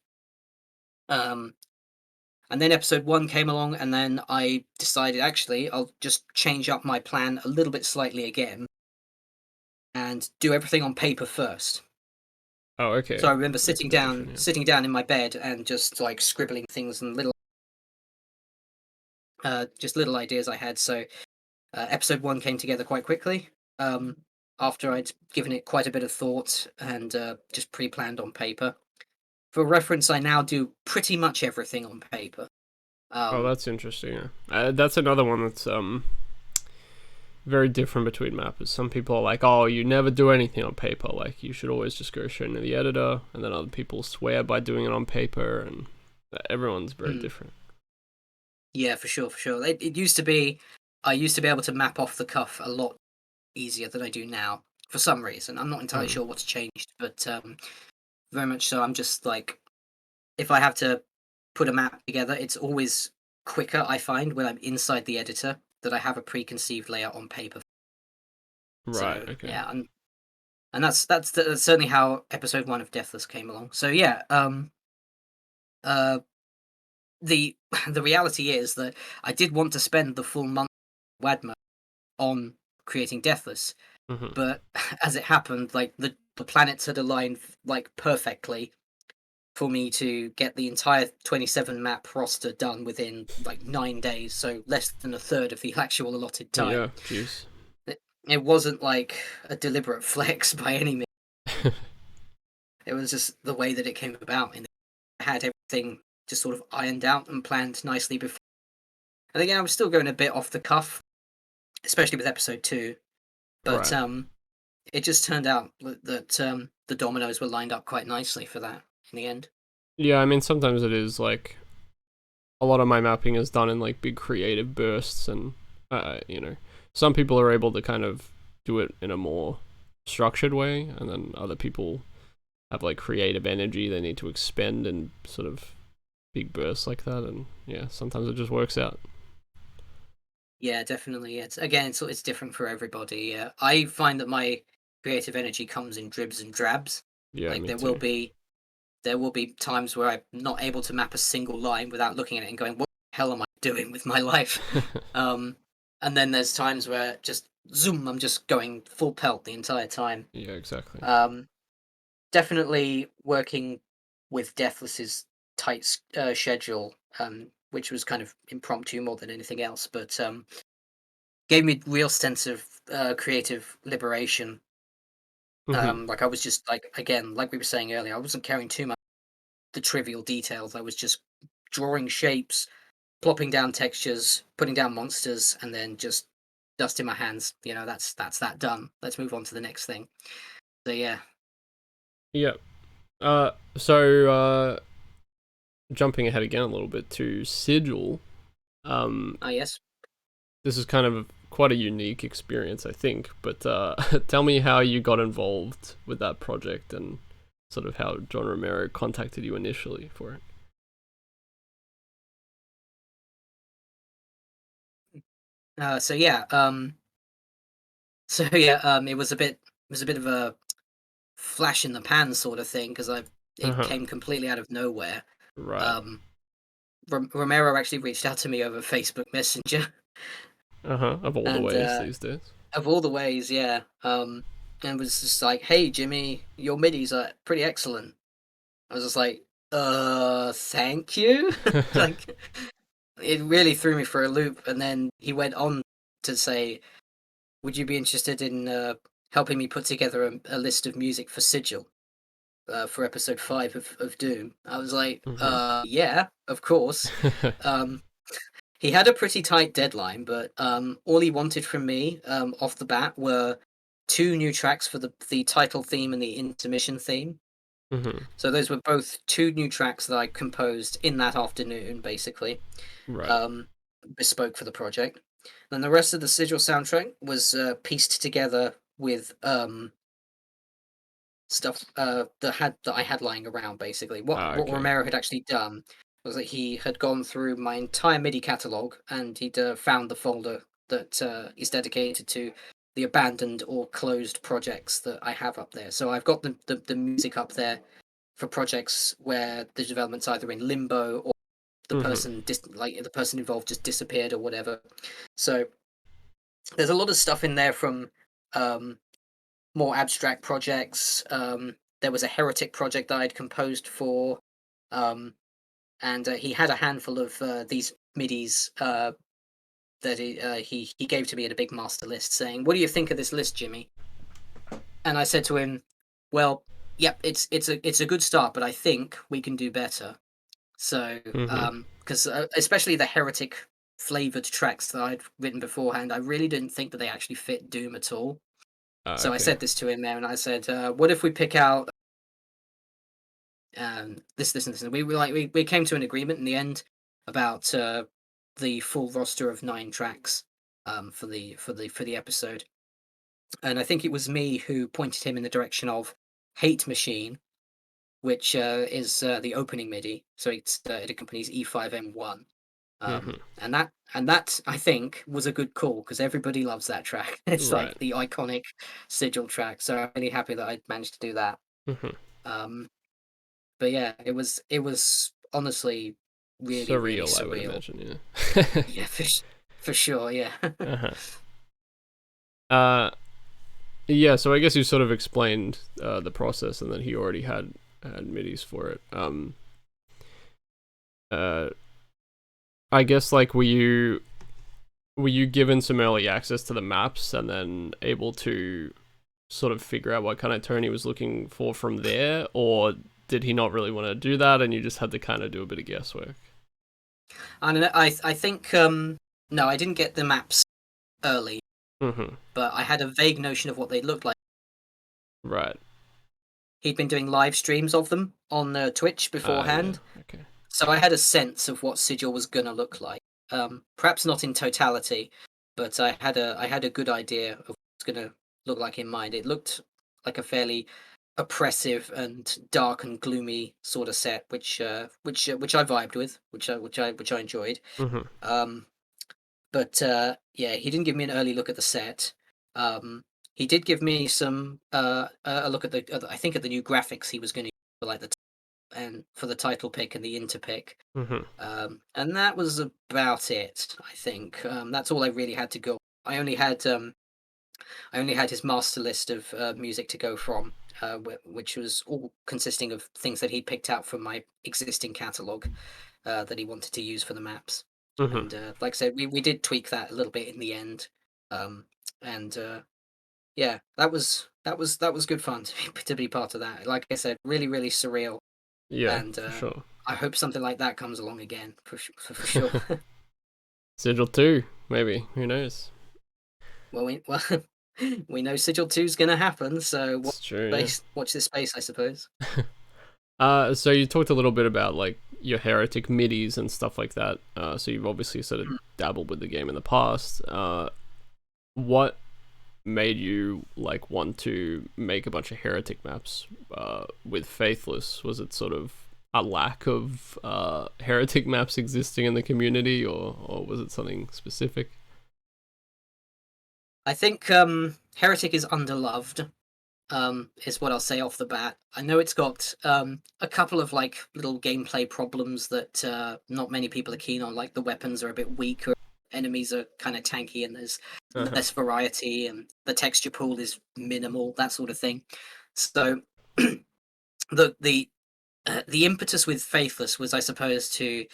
And then episode 1 came along, and then I decided actually I'll just change up my plan a little bit slightly again and do everything on paper first. Oh, okay. So I remember Makes a bit different, yeah. sitting down in my bed and just like scribbling things and just little ideas I had. So episode 1 came together quite quickly after I'd given it quite a bit of thought and just pre-planned on paper. For reference, I now do pretty much everything on paper. Oh, that's interesting. Yeah. That's another one that's very different between mappers. Some people are like, "Oh, you never do anything on paper. Like, you should always just go straight into the editor." And then other people swear by doing it on paper, and everyone's very different. Yeah, for sure, for sure. It used to be, I used to be able to map off the cuff a lot easier than I do now for some reason. I'm not entirely sure what's changed, but very much so. I'm just like, if I have to put a map together, it's always quicker, I find, when I'm inside the editor that I have a preconceived layout on paper. Right. So, Okay. yeah, and that's certainly how episode 1 of Deathless came along. So yeah, uh, the the reality is that I did want to spend the full month Wadmo on creating Deathless, Mhm. but as it happened, like the planets had aligned like perfectly for me to get the entire 27 map roster done within like 9 days, so less than a third of the actual allotted time. Yeah. Jeez. It wasn't like a deliberate flex by any means. It was just the way that it came about. had everything just sort of ironed out and planned nicely before. And again, I was still going a bit off the cuff, especially with episode 2. But Right. it just turned out that the dominoes were lined up quite nicely for that in the end. Yeah, I mean, sometimes it is like a lot of my mapping is done in like big creative bursts, and you know, some people are able to kind of do it in a more structured way, and then other people have like creative energy they need to expend in sort of big bursts like that, and yeah, sometimes it just works out. Yeah, definitely. It's different for everybody. Yeah, I find that my creative energy comes in dribs and drabs. Yeah, Like me too. there will be times where I'm not able to map a single line without looking at it and going, "What the hell am I doing with my life?" Um, and then there's times where just zoom, I'm just going full pelt the entire time. Yeah, exactly. Um, Definitely working with Deathless's tight schedule, which was kind of impromptu more than anything else, but gave me real sense of creative liberation. Hmm. Like I was just like again, like we were saying earlier, I wasn't caring too much the trivial details. I was just drawing shapes, plopping down textures, putting down monsters, and then just dust in my hands. You know, that's that done. Let's move on to the next thing. So yeah, Yeah. So jumping ahead again a little bit to Sigil, um, ah yes. this is kind of quite a unique experience, I think. But tell me how you got involved with that project and sort of how John Romero contacted you initially for it. So yeah, so yeah, it was a bit of a flash in the pan sort of thing because I Uh it huh. came completely out of nowhere. Right. Um, Romero actually reached out to me over Facebook Messenger, Uh huh. Of all the and ways these days. of all the ways, yeah, and was just like, "Hey, Jimmy, your midis are pretty excellent." I was just like, thank you." Like, it really threw me for a loop. And then he went on to say, "Would you be interested in helping me put together a list of music for Sigil for episode 5 of Doom?" I was like, Hmm. yeah, of course." Um, he had a pretty tight deadline, but all he wanted from me off the bat were 2 new tracks for the title theme and the intermission theme. Hmm. So those were both 2 new tracks that I composed in that afternoon, basically, Right. um, bespoke for the project. Then the rest of the Sigil soundtrack was pieced together with stuff that I had lying around. Basically, Ah, what okay. Romero had actually done was that he had gone through my entire MIDI catalog and he'd found the folder that is dedicated to the abandoned or closed projects that I have up there. So I've got the music up there for projects where the development's either in limbo or Hmm. the person involved just disappeared or whatever. So there's a lot of stuff in there from um, more abstract projects. There was a heretic project that I'd composed for, um, and he had a handful of these midis that he gave to me in a big master list, saying, "What do you think of this list, Jimmy?" And I said to him, "Well, yep, it's a good start, but I think we can do better." So, Hmm. because especially the heretic flavored tracks that I'd written beforehand, I really didn't think that they actually fit Doom at all. Ah, So I okay. said this to him there, and I said, "What if we pick out this, and this?" And we came to an agreement in the end about the full roster of 9 tracks for the episode. And I think it was me who pointed him in the direction of Hate Machine, which is the opening MIDI. So it accompanies E5M1. Hmm. And that I think was a good call because everybody loves that track. It's like Right. the iconic Sigil track. So I'm really happy that I managed to do that. Hmm. Um, but yeah, it was honestly really, really Surreal, I would surreal. imagine. Yeah. Yeah, for sure. Yeah. Uh-huh. Uh, yeah. So I guess you sort of explained the process, and then he already had midis for it. Uh, I guess like were you given some early access to the maps and then able to sort of figure out what kind of tone he was looking for from there, or did he not really want to do that, and you just had to kind of do a bit of guesswork? I don't know. I think no, I didn't get the maps early, Mm-hmm. but I had a vague notion of what they looked like. Right. He'd been doing live streams of them on Twitch beforehand, Yeah. Okay. so I had a sense of what Sigil was gonna look like. Perhaps not in totality, but I had a good idea of what it's gonna look like in mind. It looked like a fairly oppressive and dark and gloomy sort of set, which I vibed with, which I enjoyed. Mm-hmm. But yeah, he didn't give me an early look at the set. He did give me some a look at I think at the new graphics he was going to use for like and for the title pick and the inter pick. Mm-hmm. And that was about it. I think that's all I really had to go. I only had his master list of music to go from, which was all consisting of things that he picked out from my existing catalog that he wanted to use for the maps. Mm-hmm. And like I said, we did tweak that a little bit in the end, and yeah, that was good fun to be part of that. Like I said, really really surreal, Yeah, and for sure. I hope something like that comes along again for sure. Sigil 2, maybe. Who knows? well, we know Sigil 2 is gonna happen, so It's true. Yeah. watch this space, I suppose. So you talked a little bit about like your heretic midis and stuff like that. So you've obviously sort of dabbled with the game in the past. What made you like want to make a bunch of heretic maps with Faithless? Was it sort of a lack of heretic maps existing in the community, or was it something specific? I think Heretic is underloved. Is what I'll say off the bat. I know it's got a couple of like little gameplay problems that not many people are keen on. Like the weapons are a bit weaker, enemies are kind of tanky, and there's less variety, and the texture pool is minimal, that sort of thing. So the impetus with Faithless was, I suppose, to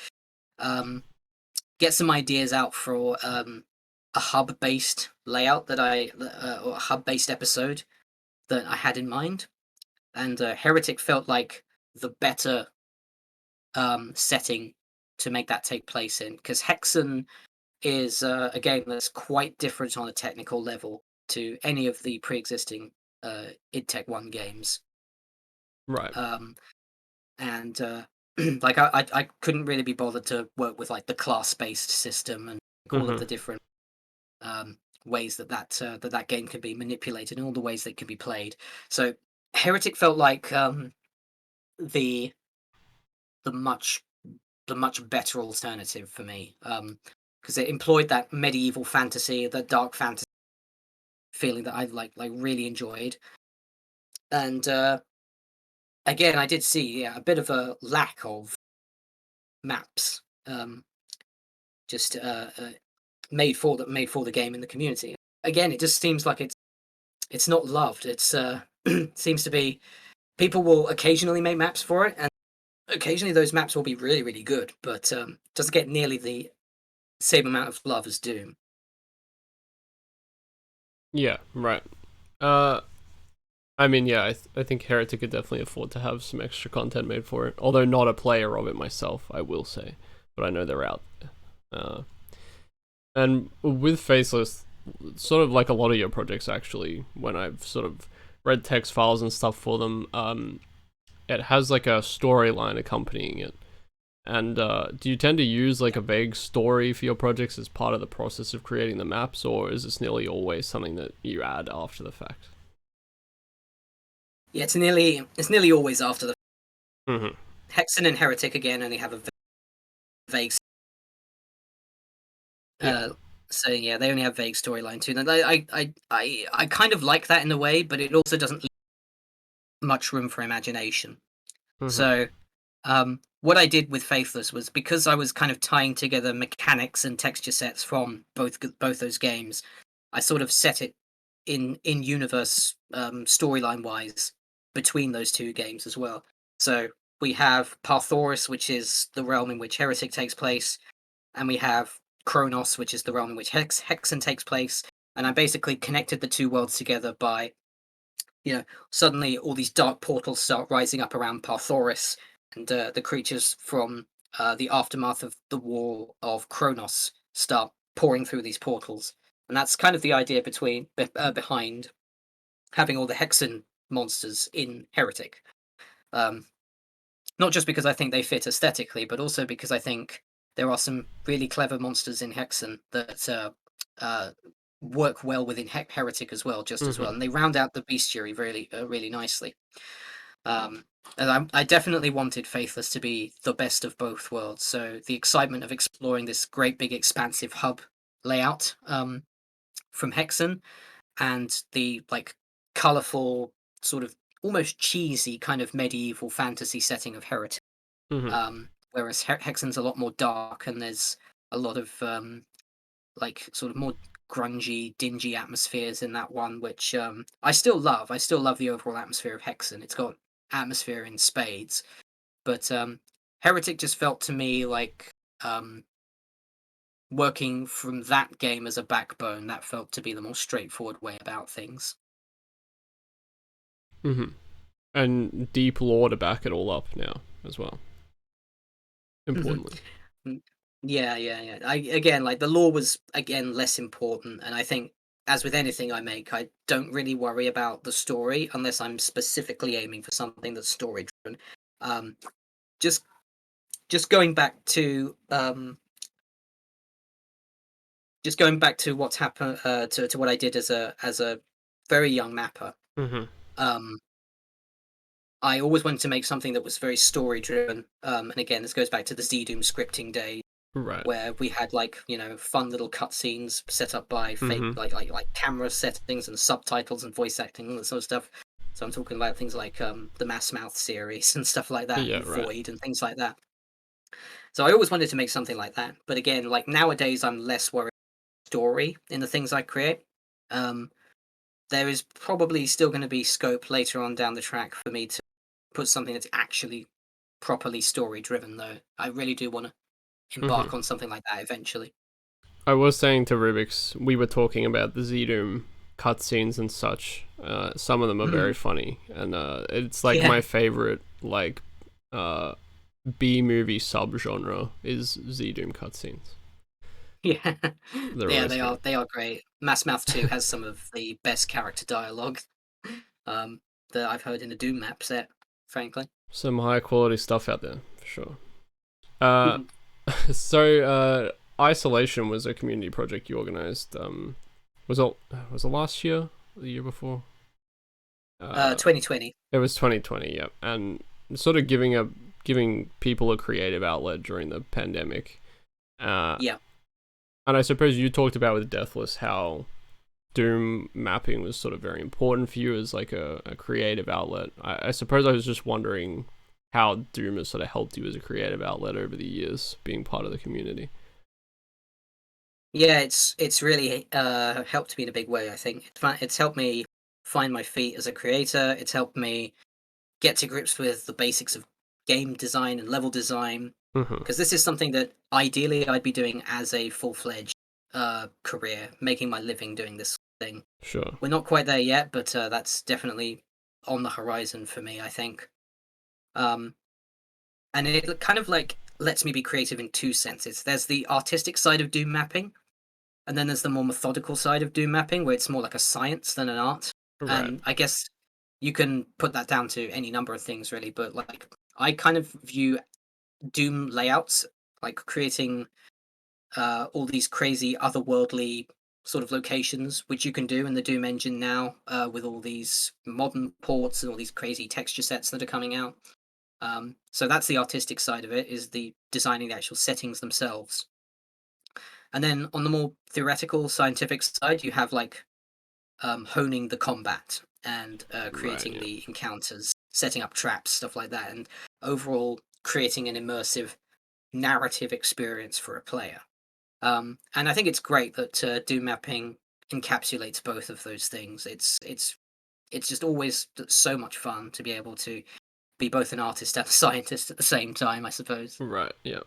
get some ideas out for a hub-based layout or a hub-based episode that I had in mind, and Heretic felt like the better setting to make that take place in, because Hexen is a game that's quite different on a technical level to any of the pre-existing id Tech 1 games. Right. And like I couldn't really be bothered to work with like the class-based system and all of the different ways that game can be manipulated and all the ways that can be played. So Heretic felt like the much better alternative for me, because it employed that medieval fantasy, that dark fantasy feeling that I like really enjoyed. And again, I did see a bit of a lack of maps, just made for the game in the community. Again, it just seems like it's not loved. It's seems to be people will occasionally make maps for it, and occasionally those maps will be really really good, but doesn't get nearly the same amount of love as Doom. Yeah. Right. I mean, yeah, I think Heretic could definitely afford to have some extra content made for it. Although not a player of it myself, I will say, but I know they're out there. And with Faceless, sort of like a lot of your projects actually, when I've sort of read text files and stuff for them, it has like a storyline accompanying it. And do you tend to use like a vague story for your projects as part of the process of creating the maps, or is this nearly always something that you add after the fact? Yeah, it's nearly always after the Mm-hmm. Hexen and Heretic again only have a vague. So yeah, they only have vague storyline too. And I kind of like that in a way, but it also doesn't leave much room for imagination. Mm-hmm. So what I did with Faithless was, because I was kind of tying together mechanics and texture sets from both those games, I sort of set it in universe storyline wise between those two games as well. So we have Parthoris, which is the realm in which Heretic takes place, and we have Kronos, which is the realm in which Hexen takes place. And I basically connected the two worlds together by suddenly all these dark portals start rising up around Parthoris, and the creatures from the aftermath of the War of Kronos start pouring through these portals. And that's kind of the idea behind having all the Hexen monsters in Heretic. Um, Not just because I think they fit aesthetically, but also because I think there are some really clever monsters in Hexen that work well within Heretic as well, just as well, and they round out the bestiary really nicely. And I definitely wanted Faithless to be the best of both worlds. So the excitement of exploring this great big expansive hub layout from Hexen, and the like colorful, sort of almost cheesy kind of medieval fantasy setting of Heretic. Whereas Hexen's a lot more dark, and there's a lot of like sort of more grungy, dingy atmospheres in that one, which I still love. I still love the overall atmosphere of Hexen. It's got atmosphere in spades, but Heretic just felt to me like working from that game as a backbone. That felt to be the more straightforward way about things. And deep lore to back it all up now as well. Importantly. Yeah. Again, like the lore was again less important, and I think, as with anything I make, I don't really worry about the story unless I'm specifically aiming for something that's story driven. Just going back to what's happened to what I did as a very young mapper. I always wanted to make something that was very story driven. And again, this goes back to the ZDoom scripting day, right, where we had like fun little cutscenes set up by fake like camera settings and subtitles and voice acting and that sort of stuff. So I'm talking about things like the Mass Mouth series and stuff like that, and Void and things like that. So I always wanted to make something like that. But again, like nowadays, I'm less worried about story in the things I create. There is probably still going to be scope later on down the track for me to put something that's actually properly story driven, though. I really do want to embark on something like that eventually. I was saying to Rubik's, we were talking about the ZDoom cutscenes and such. Some of them are very funny, and it's like my favorite like B-movie subgenre is ZDoom cutscenes. Yeah, they are great. Mass Mouth 2 has some of the best character dialogue that I've heard in a Doom map set, frankly. Some high quality stuff out there for sure. So Isolation was a community project you organized. Was it last year? Or the year before? 2020. It was 2020. Yep, and sort of giving people a creative outlet during the pandemic. Yeah. And I suppose you talked about with Deathless how Doom mapping was sort of very important for you as like a creative outlet. I suppose I was just wondering how Doom has sort of helped you as a creative outlet over the years, being part of the community. Yeah, it's really helped me in a big way, I think. It's helped me find my feet as a creator. It's helped me get to grips with the basics of game design and level design. Because this is something that ideally I'd be doing as a full-fledged career, making my living doing this thing. Sure. We're not quite there yet, but that's definitely on the horizon for me, I think. And it kind of like lets me be creative in two senses. There's the artistic side of Doom mapping, and then there's the more methodical side of Doom mapping, where it's more like a science than an art. Right. And I guess you can put that down to any number of things, really. But like, I kind of view Doom layouts like creating all these crazy otherworldly sort of locations, which you can do in the Doom engine now with all these modern ports and all these crazy texture sets that are coming out. So that's the artistic side of it, is the designing the actual settings themselves. And then on the more theoretical scientific side, you have like honing the combat and creating the encounters, setting up traps, stuff like that, and overall creating an immersive narrative experience for a player. And I think it's great that Doom mapping encapsulates both of those things. It's just always so much fun to be able to be both an artist and a scientist at the same time, I suppose. Right. Yeah.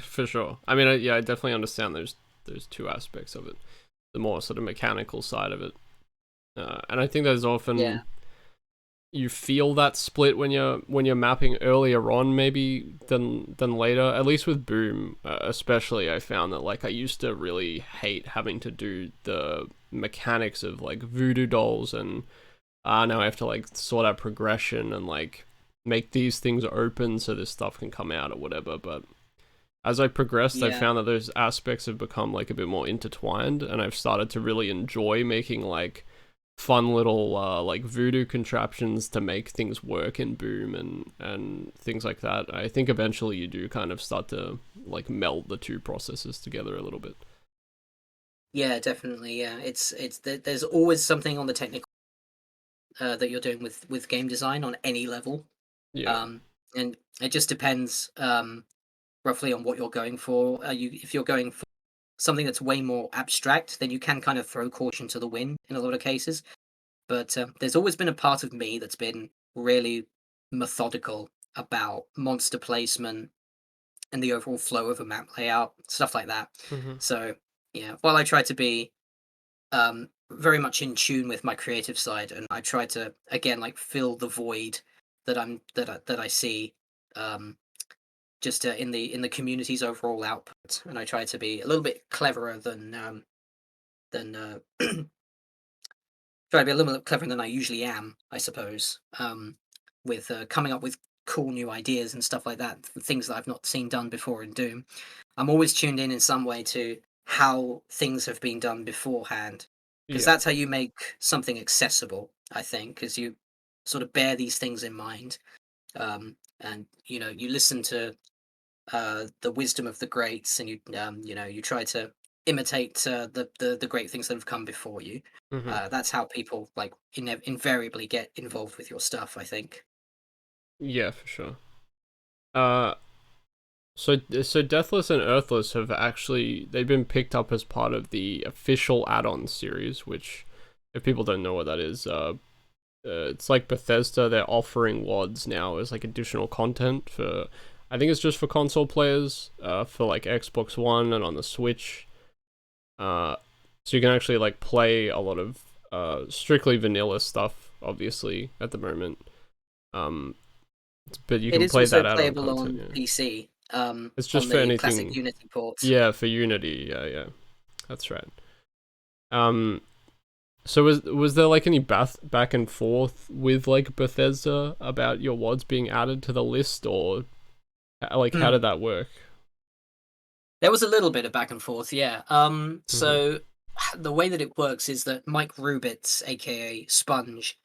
For sure. I mean, I definitely understand there's two aspects of it. The more sort of mechanical side of it, And I think there's often Yeah. you feel that split when you're mapping earlier on maybe than later. At least with Boom, especially, I found that like I used to really hate having to do the mechanics of like voodoo dolls, and now I have to like sort out progression and like make these things open so this stuff can come out or whatever. But as I progressed, I Yeah. found that those aspects have become like a bit more intertwined, and I've started to really enjoy making like fun little like voodoo contraptions to make things work in Boom and things like that. I think eventually you do kind of start to like meld the two processes together a little bit. Yeah, definitely. Yeah, there's always something on the technical that you're doing with game design on any level. Yeah. Um, and it just depends roughly on what you're going for. If you're going for something that's way more abstract, then you can kind of throw caution to the wind in a lot of cases. But there's always been a part of me that's been really methodical about monster placement and the overall flow of a map layout, stuff like that. Hmm. So yeah, while I try to be very much in tune with my creative side, and I try to again like fill the void that I see um, just in the community's overall output, and I try to be a little bit cleverer than try to be a little bit cleverer than I usually am, I suppose, with coming up with cool new ideas and stuff like that, things that I've not seen done before in Doom. I'm always tuned in some way to how things have been done beforehand, because Yeah. that's how you make something accessible. I think, because you sort of bear these things in mind, and you listen to the wisdom of the greats, and you try to imitate the great things that have come before you. Hmm. That's how people like invariably get involved with your stuff, I think. Yeah, for sure. Uh, so Deathless and Earthless have actually they've been picked up as part of the official add-on series, which if people don't know what that is, it's like Bethesda. They're offering WODs now as like additional content for. I think it's just for console players, for like Xbox One and on the Switch. Uh, so you can actually like play a lot of strictly vanilla stuff, obviously at the moment. Um, but you It can is play also that add-on playable content. on Yeah, PC, it's just on for the classic anything. Unity port. Yeah, for Unity. Yeah, yeah, that's right. Um, So was there like any back and forth with like Bethesda about your WODs being added to the list, or like how Hmm. did that work? There was a little bit of back and forth, yeah. Hmm. So the way that it works is that Mike Rubitz, aka Sponge,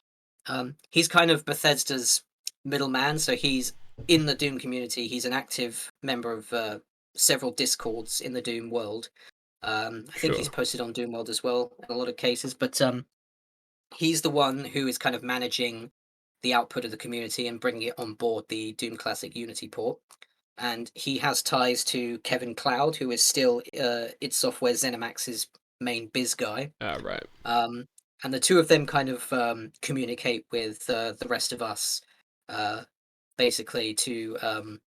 he's kind of Bethesda's middleman. So he's in the Doom community. He's an active member of several discords in the Doom world. I think he's Sure. posted on Doom World as well in a lot of cases. But he's the one who is kind of managing the output of the community and bringing it on board the Doom Classic Unity port. And he has ties to Kevin Cloud, who is still id Software ZeniMax's main biz guy. Ah, right. Um, and the two of them kind of communicate with the rest of us, uh, basically to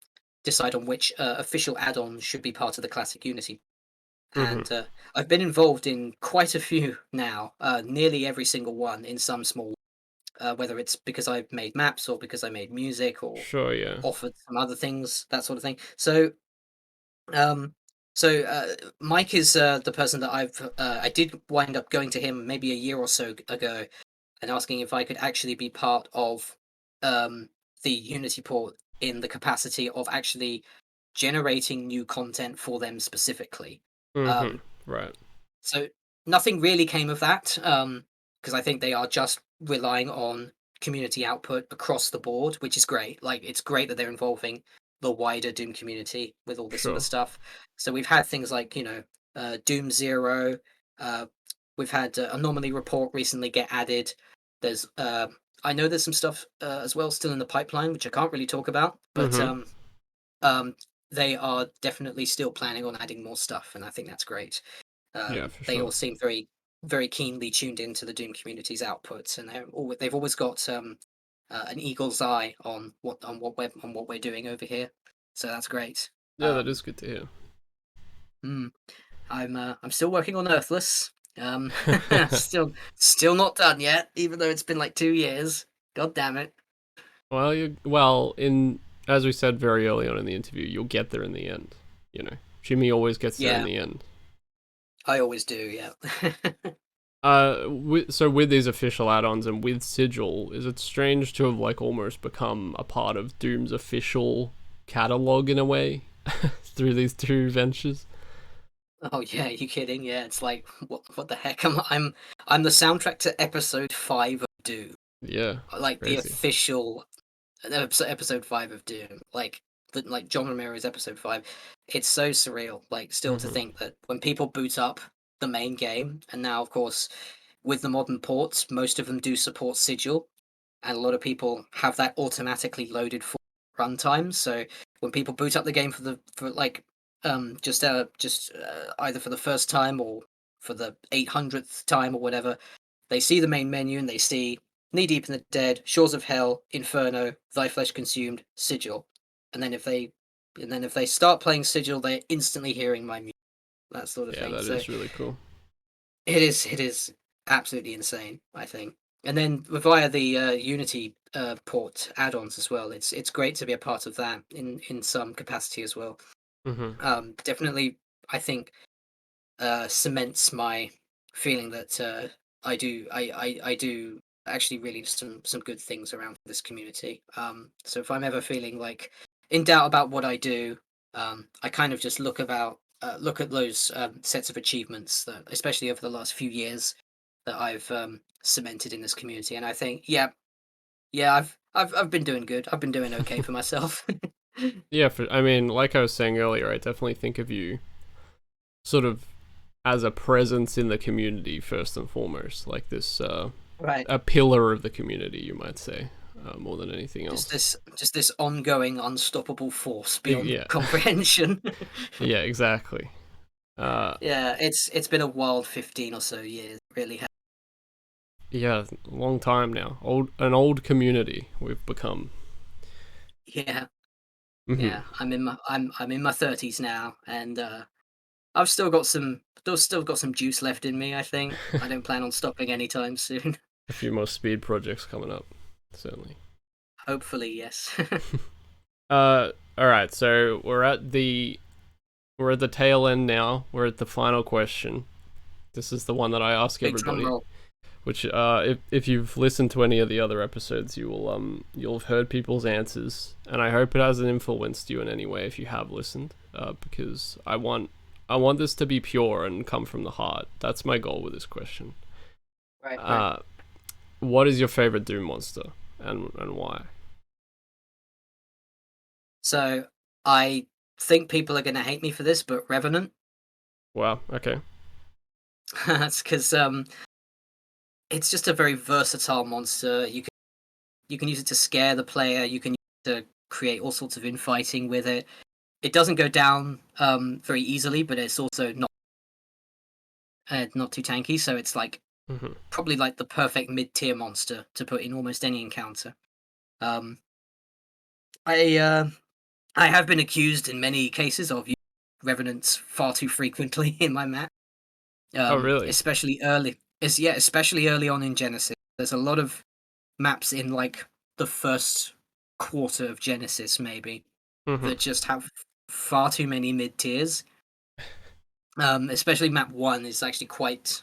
decide on which official add-ons should be part of the Classic Unity. Hmm. And I've been involved in quite a few now, nearly every single one in some small, whether it's because I made maps or because I made music or Sure. Yeah. offered some other things, that sort of thing. Um, so Mike is the person that I did wind up going to him maybe a year or so ago and asking if I could actually be part of um, the Unity port in the capacity of actually generating new content for them specifically. Hmm. Um, Right. so nothing really came of that, because I think they are just relying on community output across the board, which is great. Like it's great that they're involving the wider Doom community with all this sort of Sure. stuff. So we've had things like Doom Zero. Uh, we've had Anomaly Report recently get added. There's I know there's some stuff as well still in the pipeline, which I can't really talk about, but Hmm. um, they are definitely still planning on adding more stuff, and I think that's great. Yeah, for They sure. all seem very, very keenly tuned into the Doom community's outputs, and they've always got an eagle's eye on what we're doing over here. So that's great. Yeah, that Um, is good to hear. mm, I'm still working on Earthless. Um, still not done yet, even though it's been like 2 years. God damn it. Well, in as we said very early on in the interview, you'll get there in the end. You know, Jimmy always gets there in Yeah, the end. I always do. Yeah. So with these official add-ons and with Sigil, is it strange to have like almost become a part of Doom's official catalog in a way through these two ventures? Oh yeah, you kidding? Yeah, it's like what the heck? I'm the soundtrack to episode 5 of Doom, Yeah, like the crazy. official episode 5 of Doom, like John Romero's episode 5. It's so surreal, like still to Hmm. think that when people boot up the main game, and now of course with the modern ports, most of them do support Sigil, and a lot of people have that automatically loaded for runtime. So when people boot up the game for like either for the first time or for the 800th time or whatever, they see the main menu and they see Knee Deep in the Dead, Shores of Hell, Inferno, Thy Flesh Consumed, Sigil, and then if they start playing Sigil, they're instantly hearing my music, that sort of Yeah, thing. that So is really cool. it is absolutely insane, I think. And then via the Unity port add-ons as well, it's great to be a part of that in some capacity as well. Hmm. Definitely, I think cements my feeling that I do actually really some good things around this community. So if I'm ever feeling like in doubt about what I do, I kind of just look at those sets of achievements that, especially over the last few years, that I've cemented in this community, and I think, yeah, I've been doing good. I've been doing okay for myself. Yeah, I mean, like I was saying earlier, I definitely think of you sort of as a presence in the community first and foremost, like this Right. a pillar of the community, you might say, more than anything else. Just this ongoing unstoppable force beyond Yeah, comprehension. yeah, exactly. Uh, Yeah, it's been a wild 15 or so years, really. yeah, long time now. An old community we've become. Yeah, Hmm. yeah. I'm in my 30s now, and I've still got some juice left in me. I think I don't plan on stopping anytime soon. A few more speed projects coming up, certainly. Hopefully, yes. All right. So we're at the tail end now. We're at the final question. This is the one that I ask Big drum everybody. roll. Which, if you've listened to any of the other episodes, you'll have heard people's answers, and I hope it hasn't influenced you in any way if you have listened, because I want this to be pure and come from the heart. That's my goal with this question. Right. Uh, what is your favorite Doom monster, and why? So I think people are going to hate me for this, but Revenant. Wow. Okay. That's because it's just a very versatile monster. You can use it to scare the player. You can use it to create all sorts of infighting with it. It doesn't go down very easily, but it's also not too tanky. So it's like Hmm. probably like the perfect mid tier monster to put in almost any encounter. Um, I I have been accused in many cases of using revenants far too frequently in my map. Oh, really? Especially early. Especially early on in Genesis. There's a lot of maps in like the first quarter of Genesis, maybe, Hmm. that just have far too many mid tiers. Especially map 1 is actually quite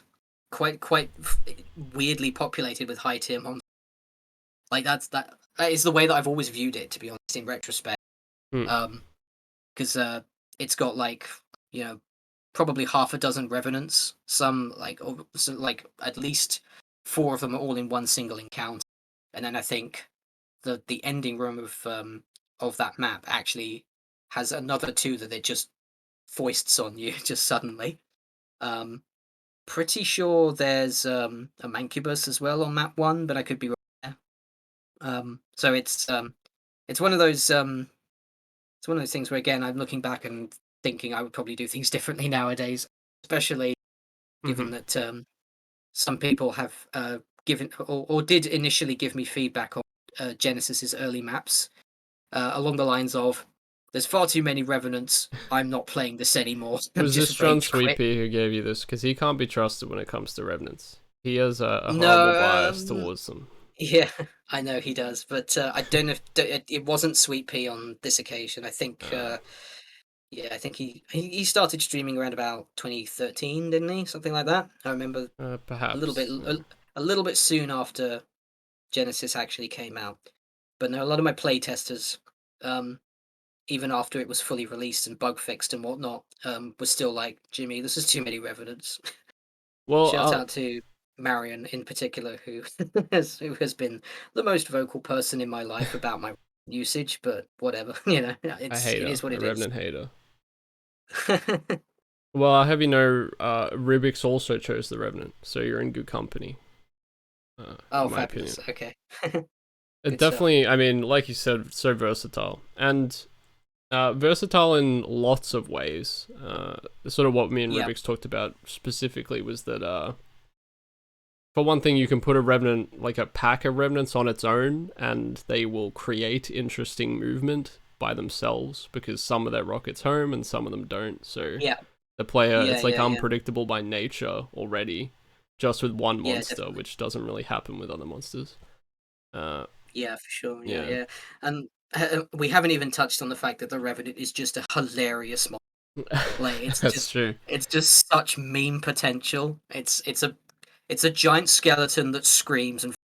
weirdly populated with high tier monsters. Like that is the way that I've always viewed it, to be honest, in retrospect. Mm. Um, because it's got like, you know, probably half a dozen revenants. Some like at least 4 of them are all in one single encounter, and then I think the ending room of that map actually has another 2 that it just foists on you just suddenly. Um, Pretty sure there's a Mancubus as well on map 1, but I could be wrong there. So it's one of those it's one of those things where, again, I'm looking back and thinking I would probably do things differently nowadays, especially given Hmm. that some people have given or did initially give me feedback on Genesis's early maps, along the lines of, There's far too many Revenants. I'm not playing this anymore. Was this Just John rage quit. Sweepy who gave you this? Because he can't be trusted when it comes to Revenants. He has a No, horrible bias towards them. yeah, I know he does, but I don't know if it wasn't Sweet Pea on this occasion. I think, yeah, I think he started streaming around about 2013, didn't he? Something like that. I remember Perhaps. a little bit soon after Genesis actually came out. But no, a lot of my playtesters, even after it was fully released and bug fixed and whatnot, was still like, Jimmy, this is too many Revenants. Well, Shout out to Marion in particular, who has been the most vocal person in my life about my usage. But whatever, I it hate is her. what A it Revenant hater. Well, I'll have you know, Rubik's also chose the Revenant, so you're in good company. Oh, in my fabulous! opinion. Okay. It definitely, I mean, like you said, so versatile. And versatile in lots of ways. Sort of what me and Yeah. Rubik's talked about specifically was that, for one thing, you can put a Revenant, like a pack of Revenants on its own, and they will create interesting movement by themselves, because some of their rockets home and some of them don't. So Yeah. the player, Yeah, it's like yeah, yeah. unpredictable by nature already, just with one Yeah, monster, definitely. which doesn't really happen with other monsters. Yeah, for sure. Yeah, Yeah. yeah. And we haven't even touched on the fact that the Revenant is just a hilarious mod. Like That's true. it's just such meme potential. It's a giant skeleton that screams and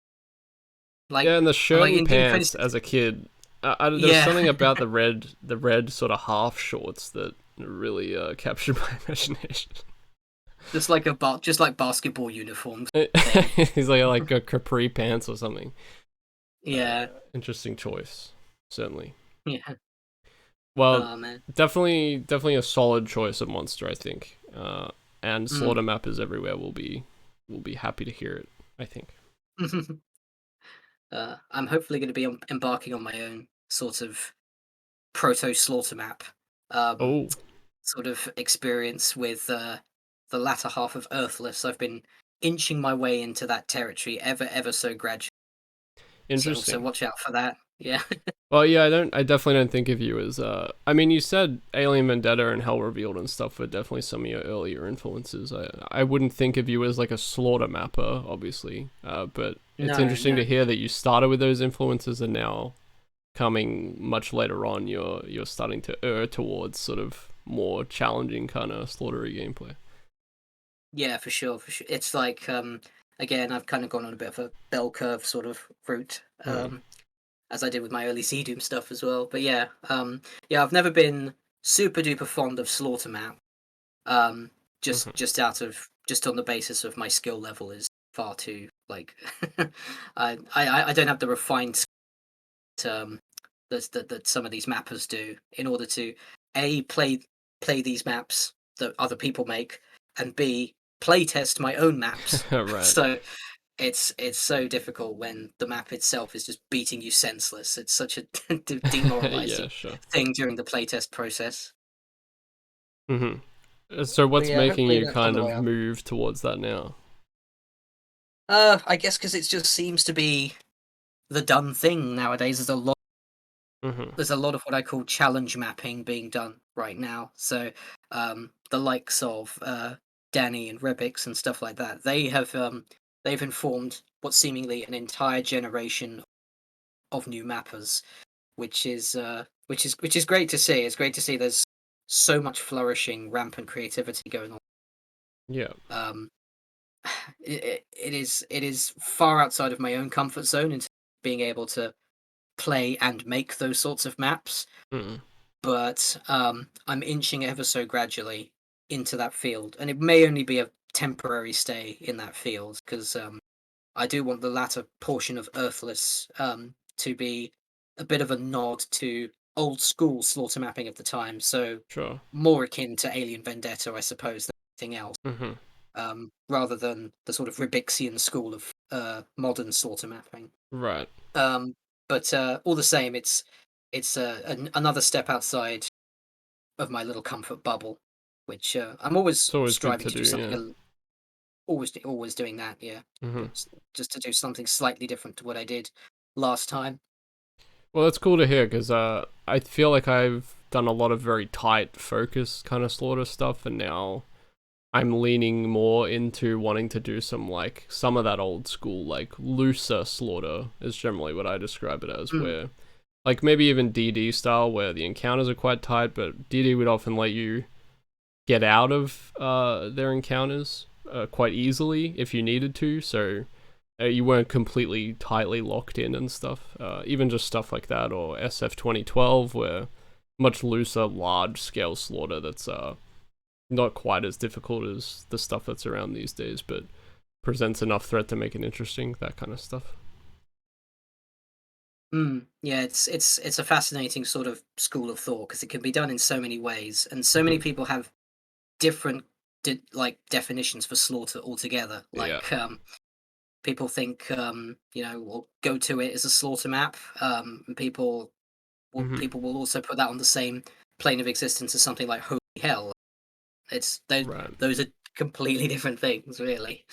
like Yeah, and the shirt like and in pants as a kid. There was yeah. something about the red sort of half shorts that really captured my imagination. just like basketball uniforms. He's like a capri pants or something. Yeah. Interesting choice, certainly. Yeah. Well, Oh man. definitely a solid choice of monster, I think. And Mm. Slaughter Mappers everywhere will be happy to hear it, I think. I'm hopefully going to be embarking on my own sort of proto slaughter map. Oh, Sort of experience with the latter half of Earthless. I've been inching my way into that territory ever so gradually. interesting. So watch out for that. Yeah. Well, yeah, I definitely don't think of you as I mean, you said Alien Vendetta and Hell Revealed and stuff were definitely some of your earlier influences. I wouldn't think of you as like a slaughter mapper, obviously. But it's No, interesting no. to hear that you started with those influences and now coming much later on you're starting to err towards sort of more challenging kind of slaughtery gameplay. Yeah, for sure, It's like again, I've kind of gone on a bit of a bell curve sort of route. As I did with my early Sea Doom stuff as well. But yeah, I've never been super duper fond of Slaughter Map. Just on the basis of my skill level is far too like I don't have the refined that some of these mappers do in order to A play these maps that other people make and B play test my own maps. Right. So it's so difficult when the map itself is just beating you senseless. It's such a demoralizing Yeah, sure. thing during the playtest process. So what's yeah, making hopefully you that's on kind the of way up. move towards that now? I guess because it just seems to be the done thing nowadays. There's a lot of what I call challenge mapping being done right now. So the likes of Danny and Rebix and stuff like that, they've informed what's seemingly an entire generation of new mappers, which is great to see. It's great to see there's so much flourishing, rampant creativity going on. Yeah. It is far outside of my own comfort zone in being able to play and make those sorts of maps. But I'm inching ever so gradually into that field, and it may only be a temporary stay in that field because I do want the latter portion of Earthless to be a bit of a nod to old school slaughter mapping of the time, so Sure. more akin to Alien Vendetta, I suppose, than anything else, rather than the sort of Ribixian school of modern slaughter mapping. Right. But all the same, it's another step outside of my little comfort bubble, which I'm always It's always good striving to to do do, something. Always doing that, yeah. Just to do something slightly different to what I did last time. Well, that's cool to hear because I feel like I've done a lot of very tight focus kind of slaughter stuff, and now I'm leaning more into wanting to do some of that old school looser slaughter is generally what I describe it as, where maybe even DD style where the encounters are quite tight, but DD would often let you get out of their encounters quite easily if you needed to, so you weren't completely tightly locked in and stuff. Even just stuff like that, or SF 2012, where much looser, large-scale slaughter that's not quite as difficult as the stuff that's around these days, but presents enough threat to make it interesting, that kind of stuff. Yeah, it's a fascinating sort of school of thought because it can be done in so many ways, and so many people have different definitions for slaughter altogether. Yeah. People think well, Go To It is a slaughter map. People will also put that on the same plane of existence as something like Holy Hell. It's those are completely different things, really.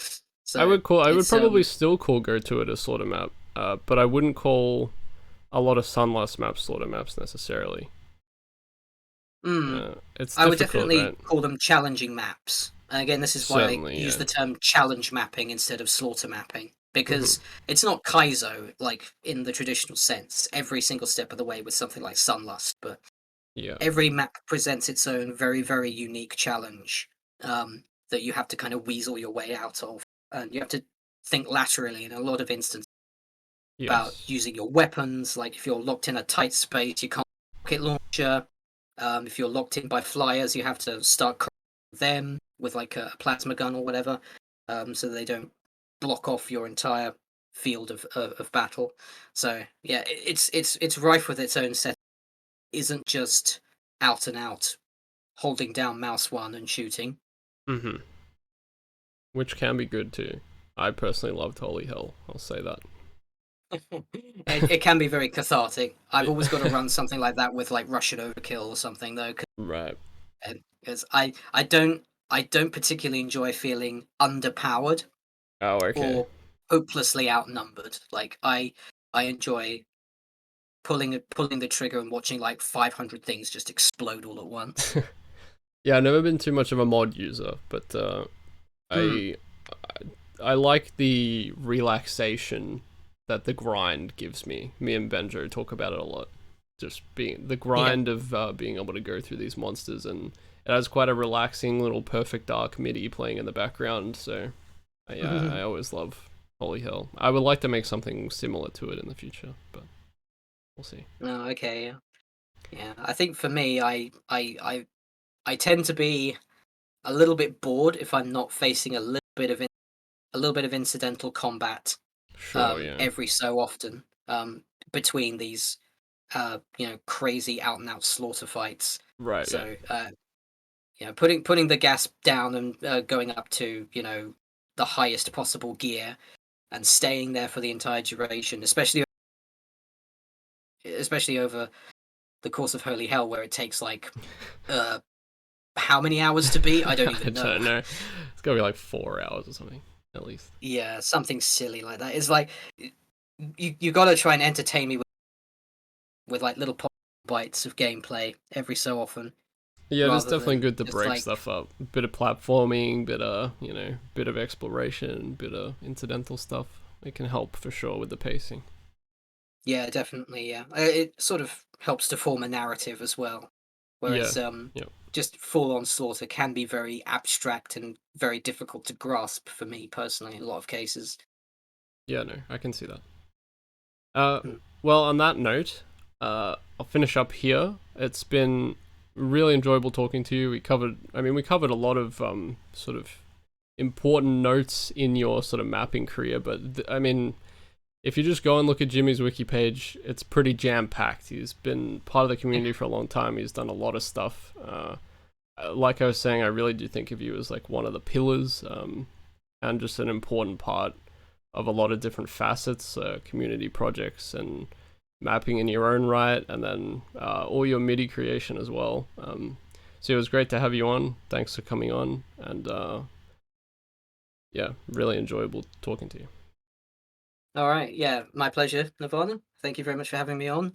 So I would probably still call Go To It a slaughter map, but I wouldn't call a lot of Sunlust maps slaughter maps necessarily. It's I would difficult, definitely right? call them challenging maps. And again, this is why I use yeah. the term challenge mapping instead of slaughter mapping, because it's not Kaizo in the traditional sense, every single step of the way with something like Sunlust, but Yeah. every map presents its own very, very unique challenge that you have to kind of weasel your way out of. And you have to think laterally in a lot of instances about using your weapons. Like if you're locked in a tight space, you can't rocket launcher. If you're locked in by flyers, you have to start them with like a plasma gun or whatever, so they don't block off your entire field of battle. So yeah, it's rife with its own set. It isn't just out and out holding down mouse one and shooting. Which can be good too. I personally loved Holy Hell, I'll say that. It can be very cathartic. I've always got to run something like that with like Russian Overkill or something though. Right. Because I don't particularly enjoy feeling underpowered. Oh, okay. Or hopelessly outnumbered. Like I enjoy pulling the trigger and watching like 500 things just explode all at once. Yeah, I've never been too much of a mod user, but I like the relaxation that the grind gives me. Me and Benjo talk about it a lot. Just being the grind of being able to go through these monsters, and it has quite a relaxing little Perfect Dark MIDI playing in the background. So, I always love Holy Hell. I would like to make something similar to it in the future, but we'll see. Oh, okay, yeah. I think for me, I tend to be a little bit bored if I'm not facing a little bit of incidental combat. Sure, yeah. Every so often, between these crazy out and out slaughter fights. Right. So putting the gas down and going up to the highest possible gear and staying there for the entire duration, especially over the course of Holy Hell, where it takes like how many hours to beat? I don't even know. I don't know. It's gotta be like 4 hours or something, at least. Yeah, something silly like that. It's like you got to try and entertain me with like little bites of gameplay every so often. Yeah, it's definitely good to break stuff up. Bit of platforming, bit of exploration, bit of incidental stuff. It can help for sure with the pacing. Yeah, definitely. Yeah, it sort of helps to form a narrative as well. Whereas just full-on slaughter can be very abstract and very difficult to grasp for me personally in a lot of cases. Yeah, no, I can see that. Well, on that note, I'll finish up here. It's been really enjoyable talking to you. We covered a lot of sort of important notes in your sort of mapping career, but if you just go and look at Jimmy's wiki page, it's pretty jam-packed. He's been part of the community for a long time. He's done a lot of stuff. Like I was saying, I really do think of you as like one of the pillars, and just an important part of a lot of different facets, community projects and mapping in your own right, and then all your MIDI creation as well. So it was great to have you on. Thanks for coming on, and really enjoyable talking to you. All right, yeah, my pleasure, Nirvana. Thank you very much for having me on.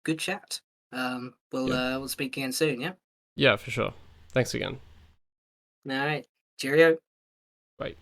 Good chat. We'll speak again soon. Yeah. Yeah, for sure. Thanks again. All right. Cheerio. Bye.